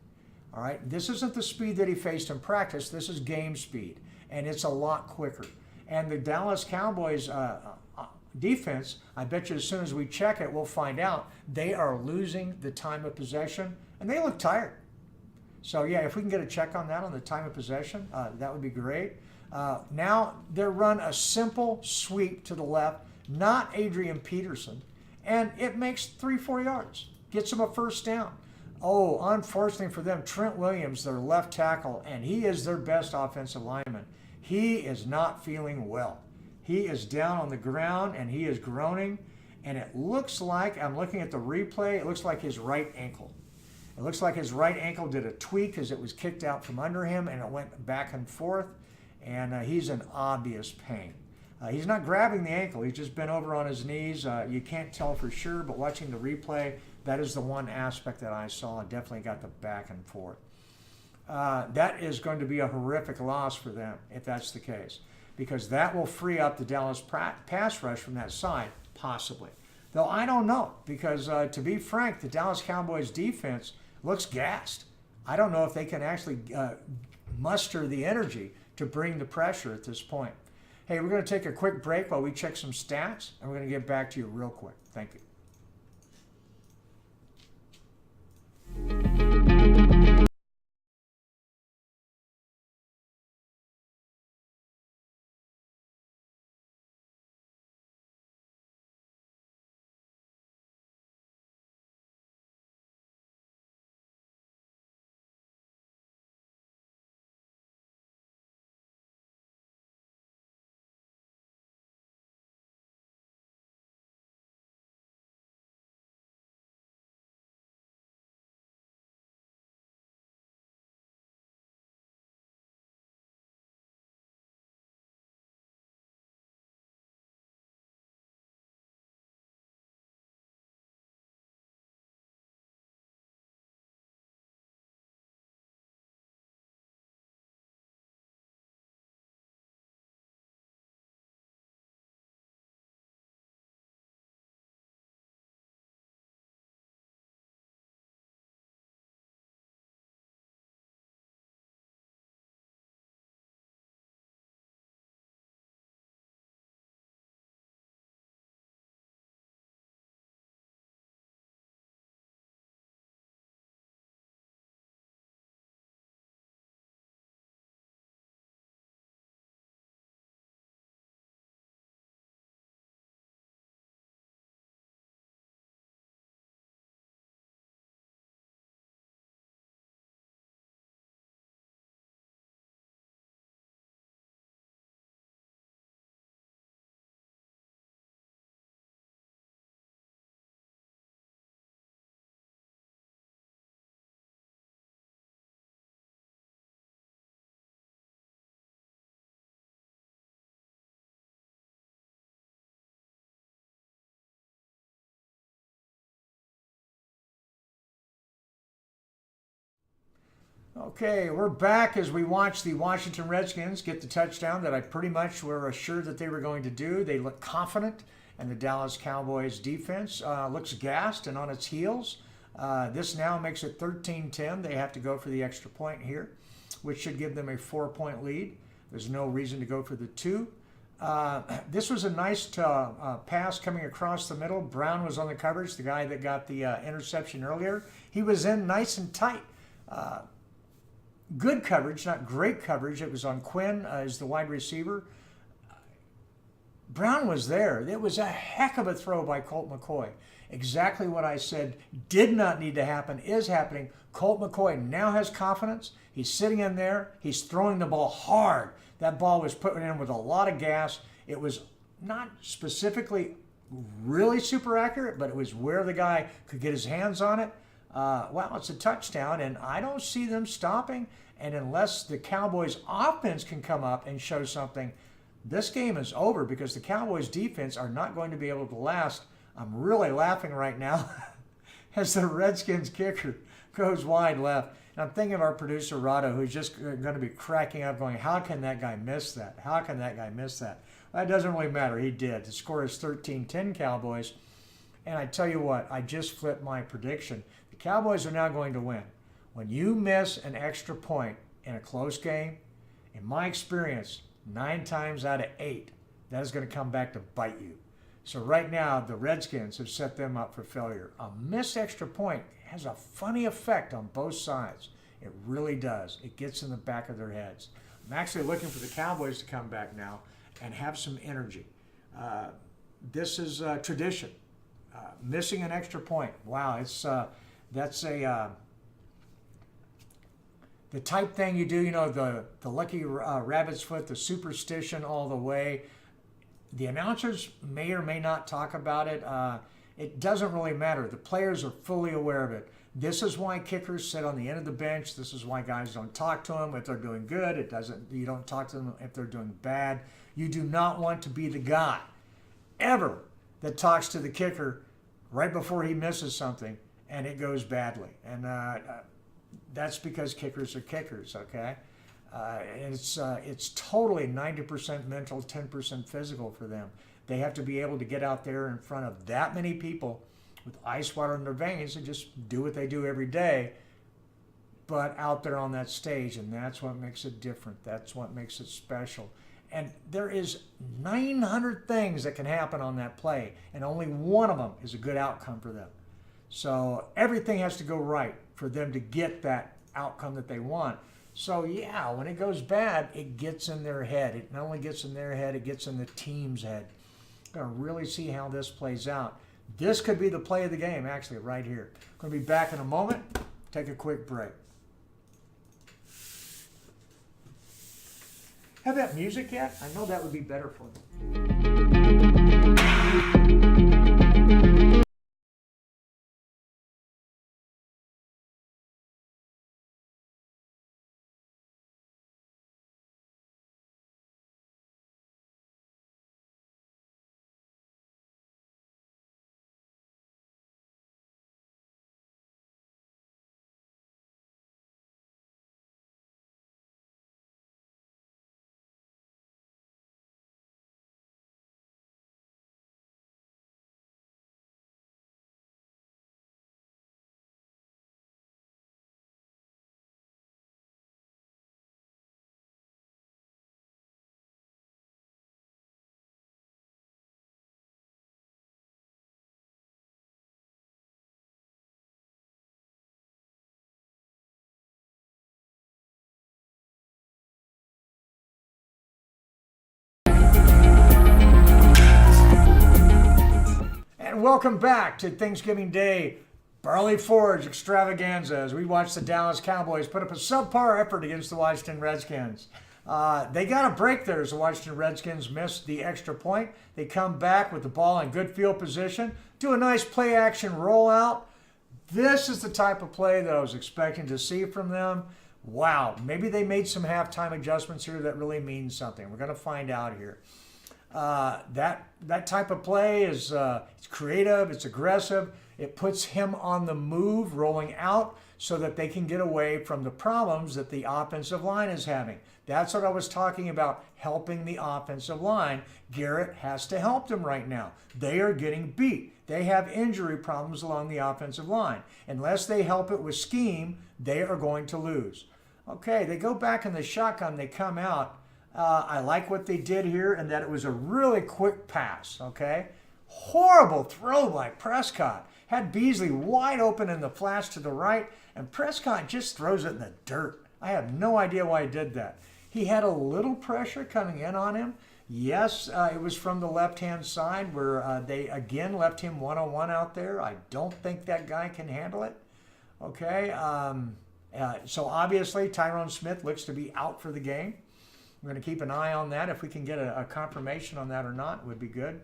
All right, this isn't the speed that he faced in practice. This is game speed, and it's a lot quicker. And the Dallas Cowboys defense, I bet you as soon as we check it, we'll find out they are losing the time of possession, and they look tired. So yeah, if we can get a check on that, on the time of possession, that would be great. Now they run a simple sweep to the left, not Adrian Peterson, and it makes 3-4 yards. Gets them a first down. Oh, unfortunately for them, Trent Williams, their left tackle, and he is their best offensive lineman. He is not feeling well. He is down on the ground and he is groaning, and it looks like, I'm looking at the replay, it looks like his right ankle. It looks like his right ankle did a tweak as it was kicked out from under him and it went back and forth, and he's in obvious pain. He's not grabbing the ankle, he's just been over on his knees. You can't tell for sure, but watching the replay, that is the one aspect that I saw. I definitely got the back and forth. That is going to be a horrific loss for them if that's the case, because that will free up the Dallas pass rush from that side, possibly. Though I don't know, because to be frank, the Dallas Cowboys defense looks gassed. I don't know if they can actually muster the energy to bring the pressure at this point. Hey, we're going to take a quick break while we check some stats, and we're going to get back to you real quick. Thank you. Okay, we're back as we watch the Washington Redskins get the touchdown that I pretty much were assured that they were going to do. They look confident, and the Dallas Cowboys defense looks gassed and on its heels. This now makes it 13-10. They have to go for the extra point here, which should give them a 4-point lead. There's no reason to go for the 2. This was a nice pass coming across the middle. Brown was on the coverage, the guy that got the interception earlier. He was in nice and tight. Good coverage, not great coverage. It was on Quinn as the wide receiver. Brown was there. It was a heck of a throw by Colt McCoy. Exactly what I said did not need to happen is happening. Colt McCoy now has confidence. He's sitting in there. He's throwing the ball hard. That ball was put in with a lot of gas. It was not specifically really super accurate, but it was where the guy could get his hands on it. Well, it's a touchdown, and I don't see them stopping. And unless the Cowboys offense can come up and show something, this game is over because the Cowboys defense are not going to be able to last. I'm really laughing right now as the Redskins kicker goes wide left. And I'm thinking of our producer, Rado, who's just going to be cracking up going, how can that guy miss that? How can that guy miss that? Well, it doesn't really matter. He did. The score is 13-10 Cowboys. And I tell you what, I just flipped my prediction. The Cowboys are now going to win. When you miss an extra point in a close game, in my experience, 9 times out of 8, that is going to come back to bite you. So right now, the Redskins have set them up for failure. A missed extra point has a funny effect on both sides. It really does. It gets in the back of their heads. I'm actually looking for the Cowboys to come back now and have some energy. This is tradition. Missing an extra point. Wow, that's the type thing you do, you know, the lucky rabbit's foot, the superstition all the way. The announcers may or may not talk about it. It doesn't really matter. The players are fully aware of it. This is why kickers sit on the end of the bench. This is why guys don't talk to them if they're doing good. You don't talk to them if they're doing bad. You do not want to be the guy ever that talks to the kicker right before he misses something and it goes badly. And that's because kickers are kickers, okay? And it's totally 90% mental, 10% physical for them. They have to be able to get out there in front of that many people with ice water in their veins and just do what they do every day, but out there on that stage, and that's what makes it different. That's what makes it special. And there is 900 things that can happen on that play, and only one of them is a good outcome for them. So everything has to go right for them to get that outcome that they want. So yeah, when it goes bad, it gets in their head. It not only gets in their head, it gets in the team's head. Going to really see how this plays out. This could be the play of the game, actually, right here. Going to be back in a moment. Take a quick break. Have that music yet? I know that would be better for them. And welcome back to Thanksgiving Day Barley Forge extravaganza as we watch the Dallas Cowboys put up a subpar effort against the Washington Redskins. They got a break there as the Washington Redskins missed the extra point. They come back with the ball in good field position, do a nice play action rollout. This is the type of play that I was expecting to see from them. Wow, maybe they made some halftime adjustments here that really means something. We're going to find out here. That type of play is it's creative, it's aggressive. It puts him on the move, rolling out, so that they can get away from the problems that the offensive line is having. That's what I was talking about, helping the offensive line. Garrett has to help them right now. They are getting beat. They have injury problems along the offensive line. Unless they help it with scheme, they are going to lose. Okay, they go back in the shotgun, they come out. I like what they did here, and that it was a really quick pass, okay? Horrible throw by Prescott. Had Beasley wide open in the flats to the right, and Prescott just throws it in the dirt. I have no idea why he did that. He had a little pressure coming in on him. Yes, it was from the left-hand side where they again left him one-on-one out there. I don't think that guy can handle it. Okay, so obviously Jaylon Smith looks to be out for the game. We're going to keep an eye on that. If we can get a confirmation on that or not, it would be good.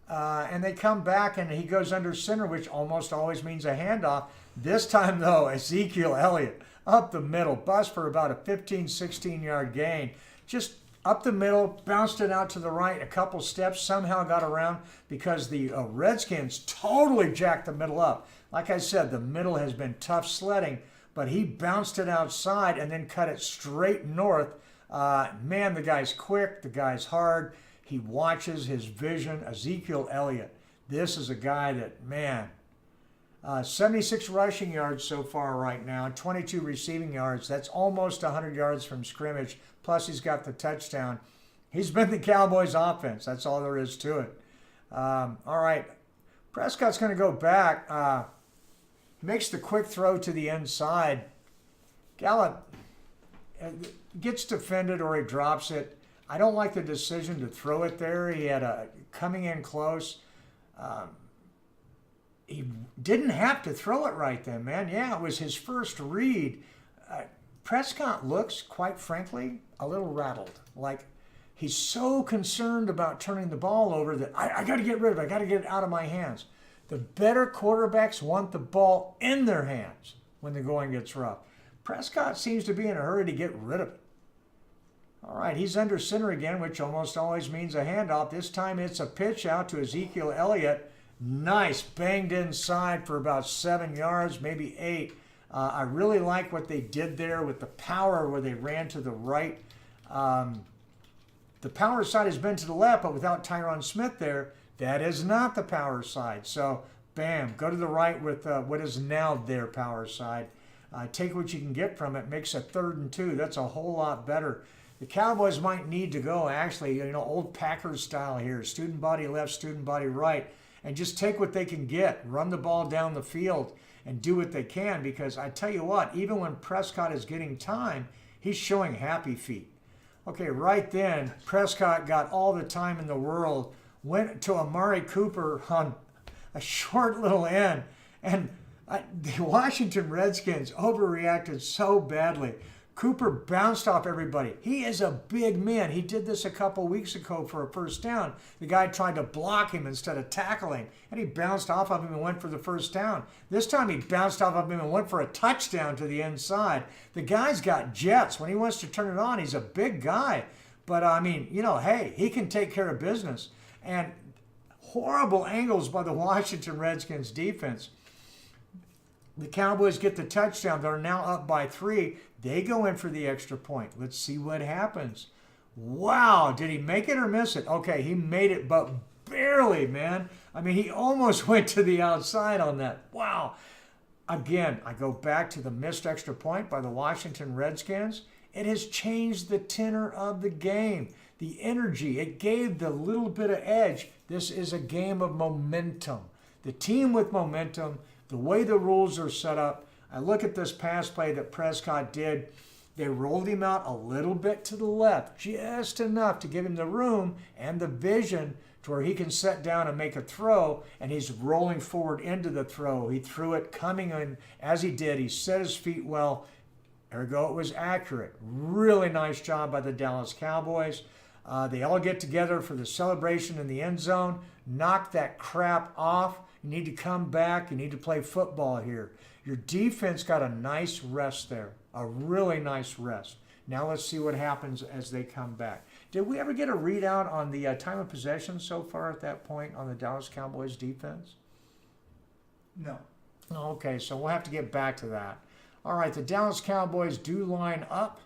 And they come back and he goes under center, which almost always means a handoff. This time, though, Ezekiel Elliott up the middle, bust for about a 15, 16-yard gain. Just up the middle, bounced it out to the right a couple steps, somehow got around because the Redskins totally jacked the middle up. Like I said, the middle has been tough sledding, but he bounced it outside and then cut it straight north. Man, the guy's quick, the guy's hard. He watches his vision. Ezekiel Elliott, this is a guy that, man, 76 rushing yards so far right now, 22 receiving yards. That's almost 100 yards from scrimmage, plus he's got the touchdown. He's been the Cowboys' offense. That's all there is to it. All right, Prescott's going to go back. Makes the quick throw to the inside. Gallup gets defended or he drops it. I don't like the decision to throw it there. He had a coming in close. He didn't have to throw it right then, man. Yeah, it was his first read. Prescott looks, quite frankly, a little rattled. Like he's so concerned about turning the ball over that I got to get rid of it. I got to get it out of my hands. The better quarterbacks want the ball in their hands when the going gets rough. Prescott seems to be in a hurry to get rid of it. All right, he's under center again, which almost always means a handoff. This time it's a pitch out to Ezekiel Elliott. Nice, banged inside for about 7 yards, maybe 8. I really like what they did there with the power where they ran to the right. The power side has been to the left, but without Jaylon Smith there, that is not the power side. So, bam, go to the right with what is now their power side. Take what you can get from it. Makes a 3rd and 2. That's a whole lot better. The Cowboys might need to go, actually, old Packers style here. Student body left, student body right. And just take what they can get. Run the ball down the field and do what they can. Because I tell you what, even when Prescott is getting time, he's showing happy feet. Okay, right then, Prescott got all the time in the world. Went to Amari Cooper on a short little end. And the Washington Redskins overreacted so badly. Cooper bounced off everybody. He is a big man. He did this a couple weeks ago for a first down. The guy tried to block him instead of tackling, and he bounced off of him and went for the first down. This time he bounced off of him and went for a touchdown to the inside. The guy's got jets. When he wants to turn it on, he's a big guy. But, hey, he can take care of business. And horrible angles by the Washington Redskins defense. The Cowboys get the touchdown. They're now up by 3. They go in for the extra point. Let's see what happens. Wow, did he make it or miss it? Okay, he made it, but barely, man. I mean, he almost went to the outside on that. Wow. Again, I go back to the missed extra point by the Washington Redskins. It has changed the tenor of the game. The energy, it gave the little bit of edge. This is a game of momentum. The team with momentum, the way the rules are set up. I look at this pass play that Prescott did. They rolled him out a little bit to the left, just enough to give him the room and the vision to where he can set down and make a throw, and he's rolling forward into the throw. He threw it coming in as he did. He set his feet well. Ergo, it was accurate. Really nice job by the Dallas Cowboys. They all get together for the celebration in the end zone. Knock that crap off. You need to come back. You need to play football here. Your defense got a nice rest there, a really nice rest. Now let's see what happens as they come back. Did we ever get a readout on the time of possession so far at that point on the Dallas Cowboys defense? No. Okay, so we'll have to get back to that. All right, the Dallas Cowboys do line up.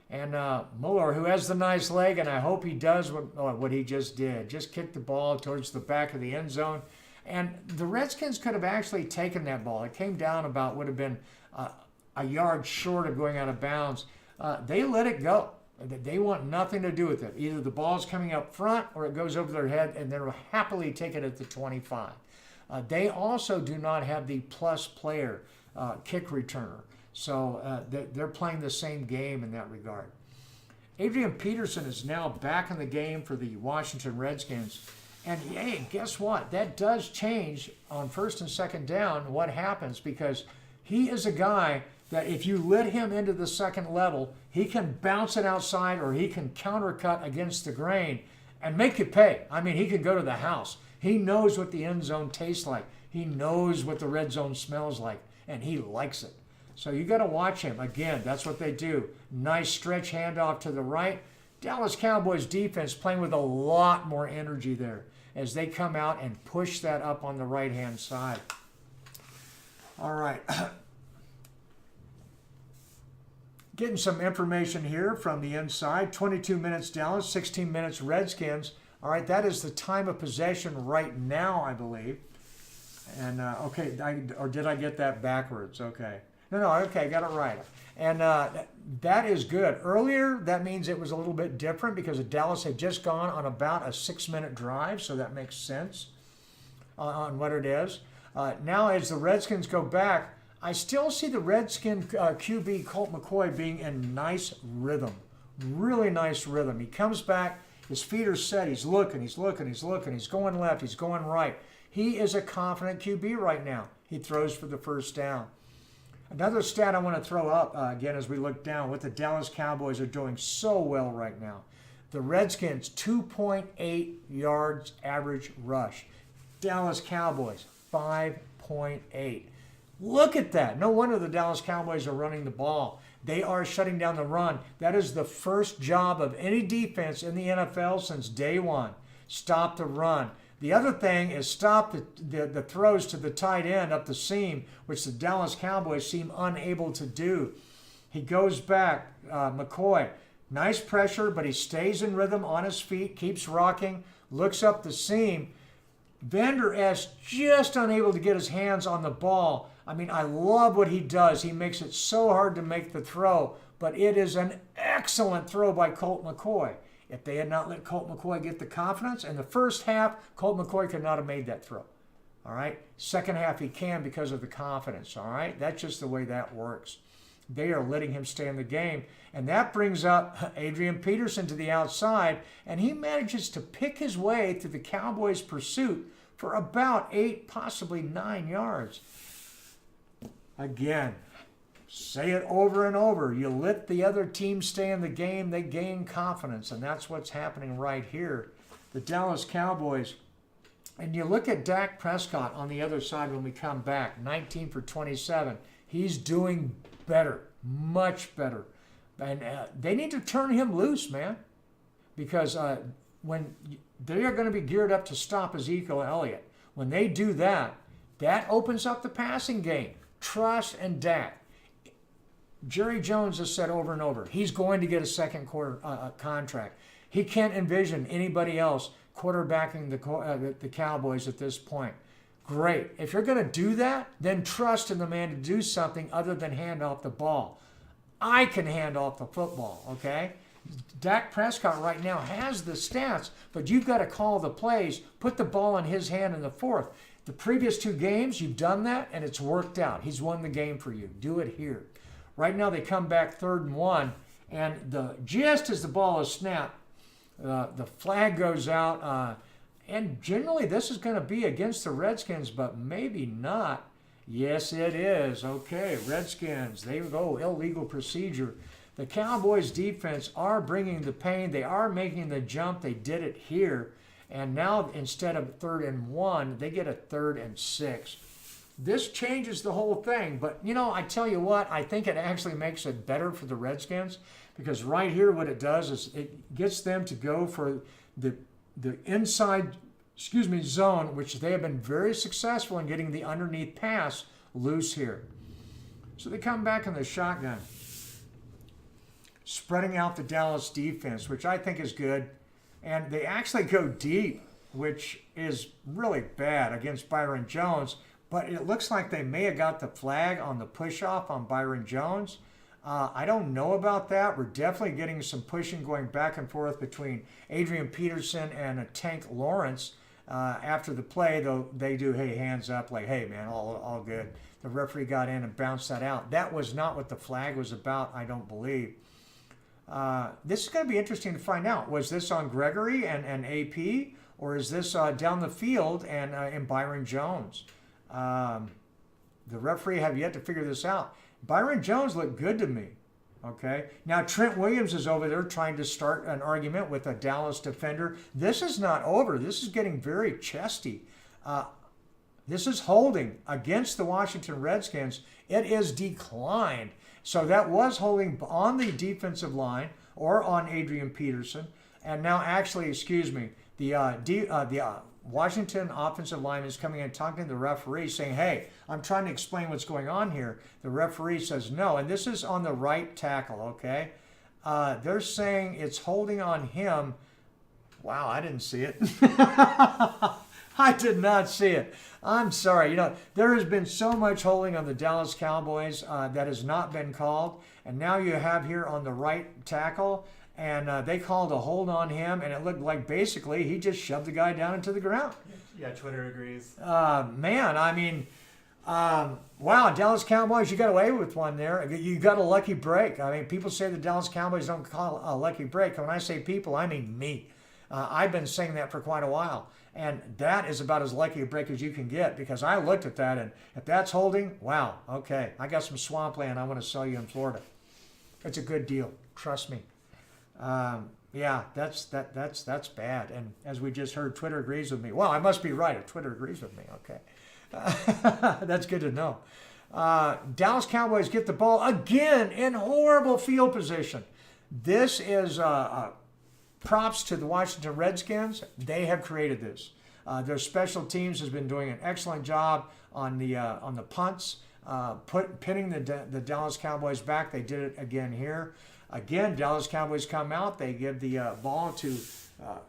And Mueller, who has the nice leg, and I hope he does what he just did, just kick the ball towards the back of the end zone. And the Redskins could have actually taken that ball. It came down about, would have been a yard short of going out of bounds. They let it go. They want nothing to do with it. Either the ball's coming up front or it goes over their head, and they'll happily take it at the 25. They also do not have the plus player kick returner. So they're playing the same game in that regard. Adrian Peterson is now back in the game for the Washington Redskins. And hey, guess what? That does change on first and second down what happens, because he is a guy that if you let him into the second level, he can bounce it outside or he can countercut against the grain and make you pay. I mean, he can go to the house. He knows what the end zone tastes like. He knows what the red zone smells like, and he likes it. So you got to watch him. Again, that's what they do. Nice stretch handoff to the right. Dallas Cowboys defense playing with a lot more energy there as they come out and push that up on the right-hand side. All right. Getting some information here from the inside. 22 minutes Dallas, 16 minutes Redskins. All right, that is the time of possession right now, I believe. And, okay, or did I get that backwards? Okay. No, okay, I got it right. And that is good. Earlier, that means it was a little bit different because Dallas had just gone on about a 6-minute drive, so that makes sense on what it is. Now, as the Redskins go back, I still see the Redskin QB Colt McCoy being in nice rhythm, really nice rhythm. He comes back, his feet are set, he's looking, he's going left, he's going right. He is a confident QB right now. He throws for the first down. Another stat I want to throw up, again, as we look down, what the Dallas Cowboys are doing so well right now. The Redskins, 2.8 yards average rush. Dallas Cowboys, 5.8. Look at that. No wonder the Dallas Cowboys are running the ball. They are shutting down the run. That is the first job of any defense in the NFL since day one. Stop the run. The other thing is stop the throws to the tight end up the seam, which the Dallas Cowboys seem unable to do. He goes back, McCoy. Nice pressure, but he stays in rhythm on his feet, keeps rocking, looks up the seam. Vander Esch just unable to get his hands on the ball. I mean, I love what he does. He makes it so hard to make the throw, but it is an excellent throw by Colt McCoy. If they had not let Colt McCoy get the confidence, in the first half, Colt McCoy could not have made that throw. All right? Second half, he can because of the confidence. All right? That's just the way that works. They are letting him stay in the game. And that brings up Adrian Peterson to the outside, and he manages to pick his way through the Cowboys' pursuit for about 8, possibly 9 yards. Again, say it over and over. You let the other team stay in the game, they gain confidence, and that's what's happening right here. The Dallas Cowboys, and you look at Dak Prescott on the other side when we come back, 19 for 27. He's doing better, much better. And they need to turn him loose, man, because when they are going to be geared up to stop Ezekiel Elliott. When they do that, that opens up the passing game. Trust and Dak. Jerry Jones has said over and over, he's going to get a second quarter contract. He can't envision anybody else quarterbacking the Cowboys at this point. Great. If you're going to do that, then trust in the man to do something other than hand off the ball. I can hand off the football, okay? Dak Prescott right now has the stats, but you've got to call the plays, put the ball in his hand in the fourth. The previous 2 games, you've done that, and it's worked out. He's won the game for you. Do it here. Right now, they come back 3rd and 1, and just as the ball is snapped, the flag goes out, and generally this is going to be against the Redskins, but maybe not. Yes, it is. Okay, Redskins, there you go, illegal procedure. The Cowboys defense are bringing the pain. They are making the jump. They did it here. And now instead of 3rd and 1, they get a 3rd and 6. this changes the whole thing. But, you know, I tell you what, I think it actually makes it better for the Redskins, because right here what it does is it gets them to go for the inside, zone, which they have been very successful in getting the underneath pass loose here. So they come back in the shotgun, spreading out the Dallas defense, which I think is good. And they actually go deep, which is really bad against Byron Jones. But it looks like they may have got the flag on the push-off on Byron Jones. I don't know about that. We're definitely getting some pushing going back and forth between Adrian Peterson and Tank Lawrence. After the play, though, they do, hey, hands up, like, hey, man, all good. The referee got in and bounced that out. That was not what the flag was about, I don't believe. This is going to be interesting to find out. Was this on Gregory and AP, or is this down the field and in Byron Jones? The referee have yet to figure this out. Byron Jones looked good to me. Okay. Now Trent Williams is over there trying to start an argument with a Dallas defender. This is not over. This is getting very chesty. This is holding against the Washington Redskins. It is declined. So that was holding on the defensive line or on Adrian Peterson. And now actually, the Washington offensive lineman is coming in talking to the referee saying, hey, I'm trying to explain what's going on here. The referee says no. And this is on the right tackle, okay? They're saying it's holding on him. Wow, I didn't see it. I did not see it. I'm sorry. You know, there has been so much holding on the Dallas Cowboys that has not been called. And now you have here on the right tackle, and they called a hold on him, and it looked like basically he just shoved the guy down into the ground. Yeah, Twitter agrees. Man, I mean, wow, Dallas Cowboys, you got away with one there. You got a lucky break. I mean, people say the Dallas Cowboys don't call a lucky break. When I say people, I mean me. I've been saying that for quite a while. And that is about as lucky a break as you can get, because I looked at that, and if that's holding, wow, okay, I got some swampland I want to sell you in Florida. It's a good deal, trust me. Yeah, that's bad. And as we just heard, Twitter agrees with me. Well, I must be right if Twitter agrees with me. Okay, that's good to know. Dallas Cowboys get the ball again in horrible field position. This is props to the Washington Redskins. They have created this. Their special teams has been doing an excellent job on the punts, pinning the Dallas Cowboys back. They did it again here. Again, Dallas Cowboys come out. They give the ball to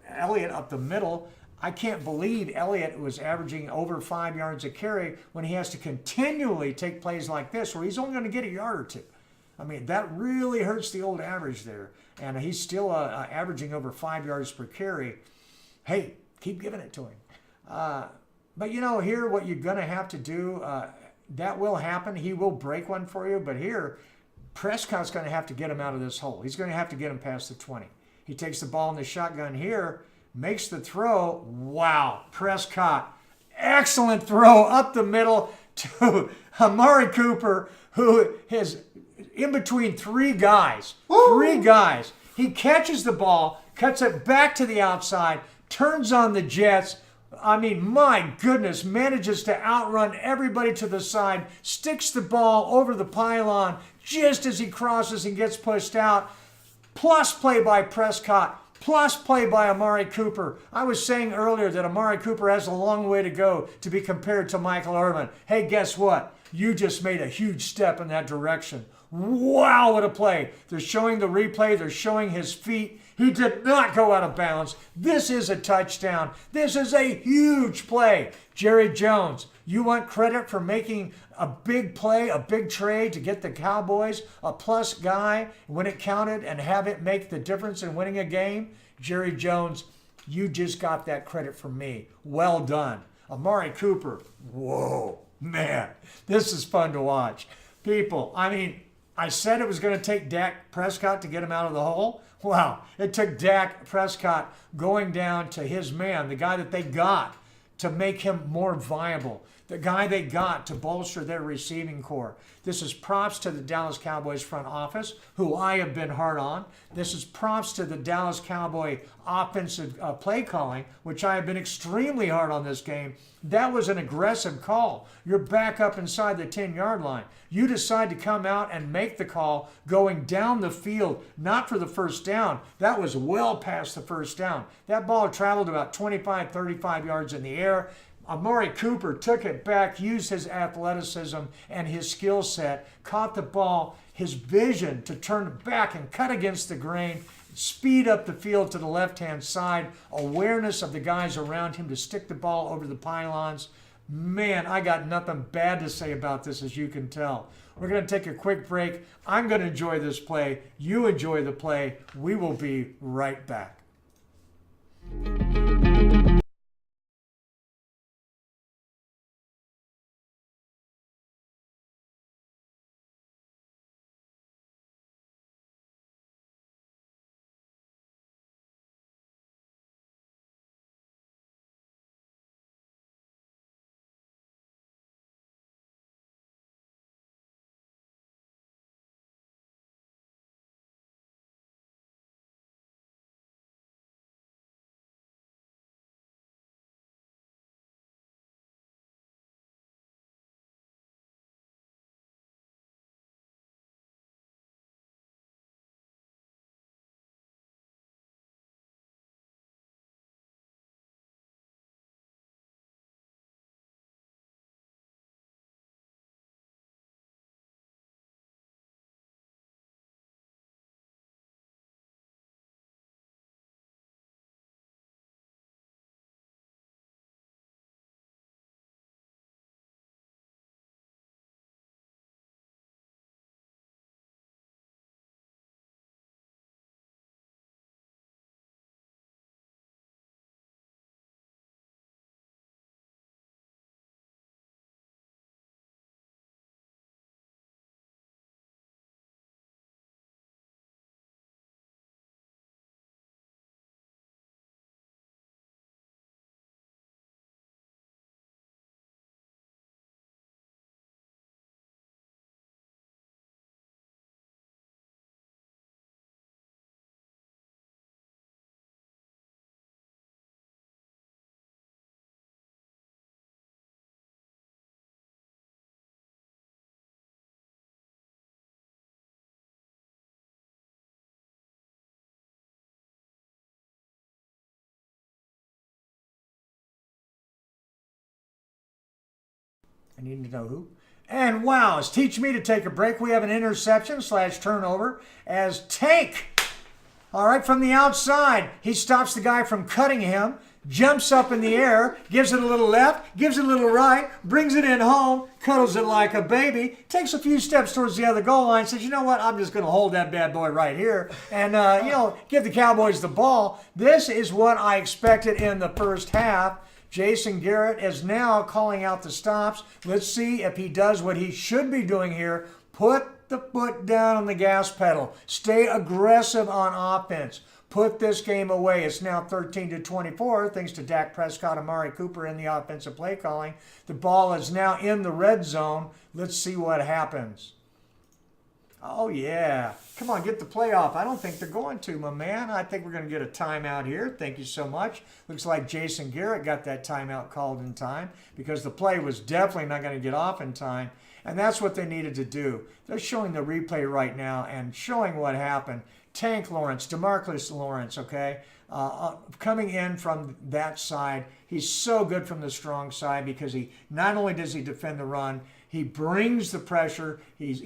Elliott up the middle. I can't believe Elliott was averaging over 5 yards a carry when he has to continually take plays like this where he's only going to get a yard or two. I mean, that really hurts the old average there. And he's still averaging over 5 yards per carry. Hey, keep giving it to him. But, you know, here what you're going to have to do, that will happen. He will break one for you. But here, Prescott's going to have to get him out of this hole. He's going to have to get him past the 20. He takes the ball in the shotgun here, makes the throw. Wow, Prescott. Excellent throw up the middle to Amari Cooper, who is in between three guys. Woo! Three guys. He catches the ball, cuts it back to the outside, turns on the Jets. I mean, my goodness, manages to outrun everybody to the side, sticks the ball over the pylon just as he crosses and gets pushed out. Plus play by Prescott, plus play by Amari Cooper. I was saying earlier that Amari Cooper has a long way to go to be compared to Michael Irvin. Hey, guess what? You just made a huge step in that direction. Wow, what a play. They're showing the replay. They're showing his feet. He did not go out of bounds. This is a touchdown. This is a huge play. Jerry Jones, you want credit for making a big play, a big trade to get the Cowboys a plus guy when it counted and have it make the difference in winning a game? Jerry Jones, you just got that credit from me. Well done. Amari Cooper, whoa, man, this is fun to watch. People, I mean, I said it was going to take Dak Prescott to get him out of the hole. Wow, it took Dak Prescott going down to his man, the guy that they got, to make him more viable. The guy they got to bolster their receiving core. This is props to the Dallas Cowboys front office, who I have been hard on. This is props to the Dallas Cowboy offensive play calling, which I have been extremely hard on this game. That was an aggressive call. You're back up inside the 10-yard line. You decide to come out and make the call going down the field, not for the first down. That was well past the first down. That ball traveled about 25, 35 yards in the air. Amari Cooper took it back, used his athleticism and his skill set, caught the ball, his vision to turn back and cut against the grain, speed up the field to the left-hand side, awareness of the guys around him to stick the ball over the pylons. Man, I got nothing bad to say about this, as you can tell. We're going to take a quick break. I'm going to enjoy this play. You enjoy the play. We will be right back. I need to know who. And wow, it's teaching me to take a break. We have an interception / turnover as Tank, all right, from the outside, he stops the guy from cutting him, jumps up in the air, gives it a little left, gives it a little right, brings it in home, cuddles it like a baby, takes a few steps towards the other goal line, says, you know what, I'm just going to hold that bad boy right here and, give the Cowboys the ball. This is what I expected in the first half. Jason Garrett is now calling out the stops. Let's see if he does what he should be doing here. Put the foot down on the gas pedal. Stay aggressive on offense. Put this game away. It's now 13-24, thanks to Dak Prescott, Amari Cooper in the offensive play calling. The ball is now in the red zone. Let's see what happens. Oh, yeah. Come on, get the play off. I don't think they're going to, my man. I think we're going to get a timeout here. Thank you so much. Looks like Jason Garrett got that timeout called in time because the play was definitely not going to get off in time. And that's what they needed to do. They're showing the replay right now and showing what happened. Tank Lawrence, DeMarcus Lawrence, okay, coming in from that side. He's so good from the strong side because he not only does he defend the run, he brings the pressure, he's,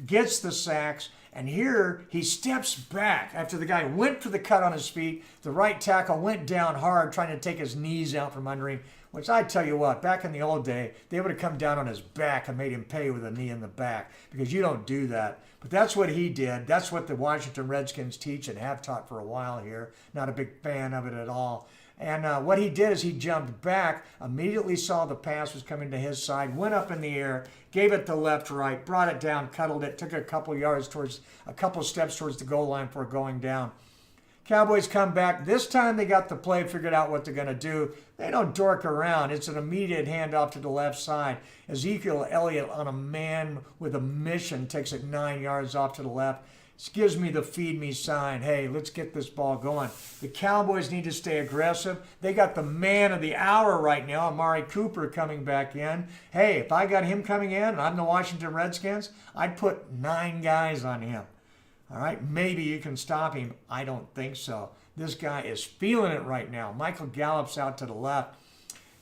gets the sacks, and here he steps back after the guy went for the cut on his feet. The right tackle went down hard trying to take his knees out from under him, which I tell you what, back in the old day, they would have come down on his back and made him pay with a knee in the back because you don't do that. But that's what he did. That's what the Washington Redskins teach and have taught for a while here. Not a big fan of it at all. And what he did is he jumped back, immediately saw the pass was coming to his side, went up in the air, gave it to left, right, brought it down, cuddled it, took a couple steps towards the goal line before going down. Cowboys come back. This time they got the play figured out what they're going to do. They don't dork around. It's an immediate handoff to the left side. Ezekiel Elliott on a man with a mission takes it 9 yards off to the left. This gives me the feed me sign. Hey, let's get this ball going. The Cowboys need to stay aggressive. They got the man of the hour right now, Amari Cooper, coming back in. Hey, if I got him coming in and I'm the Washington Redskins, I'd put 9 guys on him. All right, maybe you can stop him. I don't think so. This guy is feeling it right now. Michael Gallup's out to the left.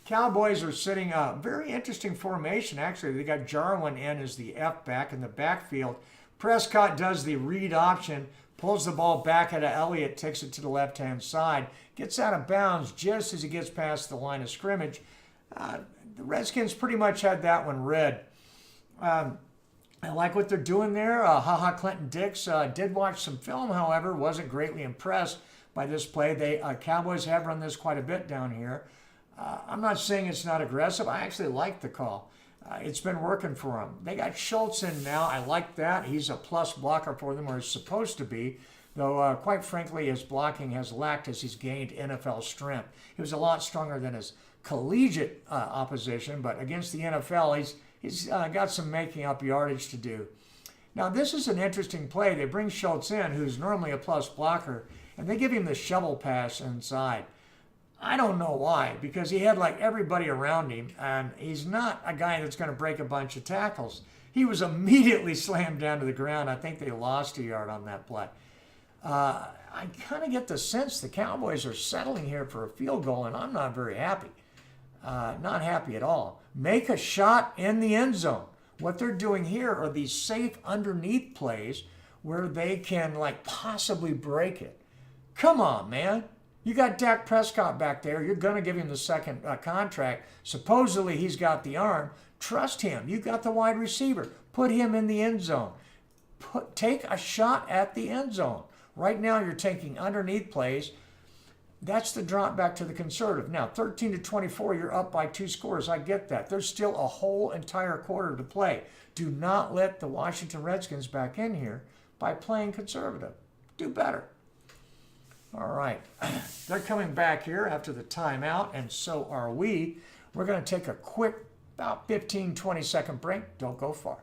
Cowboys are sitting a very interesting formation, actually. They got Jarwin in as the F-back in the backfield. Prescott does the read option, pulls the ball back out of Elliott, takes it to the left-hand side, gets out of bounds just as he gets past the line of scrimmage. The Redskins pretty much had that one read. I like what they're doing there. Clinton Dix did watch some film, however, wasn't greatly impressed by this play. Cowboys have run this quite a bit down here. I'm not saying it's not aggressive. I actually like the call. It's been working for them. They got Schultz in now. I like that. He's a plus blocker for them, or is supposed to be, though quite frankly his blocking has lacked as he's gained NFL strength. He was a lot stronger than his collegiate opposition, but against the NFL, he's got some making up yardage to do. Now, this is an interesting play. They bring Schultz in, who's normally a plus blocker, and they give him the shovel pass inside. I don't know why, because he had like everybody around him, and he's not a guy that's going to break a bunch of tackles. He was immediately slammed down to the ground. I think they lost a yard on that play. I kind of get the sense the Cowboys are settling here for a field goal, and I'm not very happy. Not happy at all. Make a shot in the end zone. What they're doing here are these safe underneath plays where they can like possibly break it. Come on, man. You got Dak Prescott back there. You're going to give him the second contract. Supposedly he's got the arm. Trust him. You got the wide receiver. Put him in the end zone. Take a shot at the end zone. Right now you're taking underneath plays. That's the drop back to the conservative. Now, 13-24, you're up by 2 scores. I get that. There's still a whole entire quarter to play. Do not let the Washington Redskins back in here by playing conservative. Do better. All right. They're coming back here after the timeout, and so are we. We're going to take a quick, about 15, 20-second break. Don't go far.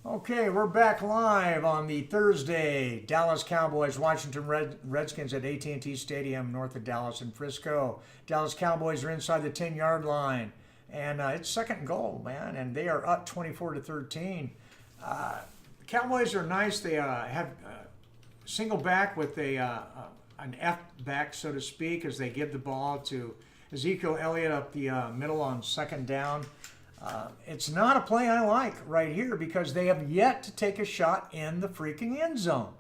Okay, we're back live on the Thursday. Dallas Cowboys, Washington Redskins at AT&T Stadium north of Dallas and Frisco. Dallas Cowboys are inside the 10-yard line. And it's second and goal, man, and they are up 24-13. The Cowboys are nice. They have single back with an F back, so to speak, as they give the ball to Ezekiel Elliott up the middle on second down. It's not a play I like right here because they have yet to take a shot in the freaking end zone.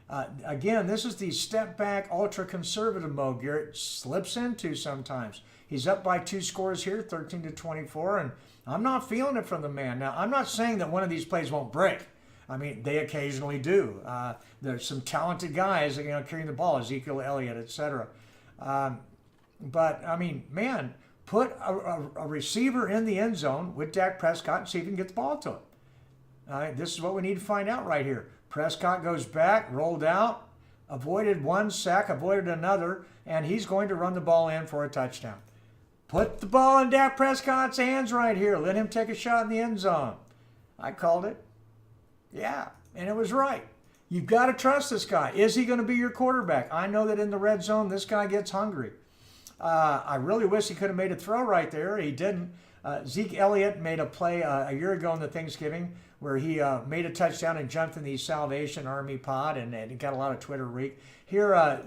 Again, this is the step back, ultra conservative mode Garrett slips into sometimes. He's up by 2 scores here, 13-24, and I'm not feeling it from the man. Now, I'm not saying that one of these plays won't break. I mean, they occasionally do. There's some talented guys, carrying the ball, Ezekiel Elliott, etc. But, I mean, man, put a receiver in the end zone with Dak Prescott and see if you can get the ball to him. This is what we need to find out right here. Prescott goes back, rolled out, avoided one sack, avoided another, and he's going to run the ball in for a touchdown. Put the ball in Dak Prescott's hands right here. Let him take a shot in the end zone. I called it. Yeah, and it was right. You've got to trust this guy. Is he going to be your quarterback? I know that in the red zone, this guy gets hungry. I really wish he could have made a throw right there. He didn't. Zeke Elliott made a play a year ago in the Thanksgiving where he made a touchdown and jumped in the Salvation Army pod, and it got a lot of Twitter reek. Here,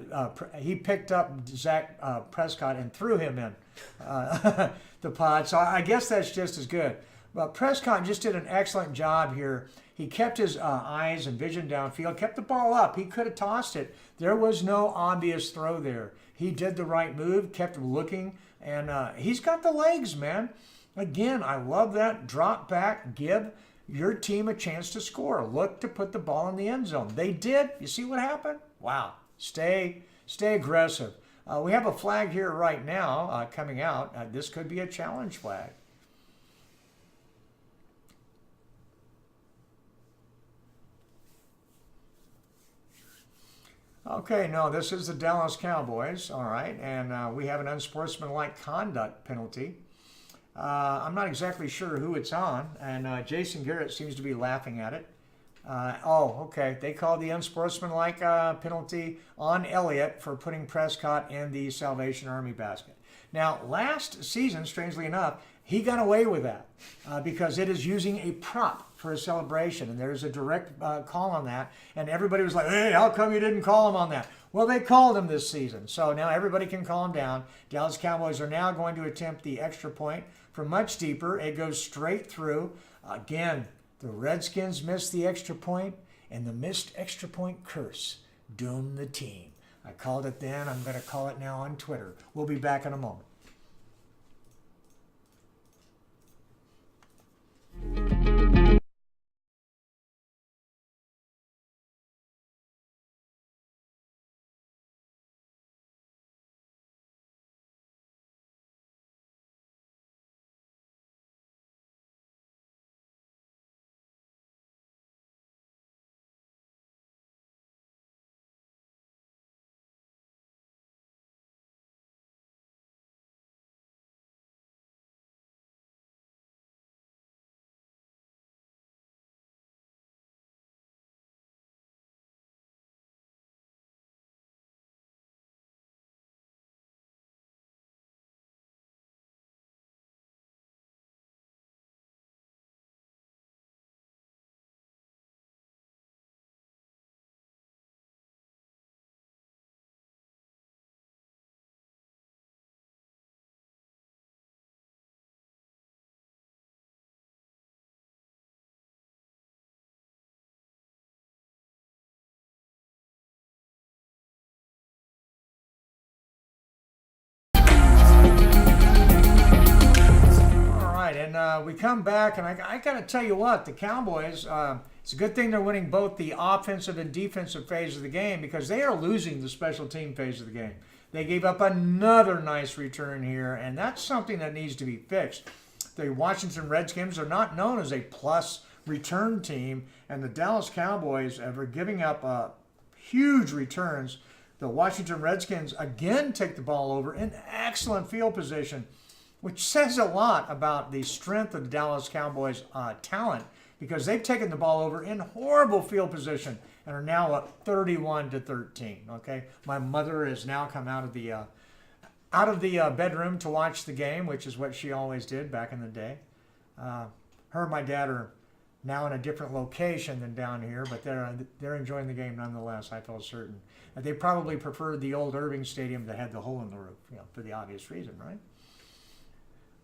he picked up Dak Prescott and threw him in the pod. So I guess that's just as good. But Prescott just did an excellent job here. He kept his eyes and vision downfield, kept the ball up. He could have tossed it. There was no obvious throw there. He did the right move, kept looking, and he's got the legs, man. Again, I love that. Drop back, give your team a chance to score. Look to put the ball in the end zone. They did. You see what happened? Wow. Stay aggressive. We have a flag here right now coming out. This could be a challenge flag. Okay, no, this is the Dallas Cowboys, all right, and we have an unsportsmanlike conduct penalty. I'm not exactly sure who it's on, and Jason Garrett seems to be laughing at it. Okay, they called the unsportsmanlike penalty on Elliott for putting Prescott in the Salvation Army basket. Now, last season, strangely enough, he got away with that because it is using a prop for a celebration, and there's a direct call on that, and everybody was like, hey, how come you didn't call him on that? Well, they called him this season, so now everybody can calm down. Dallas Cowboys are now going to attempt the extra point from much deeper. It goes straight through. Again, the Redskins missed the extra point, and the missed extra point curse doomed the team. I called it then. I'm going to call it now on Twitter. We'll be back in a moment. And we come back, and I got to tell you what, the Cowboys, it's a good thing they're winning both the offensive and defensive phase of the game because they are losing the special team phase of the game. They gave up another nice return here, and that's something that needs to be fixed. The Washington Redskins are not known as a plus return team, and the Dallas Cowboys are giving up huge returns. The Washington Redskins again take the ball over in excellent field position, which says a lot about the strength of the Dallas Cowboys' talent because they've taken the ball over in horrible field position and are now up 31-13. Okay, my mother has now come out of the bedroom to watch the game, which is what she always did back in the day. Her and my dad are now in a different location than down here, but they're enjoying the game nonetheless. I feel certain. And they probably preferred the old Irving Stadium that had the hole in the roof, for the obvious reason, right?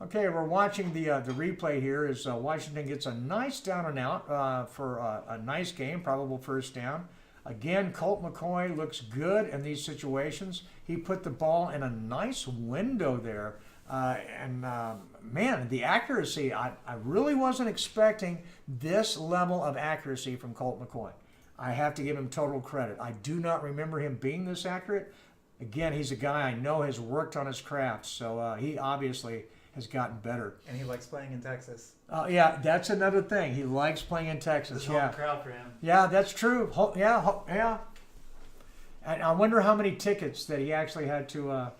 Okay, we're watching the replay here as Washington gets a nice down and out for a nice game, probable first down. Again, Colt McCoy looks good in these situations. He put the ball in a nice window there. Man, the accuracy, I really wasn't expecting this level of accuracy from Colt McCoy. I have to give him total credit. I do not remember him being this accurate. Again, he's a guy I know has worked on his craft, so he obviously has gotten better. And he likes playing in Texas. Yeah, that's another thing. He likes playing in Texas. There's a home crowd for him. Yeah, that's true. Yeah. And I wonder how many tickets that he actually had to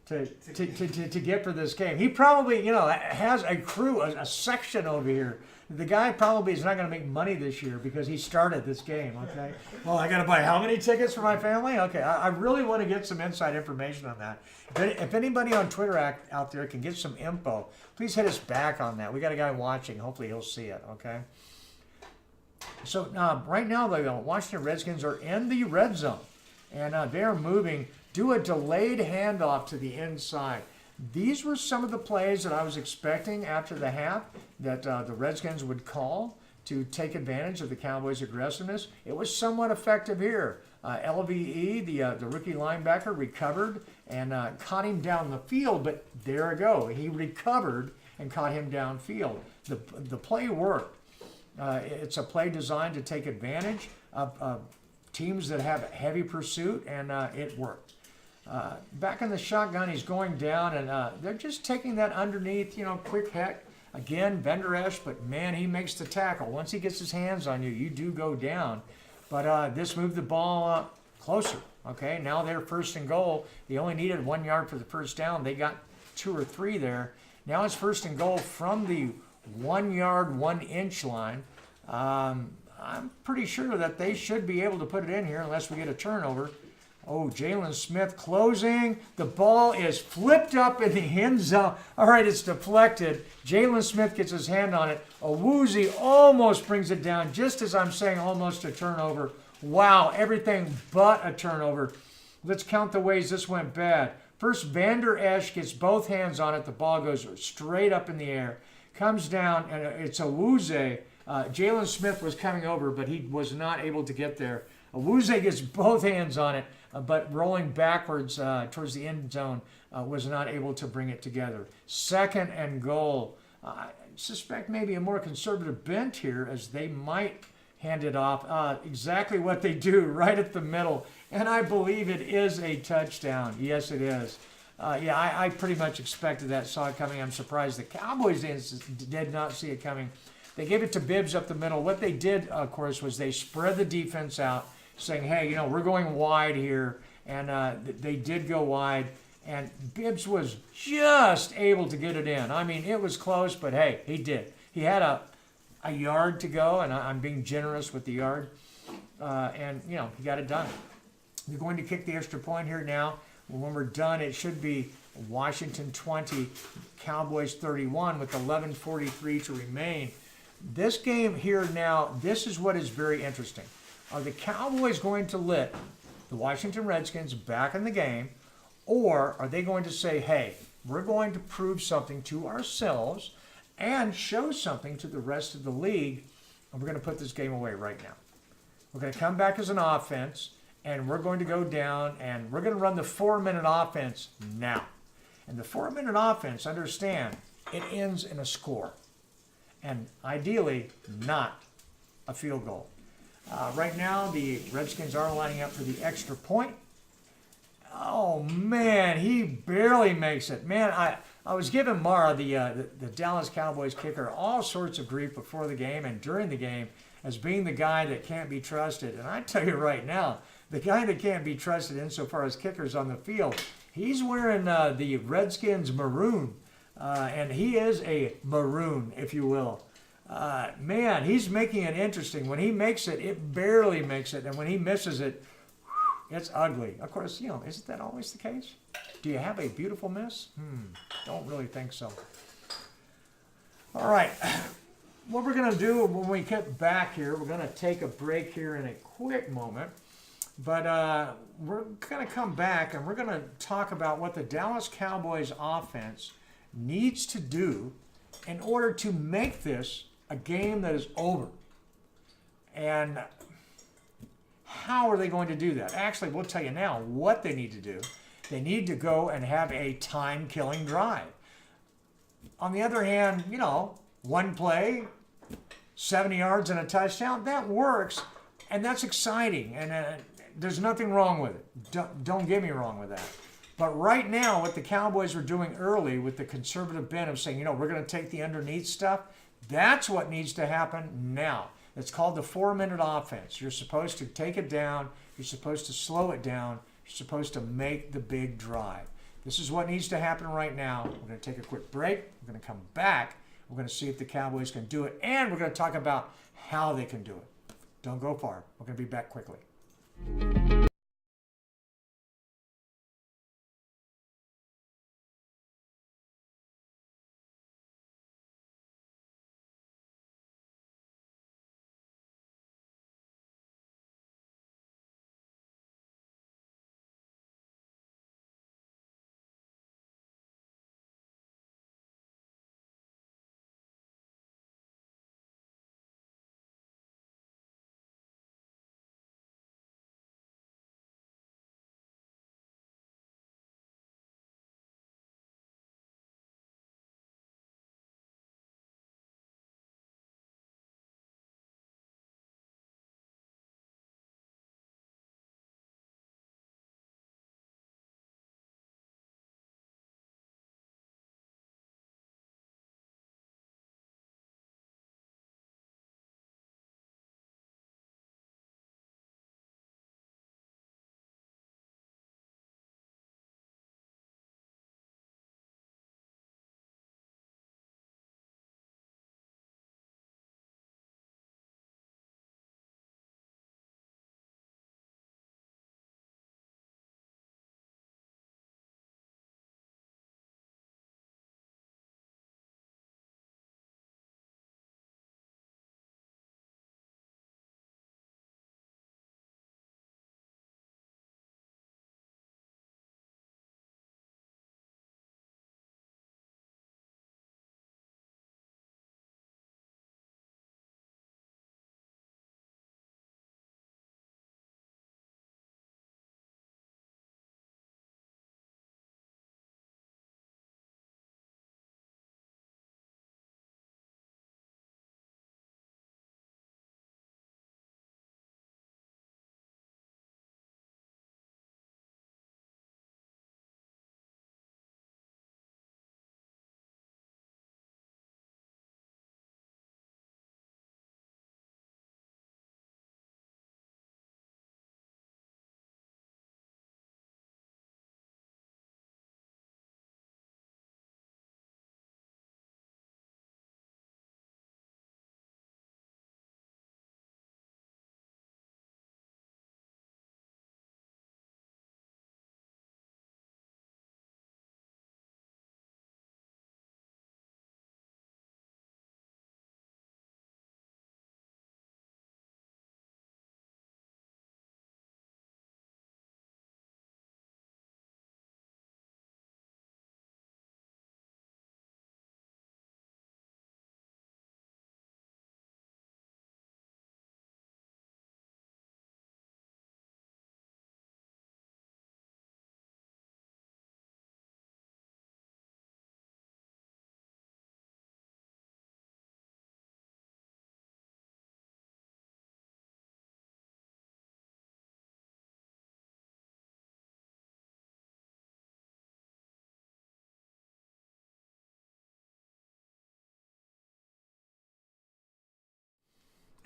get for this game. He probably, has a crew, a section over here. The guy probably is not going to make money this year because he started this game, okay? Well, I got to buy how many tickets for my family? Okay, I really want to get some inside information on that. If anybody on Twitter out there can get some info, please hit us back on that. We got a guy watching. Hopefully he'll see it, okay? So right now, the Washington Redskins are in the red zone, and they are moving. Do a delayed handoff to the inside. These were some of the plays that I was expecting after the half that the Redskins would call to take advantage of the Cowboys' aggressiveness. It was somewhat effective here. LVE, the rookie linebacker, recovered and caught him down the field, but there we go. He recovered and caught him downfield. The play worked. It's a play designed to take advantage of teams that have heavy pursuit, and it worked. Back in the shotgun, he's going down, and they're just taking that underneath, quick heck. Again, Vander Esch, but man, he makes the tackle. Once he gets his hands on you, you do go down. But this moved the ball closer. Okay, now they're first and goal. They only needed 1 yard for the first down. They got 2 or 3 there. Now it's first and goal from the 1 yard, 1 inch line. I'm pretty sure that they should be able to put it in here unless we get a turnover. Oh, Jaylon Smith closing. The ball is flipped up in the end zone. All right, it's deflected. Jaylon Smith gets his hand on it. Owuzie almost brings it down, just as I'm saying almost a turnover. Wow, everything but a turnover. Let's count the ways this went bad. First, Vander Esch gets both hands on it. The ball goes straight up in the air. Comes down, and it's Owuzie. Jaylon Smith was coming over, but he was not able to get there. Owuzie gets both hands on it, but rolling backwards towards the end zone was not able to bring it together. Second and goal. I suspect maybe a more conservative bent here as they might hand it off. Exactly what they do, right at the middle. And I believe it is a touchdown. Yes, it is. I pretty much expected that, saw it coming. I'm surprised the Cowboys did not see it coming. They gave it to Bibbs up the middle. What they did, of course, was they spread the defense out, saying, hey, we're going wide here. And they did go wide. And Bibbs was just able to get it in. I mean, it was close, but hey, he did. He had a yard to go, and I'm being generous with the yard. And he got it done. They're going to kick the extra point here now. When we're done, it should be Washington 20, Cowboys 31 with 11:43 to remain. This game here now, this is what is very interesting. Are the Cowboys going to let the Washington Redskins back in the game, or are they going to say, hey, we're going to prove something to ourselves and show something to the rest of the league, and we're going to put this game away right now. We're going to come back as an offense, and we're going to go down, and we're going to run the 4-minute offense now. And the 4-minute offense, understand, it ends in a score. And ideally, not a field goal. Right now, the Redskins are lining up for the extra point. Oh, man, he barely makes it. Man, I was giving Mara, the Dallas Cowboys kicker, all sorts of grief before the game and during the game as being the guy that can't be trusted. And I tell you right now, the guy that can't be trusted insofar as kickers on the field, he's wearing the Redskins maroon. And he is a maroon, if you will. Man, he's making it interesting. When he makes it, it barely makes it. And when he misses it, it's ugly. Of course, isn't that always the case? Do you have a beautiful miss? Don't really think so. All right. What we're going to do when we get back here, we're going to take a break here in a quick moment. But we're going to come back and we're going to talk about what the Dallas Cowboys offense needs to do in order to make this a game that is over. And How are they going to do that? Actually, we'll tell you now what they need to do. They need to go and have a time-killing drive. On the other hand, one play, 70 yards and a touchdown, that works, and that's exciting, and there's nothing wrong with it. Don't get me wrong with that. But right now, what the Cowboys were doing early with the conservative bent of saying, we're going to take the underneath stuff, that's what needs to happen now. It's called the 4-minute offense. You're supposed to take it down. You're supposed to slow it down. You're supposed to make the big drive. This is what needs to happen right now. We're going to take a quick break. We're going to come back. We're going to see if the Cowboys can do it, and we're going to talk about how they can do it. Don't go far. We're going to be back quickly.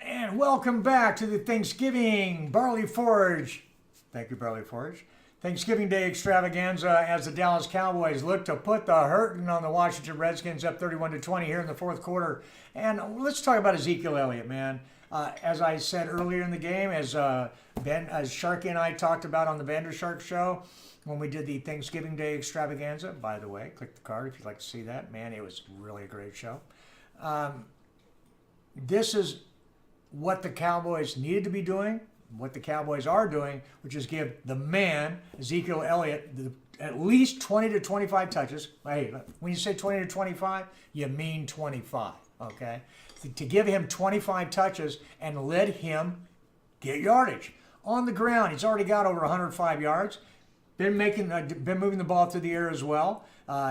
And welcome back to the Thanksgiving Barley Forge. Thank you, Barley Forge. Thanksgiving Day extravaganza as the Dallas Cowboys look to put the hurting on the Washington Redskins up 31-20 here in the fourth quarter. And let's talk about Ezekiel Elliott, man. As I said earlier in the game, as Sharky and I talked about on the Vander Shark show, when we did the Thanksgiving Day extravaganza, by the way, click the card if you'd like to see that. Man, it was really a great show. This is what the Cowboys needed to be doing, what the Cowboys are doing, which is give the man, Ezekiel Elliott, at least 20 to 25 touches. Hey, when you say 20 to 25, you mean 25, okay? To give him 25 touches and let him get yardage. on the ground. He's already got over 105 yards. Been moving the ball through the air as well.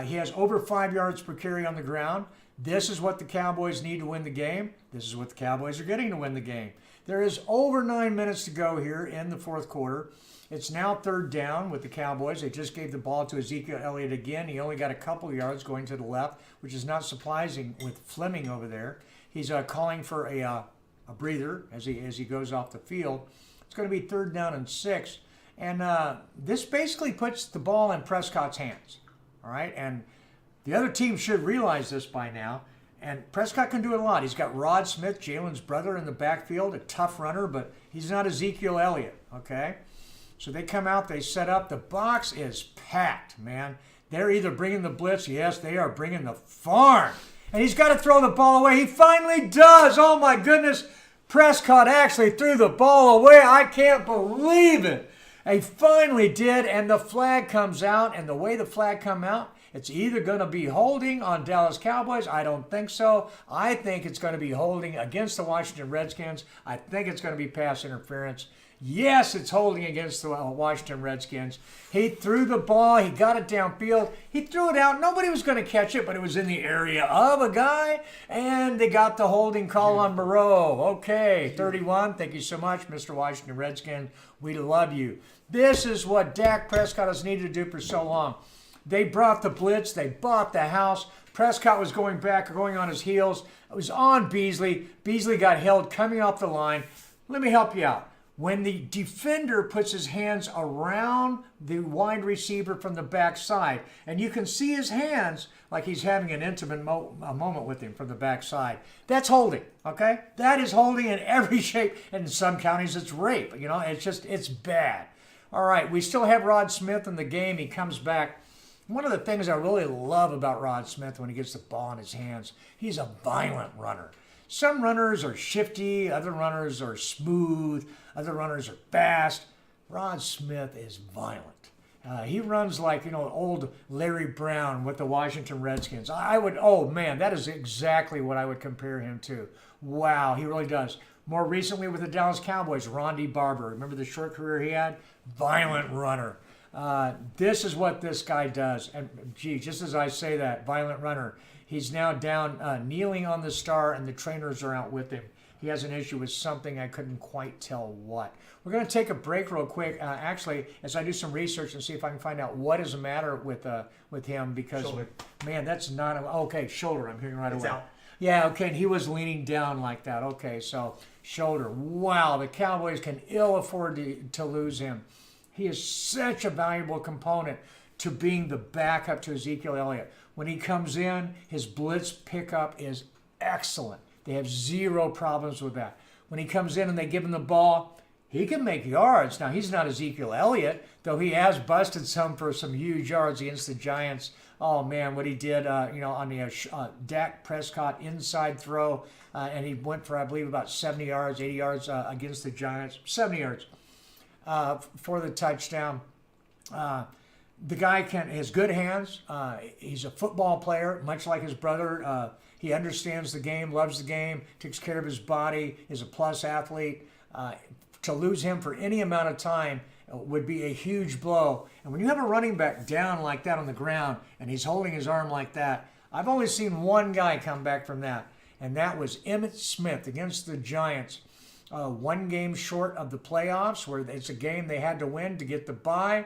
He has over 5 yards per carry on the ground. This is what the Cowboys need to win the game. This is what the Cowboys are getting to win the game. There is over 9 minutes to go here in the fourth quarter. It's now third down with the Cowboys. They just gave the ball to Ezekiel Elliott again. He only got a couple yards going to the left, which is not surprising with Fleming over there. He's calling for a breather as he goes off the field. It's going to be third down and 6. And this basically puts the ball in Prescott's hands. All right? And the other team should realize this by now. And Prescott can do a lot. He's got Rod Smith, Jalen's brother, in the backfield, a tough runner, but he's not Ezekiel Elliott, okay? So they come out, they set up. The box is packed, man. They're either bringing the blitz. Yes, they are bringing the farm. And he's got to throw the ball away. He finally does. Oh, my goodness. Prescott actually threw the ball away. I can't believe it. He finally did, and the flag comes out. And the way the flag come out, it's either going to be holding on Dallas Cowboys. I don't think so. I think it's going to be holding against the Washington Redskins. I think it's going to be pass interference. Yes, it's holding against the Washington Redskins. He threw the ball. He got it downfield. He threw it out. Nobody was going to catch it, but it was in the area of a guy, and they got the holding call on Moreau. Okay, 31. Thank you so much, Mr. Washington Redskins. We love you. This is what Dak Prescott has needed to do for so long. They brought the blitz. They bought the house. Prescott was going on his heels. It was on Beasley. Beasley got held coming off the line. Let me help you out. When the defender puts his hands around the wide receiver from the backside, and you can see his hands like he's having an intimate moment with him from the backside, that's holding, okay? That is holding in every shape. And in some counties, it's rape. You know, it's bad. All right, we still have Rod Smith in the game. He comes back. One of the things I really love about Rod Smith when he gets the ball in his hands, he's a violent runner. Some runners are shifty, other runners are smooth, other runners are fast. Rod Smith is violent. He runs like, old Larry Brown with the Washington Redskins. That is exactly what I would compare him to. Wow, he really does. More recently with the Dallas Cowboys, Ronde Barber. Remember the short career he had? Violent runner. This is what this guy does. And just as I say that, violent runner, he's now down kneeling on the star, and the trainers are out with him. He has an issue with something. I couldn't quite tell what. We're going to take a break real quick, actually, as I do some research and see if I can find out what is the matter with him, because, Shoulder. Man, that's not okay. Shoulder, I'm hearing right It's away. out. Yeah, okay, and he was leaning down like that. Okay, so shoulder. Wow, the Cowboys can ill afford to lose him. He is such a valuable component to being the backup to Ezekiel Elliott. When he comes in, his blitz pickup is excellent. They have zero problems with that. When he comes in and they give him the ball, he can make yards. Now, he's not Ezekiel Elliott, though he has busted some for some huge yards against the Giants. Oh, man, what he did, on the Dak Prescott inside throw, and he went for, I believe, about 70 yards, 80 yards against the Giants. 70 yards for the touchdown. The guy has good hands. He's a football player, much like his brother. He understands the game, loves the game, takes care of his body, is a plus athlete. To lose him for any amount of time would be a huge blow. And when you have a running back down like that on the ground and he's holding his arm like that, I've only seen one guy come back from that, and that was Emmitt Smith against the Giants. One game short of the playoffs, where it's a game they had to win to get the bye.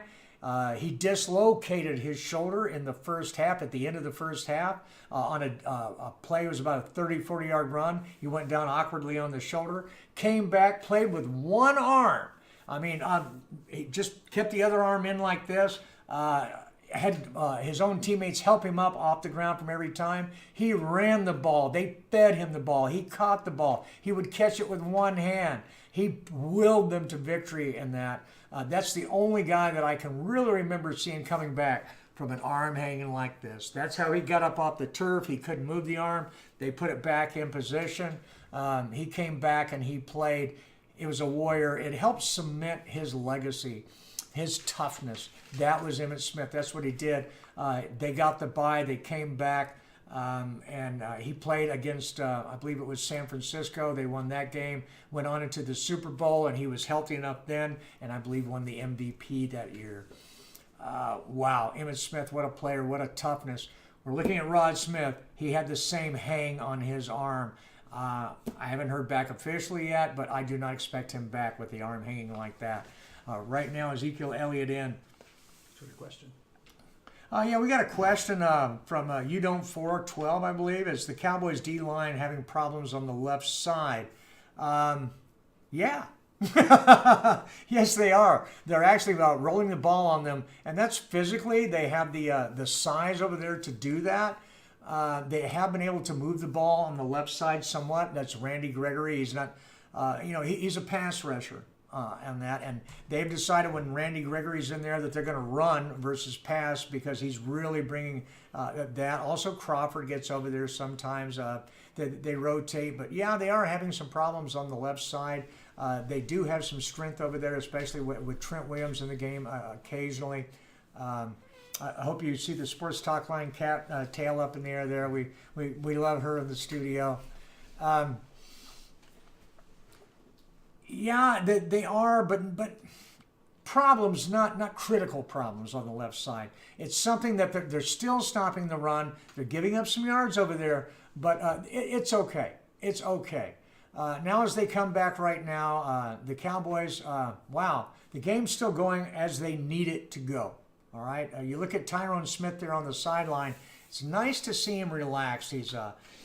He dislocated his shoulder in the first half, at the end of the first half, on a play. It was about a 30, 40-yard run. He went down awkwardly on the shoulder, came back, played with one arm. I mean, he just kept the other arm in like this, had his own teammates help him up off the ground from every time. He ran the ball. They fed him the ball. He caught the ball. He would catch it with one hand. He willed them to victory in that. That's the only guy that I can really remember seeing coming back from an arm hanging like this. That's how he got up off the turf. He couldn't move the arm. They put it back in position. He came back and he played. It was a warrior. It helped cement his legacy, his toughness. That was Emmitt Smith. That's what he did. They got the bye. They came back. He played against, I believe it was San Francisco. They won that game, went on into the Super Bowl, and he was healthy enough then, and I believe won the MVP that year. Wow, Emmitt Smith, what a player, what a toughness. We're looking at Rod Smith. He had the same hang on his arm. I haven't heard back officially yet, but I do not expect him back with the arm hanging like that. Right now, Ezekiel Elliott in. Sort of question. Yeah, we got a question from U412, I believe. Is the Cowboys D-line having problems on the left side? Yeah. Yes, they are. They're actually rolling the ball on them, and that's physically. They have the size over there to do that. They have been able to move the ball on the left side somewhat. That's Randy Gregory. He's not, he's a pass rusher on that, and they've decided when Randy Gregory's in there that they're going to run versus pass because he's really bringing that. Also, Crawford gets over there sometimes. They rotate, but yeah, they are having some problems on the left side. They do have some strength over there, especially with Trent Williams in the game occasionally. I hope you see the Sports Talk Line cat tail up in the air there. We love her in the studio. Yeah, they are, but problems, not critical problems on the left side. It's something that they're still stopping the run. They're giving up some yards over there, but it's okay. It's okay. Now as they come back right now, the Cowboys, wow, the game's still going as they need it to go. All right, you look at Jaylon Smith there on the sideline. It's nice to see him relaxed. He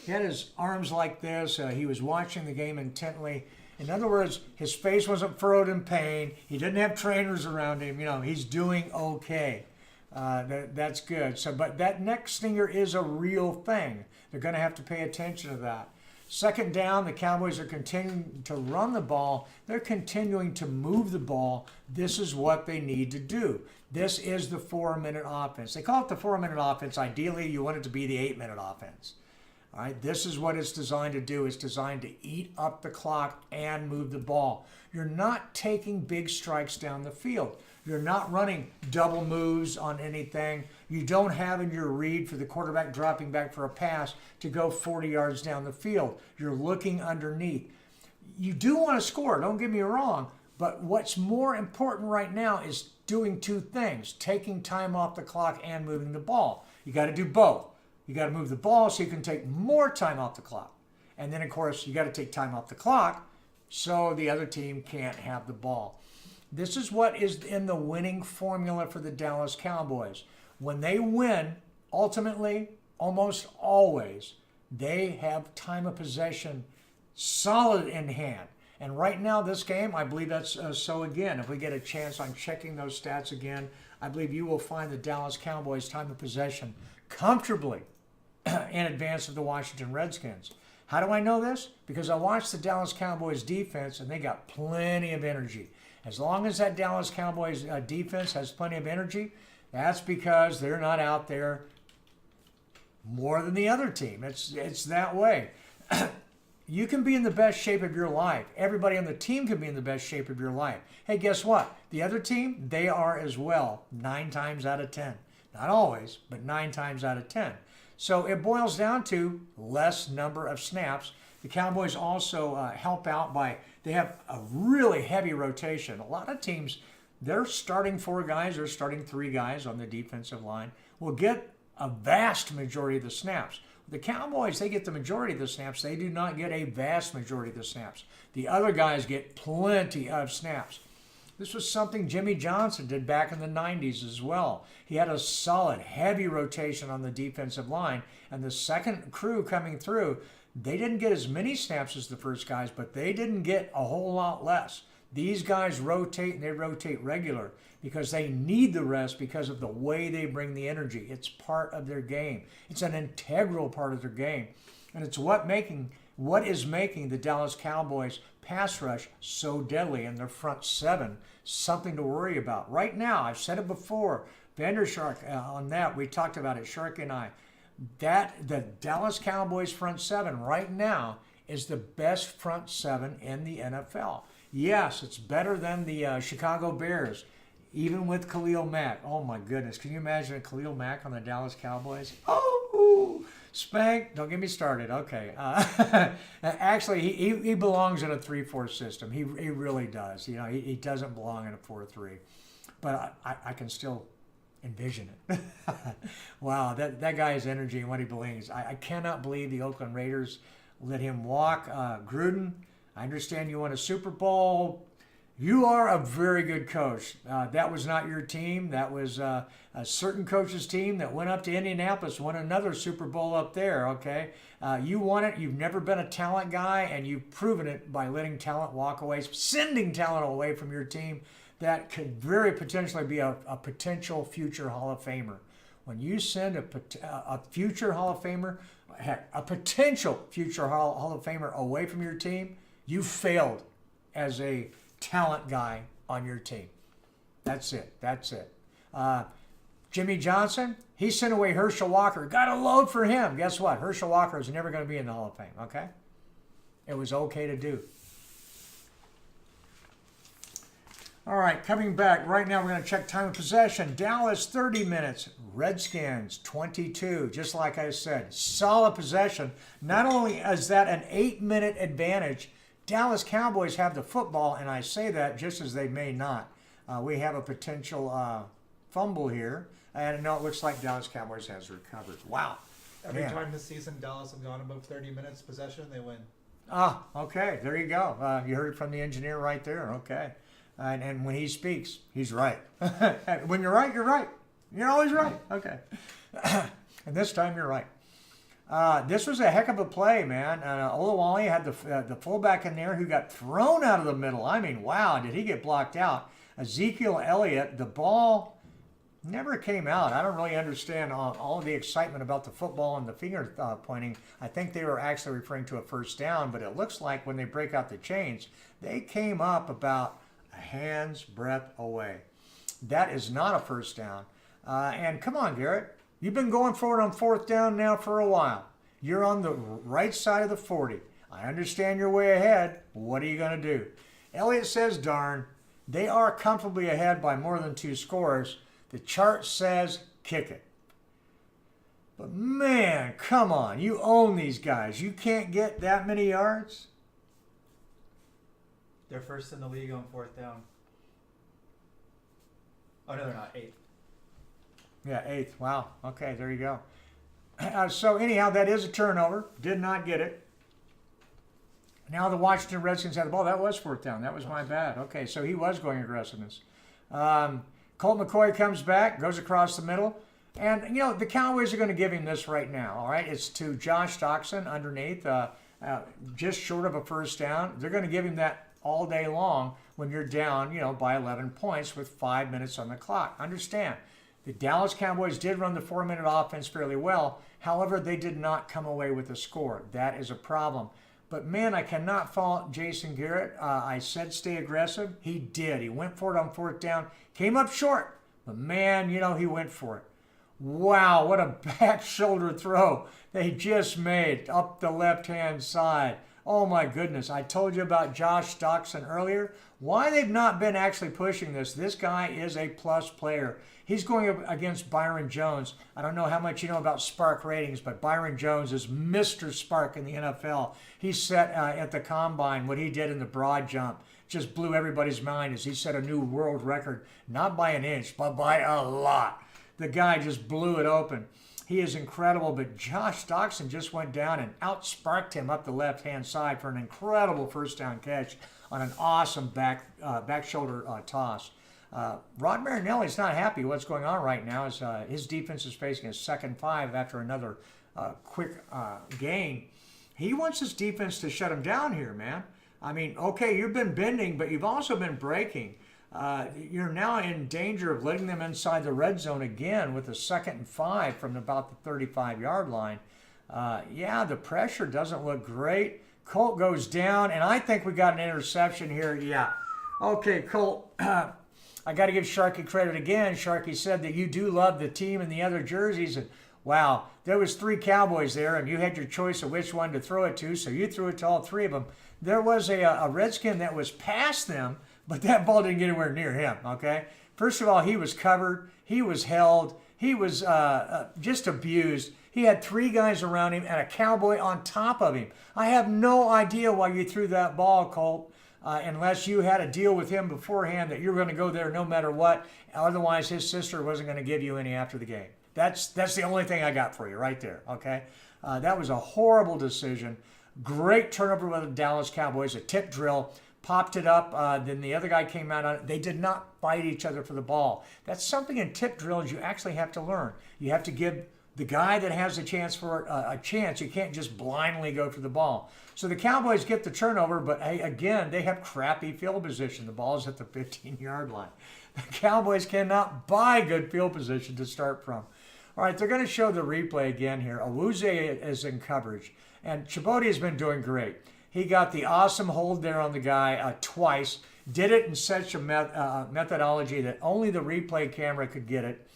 had his arms like this. He was watching the game intently. In other words, his face wasn't furrowed in pain. He didn't have trainers around him. He's doing okay. That's good. But that neck stinger is a real thing. They're going to have to pay attention to that. Second down, the Cowboys are continuing to run the ball. They're continuing to move the ball. This is what they need to do. This is the 4-minute offense. They call it the 4-minute offense. Ideally, you want it to be the 8-minute offense. All right, this is what it's designed to do. It's designed to eat up the clock and move the ball. You're not taking big strikes down the field. You're not running double moves on anything. You don't have in your read for the quarterback dropping back for a pass to go 40 yards down the field. You're looking underneath. You do want to score, don't get me wrong, but what's more important right now is doing two things, taking time off the clock and moving the ball. You got to do both. You got to move the ball so you can take more time off the clock. And then, of course, you got to take time off the clock so the other team can't have the ball. This is what is in the winning formula for the Dallas Cowboys. When they win, ultimately, almost always, they have time of possession solid in hand. And right now, this game, I believe that's so again. If we get a chance on checking those stats again, I believe you will find the Dallas Cowboys time of possession comfortably in advance of the Washington Redskins. How do I know this? Because I watched the Dallas Cowboys defense, and they got plenty of energy. As long as that Dallas Cowboys defense has plenty of energy, that's because they're not out there more than the other team. It's that way. You can be in the best shape of your life. Everybody on the team can be in the best shape of your life. Hey, guess what? The other team, they are as well, 9 times out of 10. Not always, but 9 times out of 10. So it boils down to less number of snaps. The Cowboys also help out by, they have a really heavy rotation. A lot of teams, they're starting 4 guys or starting 3 guys on the defensive line will get a vast majority of the snaps. The Cowboys, they get the majority of the snaps. They do not get a vast majority of the snaps. The other guys get plenty of snaps. This was something Jimmy Johnson did back in the 90s as well. He had a solid, heavy rotation on the defensive line, and the second crew coming through, they didn't get as many snaps as the first guys, but they didn't get a whole lot less. These guys rotate, and they rotate regular because they need the rest because of the way they bring the energy. It's part of their game. It's an integral part of their game. And it's what is making the Dallas Cowboys pass rush so deadly, and their front 7 something to worry about. Right now, I've said it before, Vandershark on that, we talked about it, Shark and I, that the Dallas Cowboys front 7 right now is the best front 7 in the NFL. Yes, it's better than the Chicago Bears, even with Khalil Mack. Oh my goodness, can you imagine a Khalil Mack on the Dallas Cowboys? Oh! Spank, don't get me started. Okay. Actually, he belongs in a 3-4 system. He really does. He doesn't belong in a 4-3. But I can still envision it. Wow, that guy's energy and what he believes. I cannot believe the Oakland Raiders let him walk. Gruden, I understand you won a Super Bowl. You are a very good coach. That was not your team. That was a certain coach's team that went up to Indianapolis, won another Super Bowl up there, okay? You won it. You've never been a talent guy, and you've proven it by letting talent walk away, sending talent away from your team that could very potentially be a potential future Hall of Famer. When you send a future Hall of Famer, heck, a potential future Hall of Famer away from your team, you failed as a talent guy on your team. That's it. Jimmy Johnson, he sent away Herschel Walker. Got a load for him. Guess what? Herschel Walker is never going to be in the Hall of Fame, okay? It was okay to do. All right, coming back. Right now we're going to check time of possession. Dallas 30 minutes. Redskins 22. Just like I said, solid possession. Not only is that an 8-minute advantage, Dallas Cowboys have the football, and I say that just as they may not. We have a potential fumble here, and no, it looks like Dallas Cowboys has recovered. Wow. Every time this season Dallas have gone above 30 minutes possession, they win. Ah, okay. There you go. You heard it from the engineer right there. Okay. And when he speaks, he's right. When you're right, you're right. You're always right. Okay. And this time you're right. This was a heck of a play, man. Olawale had the fullback in there who got thrown out of the middle. I mean, wow, did he get blocked out? Ezekiel Elliott, the ball never came out. I don't really understand all of the excitement about the football and the finger pointing. I think they were actually referring to a first down, but it looks like when they break out the chains, they came up about a hand's breadth away. That is not a first down. And come on, Garrett. You've been going for it on fourth down now for a while. You're on the right side of the 40. I understand you're way ahead. What are you going to do? Elliott says, darn, they are comfortably ahead by more than 2 scores. The chart says kick it. But man, come on. You own these guys. You can't get that many yards? They're first in the league on fourth down. Oh, no, they're not. 8th. Yeah, 8th. Wow. Okay, there you go. So anyhow, that is a turnover. Did not get it. Now the Washington Redskins had the ball. That was fourth down. That was my bad. Okay, so he was going aggressiveness. Colt McCoy comes back, goes across the middle. And, the Cowboys are going to give him this right now, all right? It's to Josh Doctson underneath, just short of a first down. They're going to give him that all day long when you're down, by 11 points with 5 minutes on the clock. Understand, the Dallas Cowboys did run the 4-minute offense fairly well. However, they did not come away with a score. That is a problem. But, man, I cannot fault Jason Garrett. I said stay aggressive. He did. He went for it on fourth down. Came up short. But, man, he went for it. Wow, what a back shoulder throw they just made up the left-hand side. Oh, my goodness. I told you about Josh Doctson earlier. Why they've not been actually pushing this. This guy is a plus player. He's going up against Byron Jones. I don't know how much you know about Spark ratings, but Byron Jones is Mr. Spark in the NFL. He set at the Combine what he did in the broad jump. Just blew everybody's mind as he set a new world record, not by an inch, but by a lot. The guy just blew it open. He is incredible, but Josh Doctson just went down and outsparked him up the left-hand side for an incredible first down catch on an awesome back shoulder toss. Rod Marinelli's not happy what's going on right now as his defense is facing a 2nd 5 after another quick gain. He wants his defense to shut him down here, man. I mean, okay, you've been bending, but you've also been breaking. You're now in danger of letting them inside the red zone again with a 2nd 5 from about the 35-yard line. Yeah, the pressure doesn't look great. Colt goes down, and I think we got an interception here. Yeah. Okay, Colt, I got to give Sharkey credit again. Sharkey said that you do love the team and the other jerseys, and wow, there was 3 Cowboys there, and you had your choice of which one to throw it to, so you threw it to all 3 of them. There was a Redskin that was past them, but that ball didn't get anywhere near him, okay? First of all, he was covered. He was held. He was just abused. He had 3 guys around him and a Cowboy on top of him. I have no idea why you threw that ball, Colt, unless you had a deal with him beforehand that you were going to go there no matter what. Otherwise, his sister wasn't going to give you any after the game. That's the only thing I got for you right there, okay? That was a horrible decision. Great turnover by the Dallas Cowboys, a tip drill. Popped it up, then the other guy came out on it. They did not fight each other for the ball. That's something in tip drills you actually have to learn. You have to give the guy that has a chance for a chance. You can't just blindly go for the ball. So the Cowboys get the turnover, but hey, again, they have crappy field position. The ball is at the 15-yard line. The Cowboys cannot buy good field position to start from. All right, they're going to show the replay again here. Awuzie is in coverage, and Chibodi has been doing great. He got the awesome hold there on the guy twice. Did it in such a methodology that only the replay camera could get it.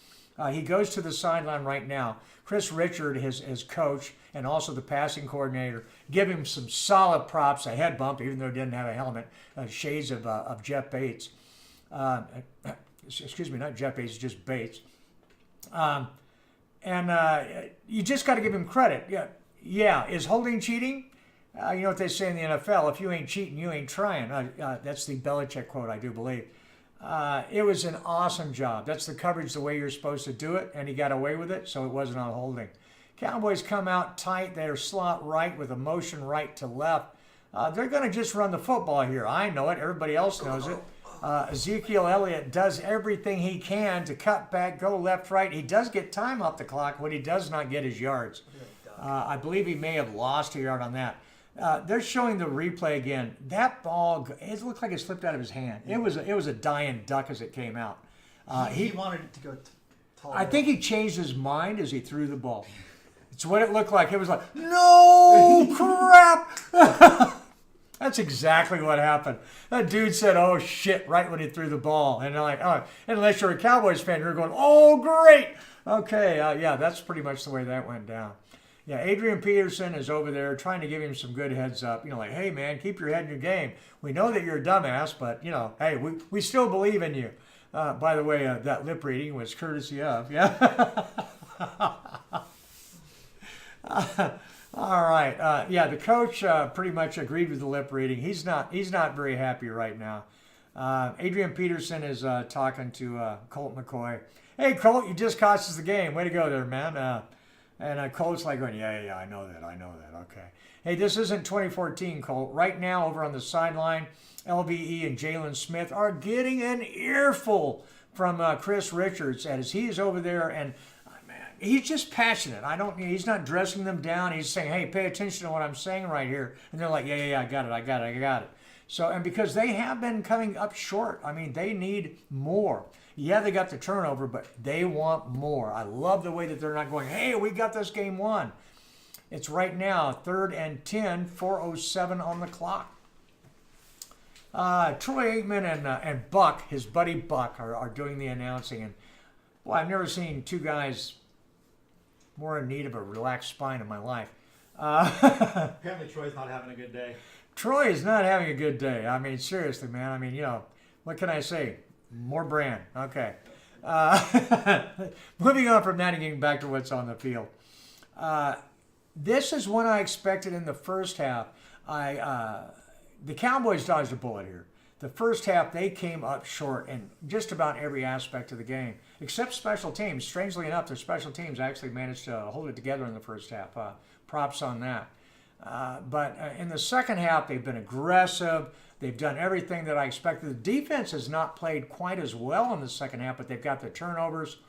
He goes to the sideline right now. Chris Richard, his coach, and also the passing coordinator, give him some solid props, a head bump, even though he didn't have a helmet, shades of Jeff Bates. Excuse me, not Jeff Bates, just Bates. You just got to give him credit. Yeah. Is holding cheating? You know what they say in the NFL, if you ain't cheating, you ain't trying. That's the Belichick quote, I do believe. It was an awesome job. That's the coverage the way you're supposed to do it, and he got away with it, so it wasn't on holding. Cowboys come out tight. They're slot right with a motion right to left. They're going to just run the football here. I know it. Everybody else knows it. Ezekiel Elliott does everything he can to cut back, go left, right. He does get time off the clock. What he does not get is yards. I believe he may have lost a yard on that. They're showing the replay again. That ball, it looked like it slipped out of his hand. It was a dying duck as it came out. He wanted it to go taller. I think he changed his mind as he threw the ball. It's what it looked like. It was like, no, crap. That's exactly what happened. That dude said, oh, shit, right when he threw the ball. And they're like, oh, unless you're a Cowboys fan, you're going, oh, great. Okay, yeah, that's pretty much the way that went down. Yeah, Adrian Peterson is over there trying to give him some good heads up. You know, like, hey, man, keep your head in your game. We know that you're a dumbass, but, you know, hey, we still believe in you. By the way, that lip reading was courtesy of, yeah. All right. Yeah, the coach pretty much agreed with the lip reading. He's not very happy right now. Adrian Peterson is talking to Colt McCoy. Hey, Colt, you just cost us the game. Way to go there, man. And Colt's like going, yeah, I know that. Okay. Hey, this isn't 2014, Colt. Right now, over on the sideline, LVE and Jaylon Smith are getting an earful from Chris Richards as he's over there, and he's just passionate. He's not dressing them down. He's saying, hey, pay attention to what I'm saying right here. And they're like, yeah, I got it. So, and because they have been coming up short, I mean, they need more. Yeah, they got the turnover, but they want more. I love the way that they're not going, hey, we got this game won. It's right now, 3rd and 10, 4:07 on the clock. Troy Aikman and Buck, his buddy Buck, are doing the announcing. And, boy, I've never seen two guys more in need of a relaxed spine in my life. Apparently Troy's not having a good day. Troy is not having a good day. I mean, seriously, man. I mean, you know, what can I say? More brand. Okay. Moving on from that and getting back to what's on the field. This is what I expected in the first half. The Cowboys dodged a bullet here. The first half, they came up short in just about every aspect of the game, except special teams. Strangely enough, their special teams actually managed to hold it together in the first half. Props on that. But in the second half, they've been aggressive. They've done everything that I expected. The defense has not played quite as well in the second half, but they've got the turnovers.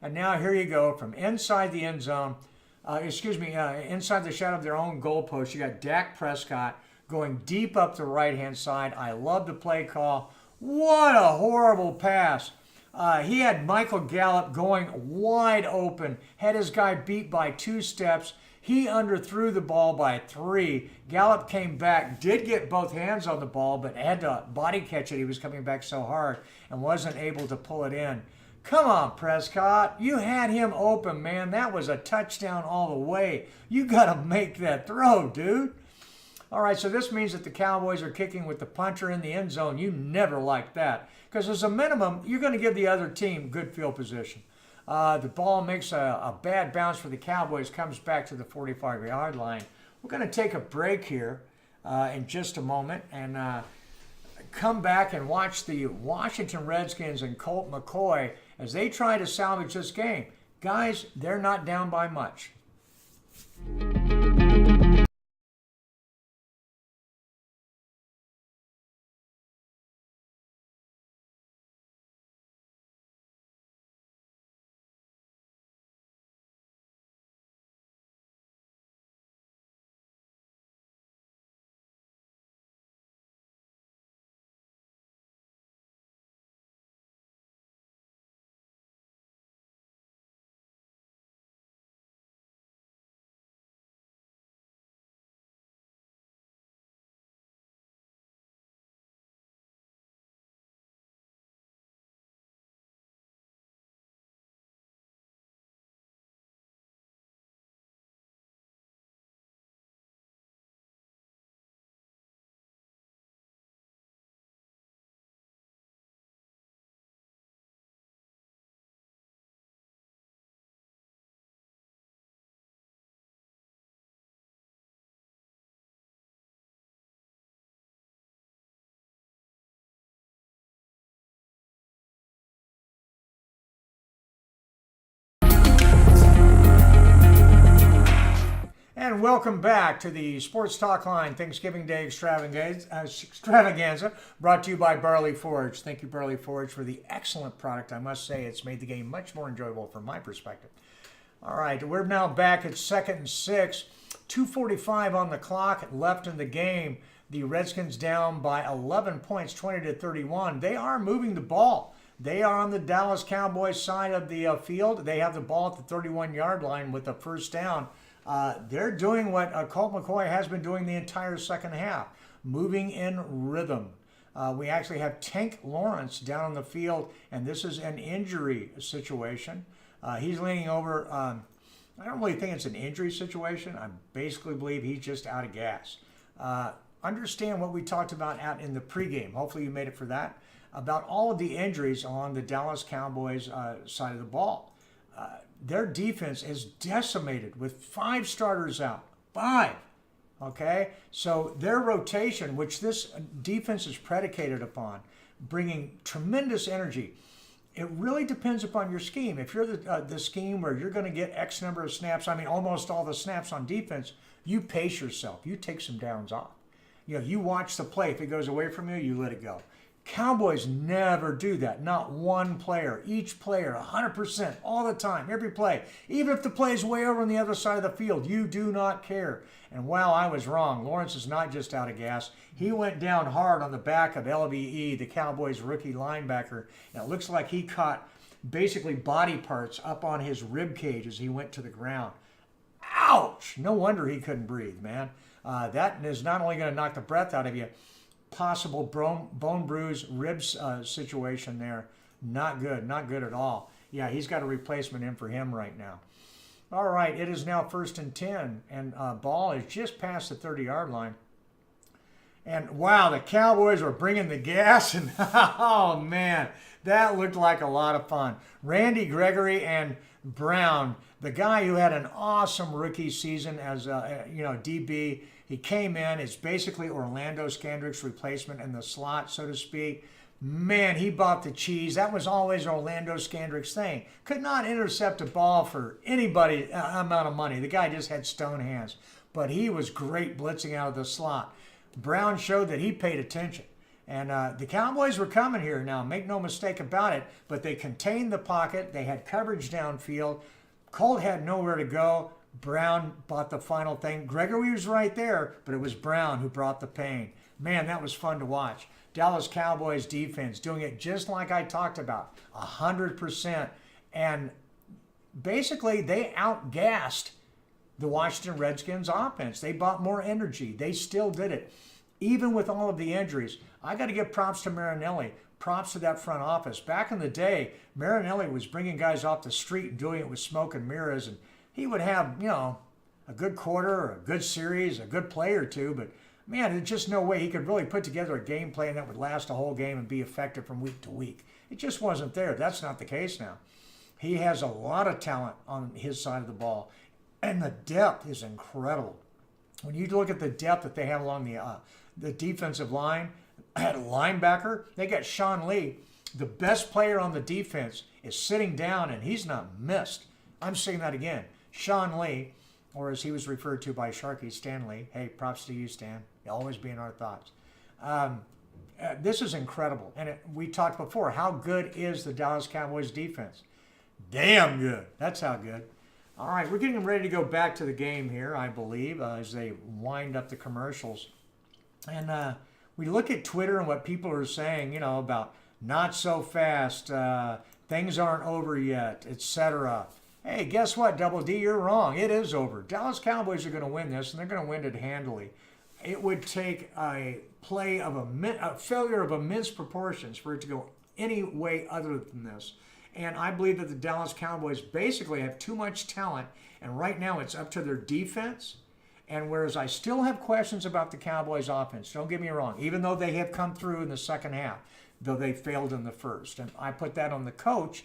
And now here you go from inside the end zone, inside the shadow of their own goalpost. You got Dak Prescott going deep up the right-hand side. I love the play call. What a horrible pass. He had Michael Gallup going wide open, had his guy beat by 2 steps. He underthrew the ball by 3. Gallup came back, did get both hands on the ball, but had to body catch it. He was coming back so hard and wasn't able to pull it in. Come on, Prescott. You had him open, man. That was a touchdown all the way. You got to make that throw, dude. All right, so this means that the Cowboys are kicking with the punter in the end zone. You never like that because as a minimum, you're going to give the other team good field position. The ball makes a bad bounce for the Cowboys, comes back to the 45-yard line. We're going to take a break here in just a moment and come back and watch the Washington Redskins and Colt McCoy as they try to salvage this game. Guys, they're not down by much. And welcome back to the Sports Talk Line Thanksgiving Day extravaganza, brought to you by Barley Forge. Thank you, Barley Forge, for the excellent product. I must say it's made the game much more enjoyable from my perspective. All right, we're now back at 2nd and 6. 2:45 on the clock left in the game. The Redskins down by 11 points, 20-31. They are moving the ball. They are on the Dallas Cowboys side of the field. They have the ball at the 31-yard line with the first down. They're doing what Colt McCoy has been doing the entire second half, moving in rhythm. We actually have Tank Lawrence down on the field, and this is an injury situation. He's leaning over. I don't really think it's an injury situation. I basically believe he's just out of gas. Understand what we talked about out in the pregame. Hopefully you made it for that. About all of the injuries on the Dallas Cowboys side of the ball. Their defense is decimated with 5 starters out. 5. Okay? So their rotation, which this defense is predicated upon, bringing tremendous energy. It really depends upon your scheme. If you're the scheme where you're going to get X number of snaps, I mean almost all the snaps on defense, you pace yourself. You take some downs off. You watch the play. If it goes away from you, you let it go. Cowboys never do that. Not one player. Each player, 100%, all the time, every play. Even if the play is way over on the other side of the field, you do not care. And wow, I was wrong. Lawrence is not just out of gas. He went down hard on the back of LVE, the Cowboys rookie linebacker. And it looks like he caught basically body parts up on his rib cage as he went to the ground. Ouch! No wonder he couldn't breathe, man. That is not only going to knock the breath out of you, possible bone bruise ribs situation there. Not good at all. Yeah, he's got a replacement in for him right now. All right, it is now 1st and 10, and ball is just past the 30-yard line. And wow, the Cowboys were bringing the gas, and oh man, that looked like a lot of fun. Randy Gregory and Brown, the guy who had an awesome rookie season as DB, he came in. It's basically Orlando Scandrick's replacement in the slot, so to speak. Man, he bought the cheese. That was always Orlando Scandrick's thing. Could not intercept a ball for anybody amount of money. The guy just had stone hands. But he was great blitzing out of the slot. Brown showed that he paid attention. And the Cowboys were coming here now, make no mistake about it, but they contained the pocket. They had coverage downfield. Colt had nowhere to go. Brown bought the final thing. Gregory was right there, but it was Brown who brought the pain. Man, that was fun to watch. Dallas Cowboys defense doing it just like I talked about, 100%. And basically, they outgassed the Washington Redskins offense. They brought more energy. They still did it. Even with all of the injuries, I got to give props to Marinelli, props to that front office. Back in the day, Marinelli was bringing guys off the street and doing it with smoke and mirrors, and he would have, a good quarter or a good series, a good play or two, but man, there's just no way he could really put together a game plan that would last a whole game and be effective from week to week. It just wasn't there. That's not the case now. He has a lot of talent on his side of the ball, and the depth is incredible. When you look at the depth that they have along the defensive line, at linebacker, they got Sean Lee. The best player on the defense is sitting down, and he's not missed. I'm saying that again. Sean Lee, or as he was referred to by Sharky, Stan Lee. Hey, props to you, Stan. You'll always be in our thoughts. This is incredible. And we talked before, how good is the Dallas Cowboys defense? Damn good. That's how good. All right, we're getting ready to go back to the game here, I believe, as they wind up the commercials. And we look at Twitter and what people are saying, about not so fast, things aren't over yet, etc. Hey, guess what, Double D? You're wrong. It is over. Dallas Cowboys are going to win this, and they're going to win it handily. It would take a play of a failure of immense proportions for it to go any way other than this. And I believe that the Dallas Cowboys basically have too much talent, and right now it's up to their defense. And whereas I still have questions about the Cowboys offense, don't get me wrong, even though they have come through in the second half, though they failed in the first. And I put that on the coach,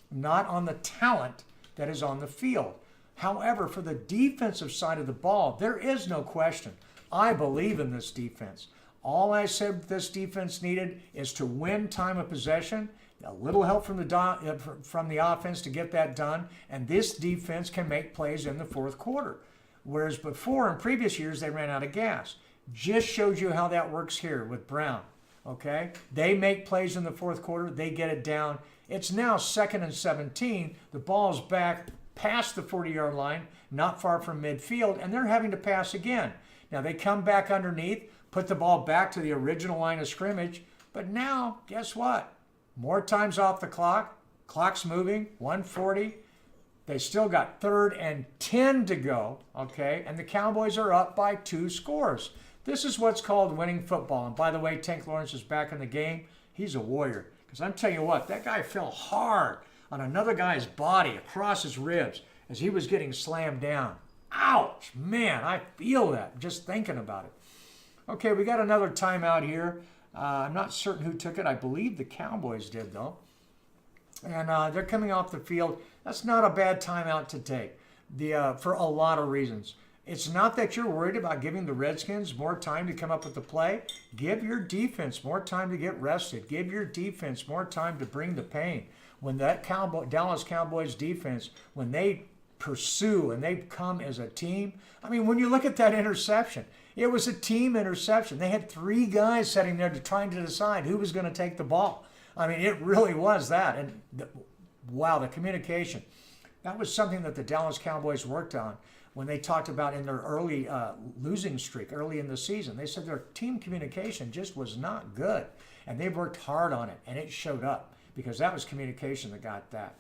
not on the talent that is on the field. However, for the defensive side of the ball, there is no question. I believe in this defense. All I said this defense needed is to win time of possession, a little help from the offense to get that done, and this defense can make plays in the fourth quarter. Whereas before, in previous years, they ran out of gas. Just shows you how that works here with Brown, okay? They make plays in the fourth quarter. They get it down. It's now 2nd and 17. The ball's back past the 40-yard line, not far from midfield, and they're having to pass again. Now, they come back underneath, put the ball back to the original line of scrimmage, but now, guess what? More times off the clock. Clock's moving, 1:40. They still got 3rd and 10 to go, okay? And the Cowboys are up by 2 scores. This is what's called winning football. And by the way, Tank Lawrence is back in the game. He's a warrior. Because I'm telling you what, that guy fell hard on another guy's body across his ribs as he was getting slammed down. Ouch, man, I feel that just thinking about it. Okay, we got another timeout here. I'm not certain who took it. I believe the Cowboys did, though. And they're coming off the field. That's not a bad timeout to take for a lot of reasons. It's not that you're worried about giving the Redskins more time to come up with the play. Give your defense more time to get rested. Give your defense more time to bring the pain. When that Dallas Cowboys defense, when they pursue and they come as a team, I mean, when you look at that interception, it was a team interception. They had 3 guys sitting there trying to decide who was going to take the ball. I mean, it really was that. And wow, the communication. That was something that the Dallas Cowboys worked on when they talked about in their early losing streak, early in the season. They said their team communication just was not good. And they worked hard on it, and it showed up because that was communication that got that.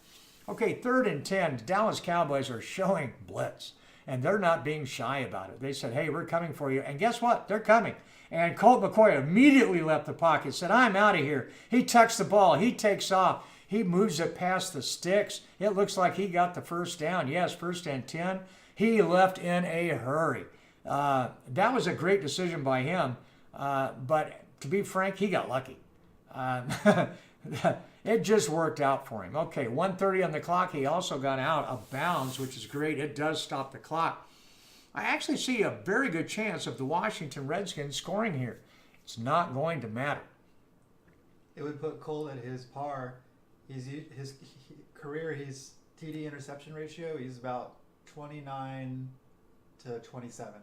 Okay, 3rd and 10. The Dallas Cowboys are showing blitz, and they're not being shy about it. They said, hey, we're coming for you. And guess what? They're coming. And Colt McCoy immediately left the pocket, said, I'm out of here. He tucks the ball. He takes off. He moves it past the sticks. It looks like he got the first down. Yes, 1st and 10. He left in a hurry. That was a great decision by him. But to be frank, he got lucky. It just worked out for him. Okay, 1:30 on the clock. He also got out of bounds, which is great. It does stop the clock. I actually see a very good chance of the Washington Redskins scoring here. It's not going to matter. It would put Cole at his par. His career, his TD interception ratio, he's about 29 to 27.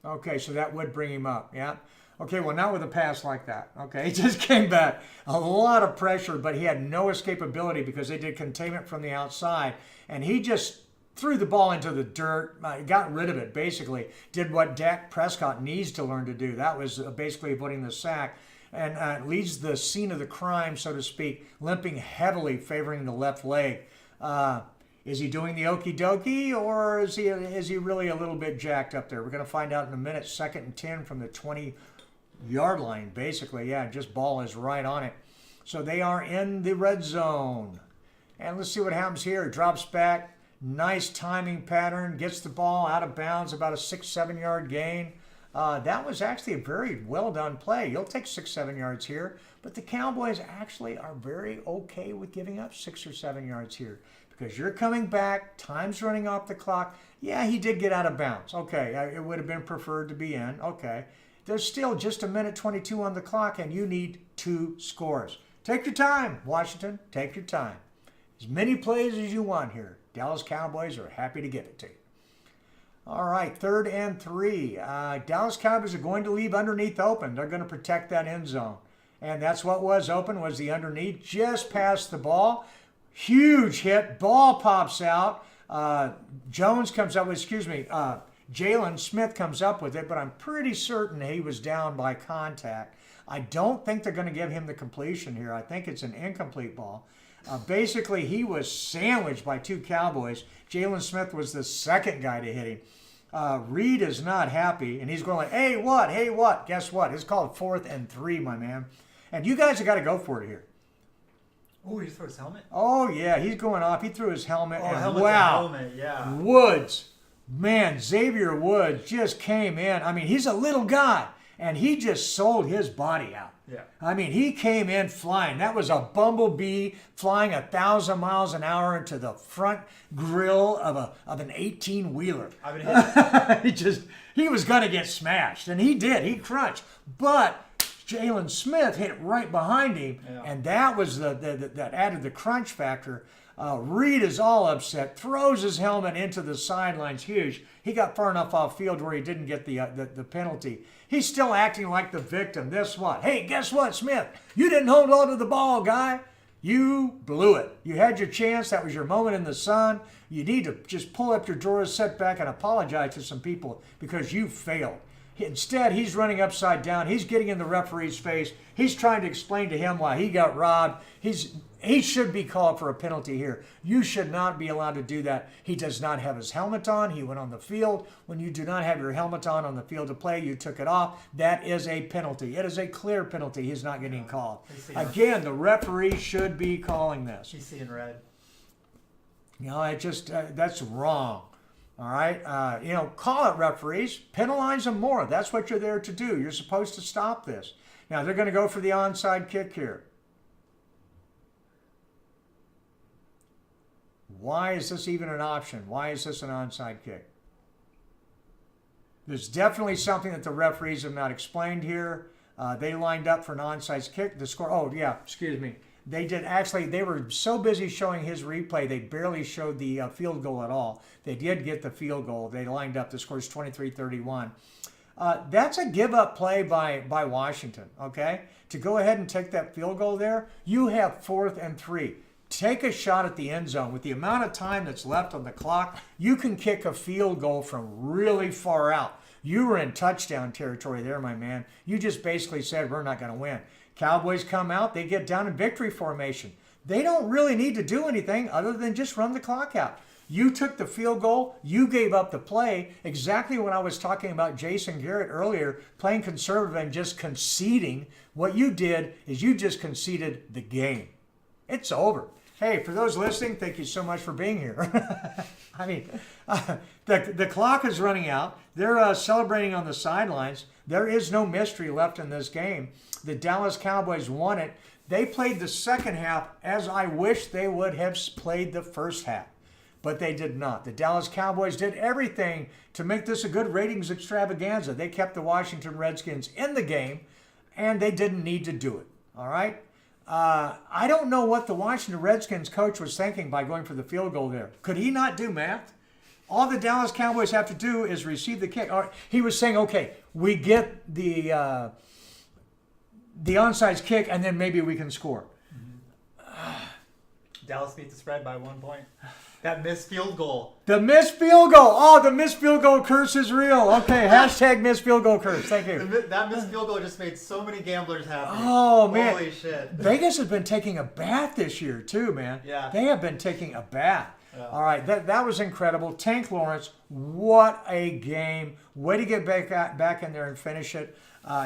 Okay, so that would bring him up, yeah? Okay, well, not with a pass like that. Okay, he just came back. A lot of pressure, but he had no escapability because they did containment from the outside. And he just threw the ball into the dirt, got rid of it, basically. Did what Dak Prescott needs to learn to do. That was basically avoiding the sack. And leads the scene of the crime, so to speak, limping heavily, favoring the left leg. Is he doing the okie dokie, or is he really a little bit jacked up there? We're going to find out in a minute. 2nd and 10 from the 20-yard line, basically. Yeah, just ball is right on it. So they are in the red zone. And let's see what happens here. Drops back. Nice timing pattern. Gets the ball out of bounds, about a 6-7 yard gain. That was actually a very well done play. You'll take 6-7 yards here, but the Cowboys actually are very okay with giving up 6 or 7 yards here because you're coming back. Time's running off the clock. Yeah, he did get out of bounds. Okay, it would have been preferred to be in. Okay. There's still just a minute 22 on the clock, and you need 2 scores. Take your time, Washington. Take your time. As many plays as you want here. Dallas Cowboys are happy to give it to you. All right, 3rd and 3. Dallas Cowboys are going to leave underneath open. They're going to protect that end zone. And that's what was open, was the underneath. Just past the ball. Huge hit. Ball pops out. Jones comes up with, Jaylon Smith comes up with it, but I'm pretty certain he was down by contact. I don't think they're going to give him the completion here. I think it's an incomplete ball. Basically, he was sandwiched by 2 Cowboys. Jaylon Smith was the second guy to hit him. Reed is not happy, and he's going like, hey, what? Hey, what? Guess what? It's called 4th and 3, my man. And you guys have got to go for it here. Oh, he threw his helmet? Oh, yeah, he's going off. He threw his helmet. Oh, and helmet's wow, a helmet, yeah. Woods, man, Xavier Woods just came in. I mean, he's a little guy, and he just sold his body out. Yeah. I mean, he came in flying. That was a bumblebee flying 1,000 miles an hour into the front grill of an 18-wheeler. I mean, he was going to get smashed, and he did. He crunched. But Jaylon Smith hit right behind him, and that was that added the crunch factor. Reed is all upset, throws his helmet into the sidelines, huge. He got far enough off field where he didn't get the penalty. He's still acting like the victim. This what? Hey, guess what, Smith? You didn't hold on to the ball, guy. You blew it. You had your chance. That was your moment in the sun. You need to just pull up your drawers, sit back, and apologize to some people because you failed. Instead, he's running upside down. He's getting in the referee's face. He's trying to explain to him why he got robbed. He should be called for a penalty here. You should not be allowed to do that. He does not have his helmet on. He went on the field. When you do not have your helmet on the field to play, you took it off. That is a penalty. It is a clear penalty. He's not getting called. Again, the referee should be calling this. He's seeing red. You know, that's wrong. All right, call it, referees. Penalize them more. That's what you're there to do. You're supposed to stop this. Now, they're going to go for the onside kick here. Why is this even an option? Why is this an onside kick? There's definitely something that the referees have not explained here. They lined up for an onside kick. The score, they were so busy showing his replay, they barely showed the field goal at all. They did get the field goal. They lined up. The score is 23-31. That's a give-up play by Washington, okay? To go ahead and take that field goal there, you have 4th and 3. Take a shot at the end zone. With the amount of time that's left on the clock, you can kick a field goal from really far out. You were in touchdown territory there, my man. You just basically said, we're not going to win. Cowboys come out. They get down in victory formation. They don't really need to do anything other than just run the clock out. You took the field goal. You gave up the play. Exactly when I was talking about Jason Garrett earlier, playing conservative and just conceding. What you did is you just conceded the game. It's over. Hey, for those listening, thank you so much for being here. I mean, the clock is running out. They're celebrating on the sidelines. There is no mystery left in this game. The Dallas Cowboys won it. They played the second half as I wish they would have played the first half, but they did not. The Dallas Cowboys did everything to make this a good ratings extravaganza. They kept the Washington Redskins in the game, and they didn't need to do it. All right? I don't know what the Washington Redskins coach was thinking by going for the field goal there. Could he not do math? All the Dallas Cowboys have to do is receive the kick. He was saying, okay, we get the onside kick, and then maybe we can score. Dallas beat the spread by 1 point. That missed field goal. The missed field goal. Oh, the missed field goal curse is real. Okay, hashtag missed field goal curse. Thank you. That missed field goal just made so many gamblers happy. Oh, man. Holy shit. Vegas has been taking a bath this year, too, man. Yeah. They have been taking a bath. Yeah. All right, that was incredible. Tank Lawrence, what a game. Way to get back in there and finish it.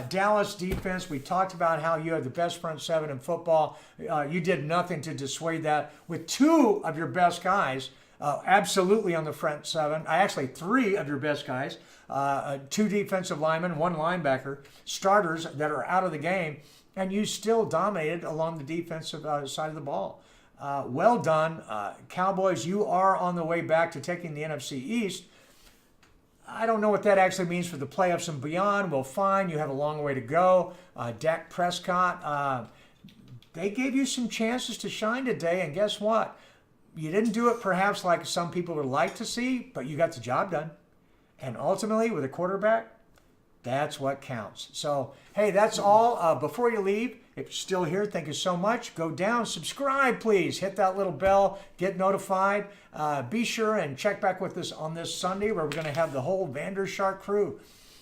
Dallas defense, we talked about how you had the best front seven in football. You did nothing to dissuade that with 2 of your best guys absolutely on the front seven. Actually, 3 of your best guys, 2 defensive linemen, 1 linebacker, starters that are out of the game, and you still dominated along the defensive side of the ball. well done. Cowboys, you are on the way back to taking the NFC East. I don't know what that actually means for the playoffs and beyond. Well, fine. You have a long way to go. Dak Prescott, they gave you some chances to shine today, and guess what? You didn't do it perhaps like some people would like to see, but you got the job done. And ultimately, with a quarterback, that's what counts. So, hey, that's all. Before you leave, if you're still here, thank you so much. Go down, subscribe, please. Hit that little bell, get notified. Be sure and check back with us on this Sunday where we're going to have the whole Vandershark crew.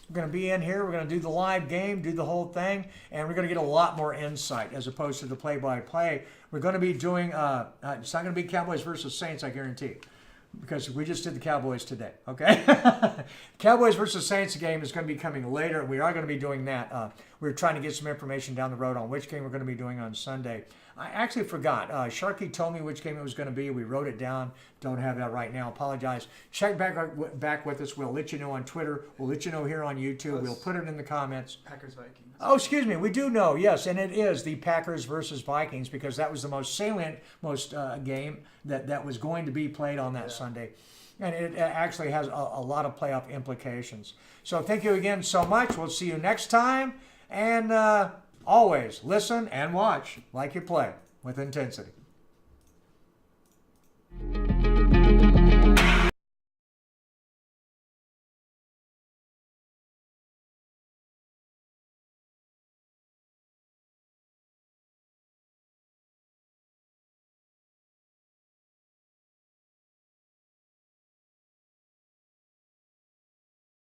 We're going to be in here. We're going to do the live game, do the whole thing, and we're going to get a lot more insight as opposed to the play-by-play. We're going to be doing, it's not going to be Cowboys versus Saints, I guarantee, because we just did the Cowboys today, okay? Cowboys versus Saints game is going to be coming later. We are going to be doing that. We're trying to get some information down the road on which game we're going to be doing on Sunday. I actually forgot. Sharky told me which game it was going to be. We wrote it down. Don't have that right now. Apologize. Check back with us. We'll let you know on Twitter. We'll let you know here on YouTube. We'll put it in the comments. Packers Vikings. Oh, excuse me. We do know, yes, and it is the Packers versus Vikings because that was the most salient, game that was going to be played on that Sunday. And it actually has a lot of playoff implications. So thank you again so much. We'll see you next time. And always listen and watch like you play with intensity.